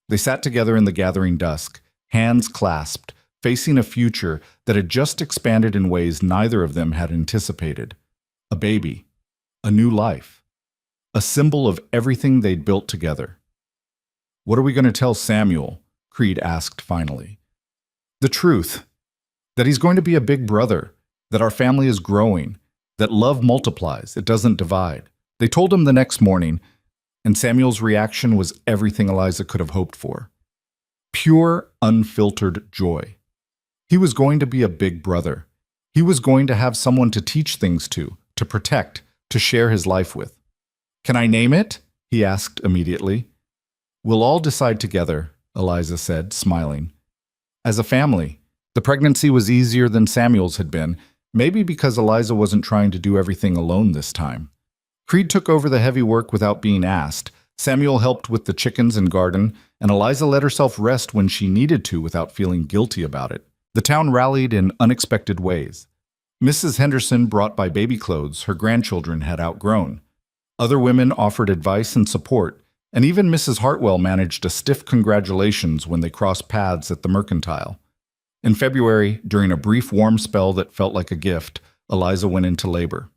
They sat together in the gathering dusk, hands clasped, facing a future that had just expanded in ways neither of them had anticipated. A baby. A new life. A symbol of everything they'd built together. What are we going to tell Samuel? Creed asked finally. The truth. That he's going to be a big brother. That our family is growing. That love multiplies. It doesn't divide. They told him the next morning, and Samuel's reaction was everything Eliza could have hoped for. Pure, unfiltered joy. He was going to be a big brother. He was going to have someone to teach things to protect, to share his life with. "Can I name it?" he asked immediately. "We'll all decide together," Eliza said, smiling. As a family, the pregnancy was easier than Samuel's had been, maybe because Eliza wasn't trying to do everything alone this time. Creed took over the heavy work without being asked. Samuel helped with the chickens and garden, and Eliza let herself rest when she needed to without feeling guilty about it. The town rallied in unexpected ways. Mrs. Henderson brought by baby clothes her grandchildren had outgrown. Other women offered advice and support, and even Mrs. Hartwell managed a stiff congratulations when they crossed paths at the mercantile. In February, during a brief warm spell that felt like a gift, Eliza went into labor.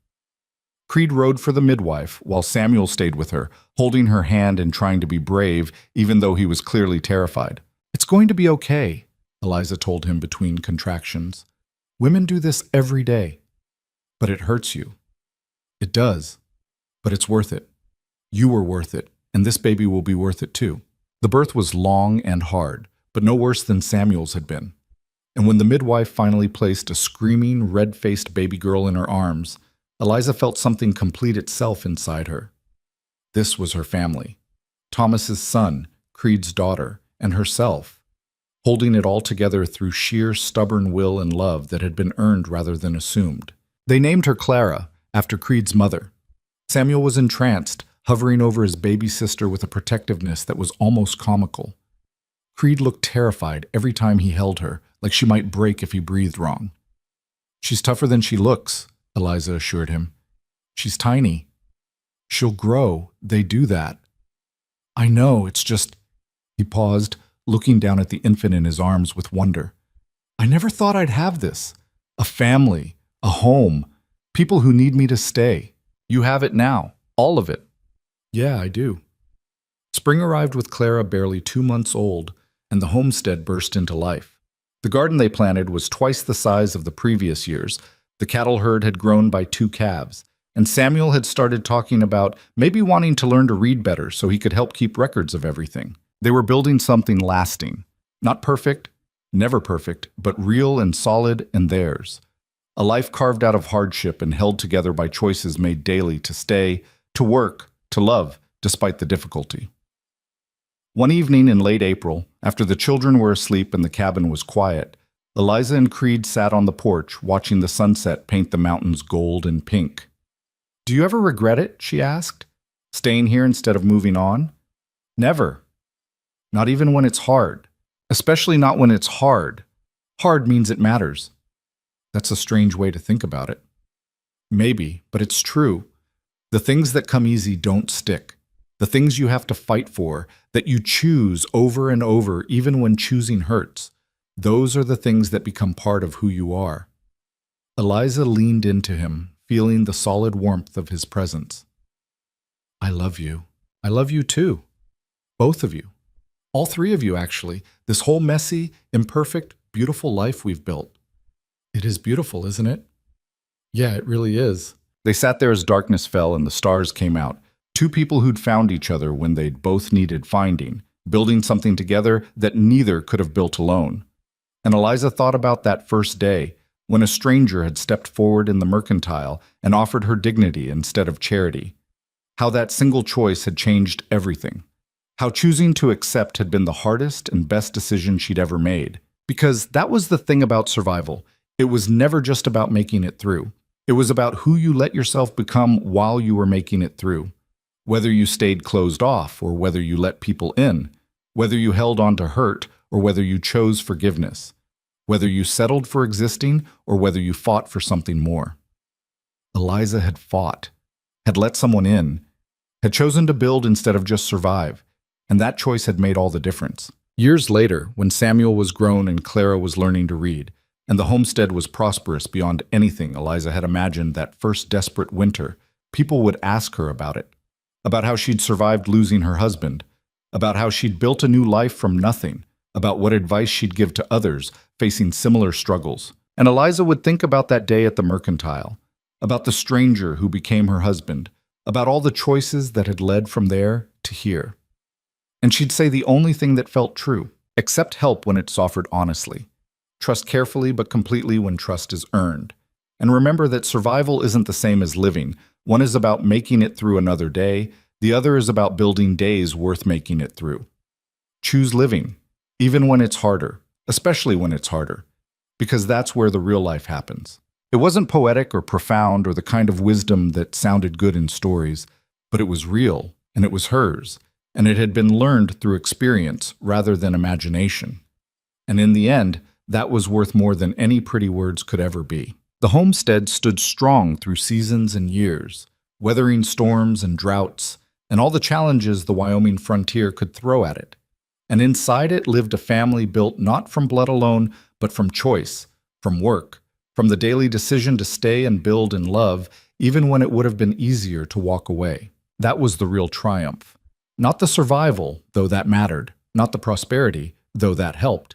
Creed rode for the midwife, while Samuel stayed with her, holding her hand and trying to be brave, even though he was clearly terrified. "It's going to be okay," Eliza told him between contractions. "Women do this every day. But it hurts you." "It does. But it's worth it. You were worth it, and this baby will be worth it too." The birth was long and hard, but no worse than Samuel's had been. And when the midwife finally placed a screaming, red-faced baby girl in her arms, Eliza felt something complete itself inside her. This was her family. Thomas's son, Creed's daughter, and herself, holding it all together through sheer stubborn will and love that had been earned rather than assumed. They named her Clara, after Creed's mother. Samuel was entranced, hovering over his baby sister with a protectiveness that was almost comical. Creed looked terrified every time he held her, like she might break if he breathed wrong. "She's tougher than she looks," Eliza assured him. "She's tiny. She'll grow. They do that." "I know, it's just—" He paused, looking down at the infant in his arms with wonder. "I never thought I'd have this. A family, a home, people who need me to stay. You have it now, all of it." "Yeah, I do." Spring arrived with Clara barely 2 months old, and the homestead burst into life. The garden they planted was twice the size of the previous years. The cattle herd had grown by 2 calves, and Samuel had started talking about maybe wanting to learn to read better so he could help keep records of everything. They were building something lasting. Not perfect, never perfect, but real and solid and theirs. A life carved out of hardship and held together by choices made daily to stay, to work, to love, despite the difficulty. One evening in late April, after the children were asleep and the cabin was quiet, Eliza and Creed sat on the porch, watching the sunset paint the mountains gold and pink. "Do you ever regret it?" she asked. "Staying here instead of moving on?" "Never. Not even when it's hard. Especially not when it's hard. Hard means it matters." That's a strange way to think about it. Maybe, but it's true. The things that come easy don't stick. The things you have to fight for, that you choose over and over even when choosing hurts, those are the things that become part of who you are. Eliza leaned into him, feeling the solid warmth of his presence. "I love you. I love you too. Both of you. All 3 of you, actually. This whole messy, imperfect, beautiful life we've built. It is beautiful, isn't it?" "Yeah, it really is." They sat there as darkness fell and the stars came out. 2 people who'd found each other when they'd both needed finding, building something together that neither could have built alone. And Eliza thought about that first day, when a stranger had stepped forward in the mercantile and offered her dignity instead of charity. How that single choice had changed everything. How choosing to accept had been the hardest and best decision she'd ever made. Because that was the thing about survival. It was never just about making it through. It was about who you let yourself become while you were making it through. Whether you stayed closed off or whether you let people in. Whether you held on to hurt or whether you chose forgiveness. Whether you settled for existing or whether you fought for something more. Eliza had fought, had let someone in, had chosen to build instead of just survive, and that choice had made all the difference. Years later, when Samuel was grown and Clara was learning to read, and the homestead was prosperous beyond anything Eliza had imagined that first desperate winter, people would ask her about it, about how she'd survived losing her husband, about how she'd built a new life from nothing, about what advice she'd give to others facing similar struggles. And Eliza would think about that day at the mercantile, about the stranger who became her husband, about all the choices that had led from there to here. And she'd say the only thing that felt true, accept help when it's offered honestly. Trust carefully but completely when trust is earned. And remember that survival isn't the same as living. One is about making it through another day, the other is about building days worth making it through. Choose living, even when it's harder, especially when it's harder, because that's where the real life happens. It wasn't poetic or profound or the kind of wisdom that sounded good in stories, but it was real, and it was hers, and it had been learned through experience rather than imagination. And in the end, that was worth more than any pretty words could ever be. The homestead stood strong through seasons and years, weathering storms and droughts, and all the challenges the Wyoming frontier could throw at it. And inside it lived a family built not from blood alone, but from choice, from work, from the daily decision to stay and build and love, even when it would have been easier to walk away. That was the real triumph. Not the survival, though that mattered, not the prosperity, though that helped,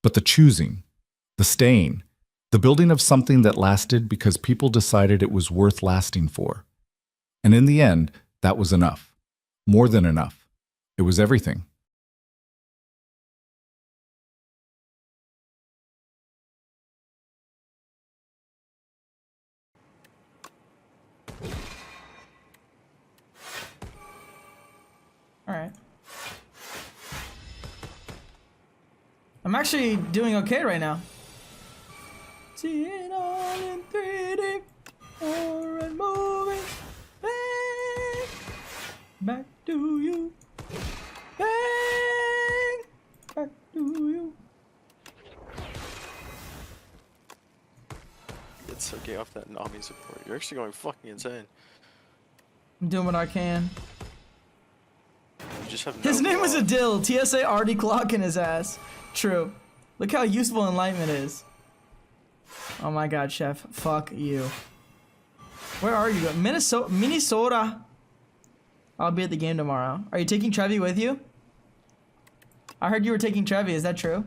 but the choosing, the staying, the building of something that lasted because people decided it was worth lasting for. And in the end, that was enough. More than enough. It was everything. All right. I'm actually doing okay right now. See it all in 3D, or and moving back to you, back to you. It's so gay off that Nami support. You're actually going fucking insane. I'm doing what I can. You just have no His name was law. Adil. TSA already clocking his ass. True. Look how useful enlightenment is. Oh my god, Chef. Fuck you. Where are you going? Minnesota. I'll be at the game tomorrow. Are you taking Trevi with you? I heard you were taking Trevi. Is that true?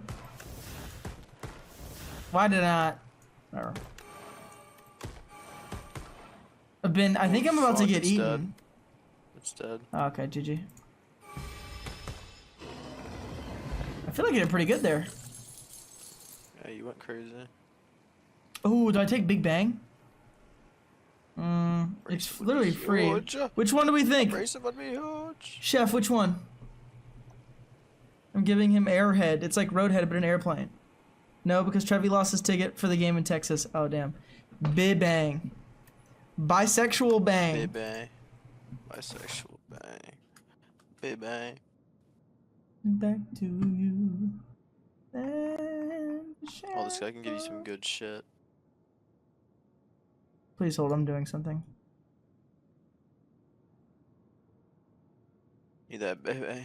Why did I not? Whatever. I think I'm about to get It's eaten. dead. It's dead. Oh, okay, GG. I feel like I did pretty good there. Yeah, you went crazy. Oh, do I take Big Bang? It's literally free. Huge. Which one do we think? Racing would be huge. Chef, which one? I'm giving him Airhead. It's like Roadhead, but an airplane. No, because Trevi lost his ticket for the game in Texas. Oh, damn. Big Bang. Bisexual Bang. Baby. Bisexual bang. Baby. Back to you. Oh, this guy can give you some good shit. Please hold, I'm doing something. Need that baby.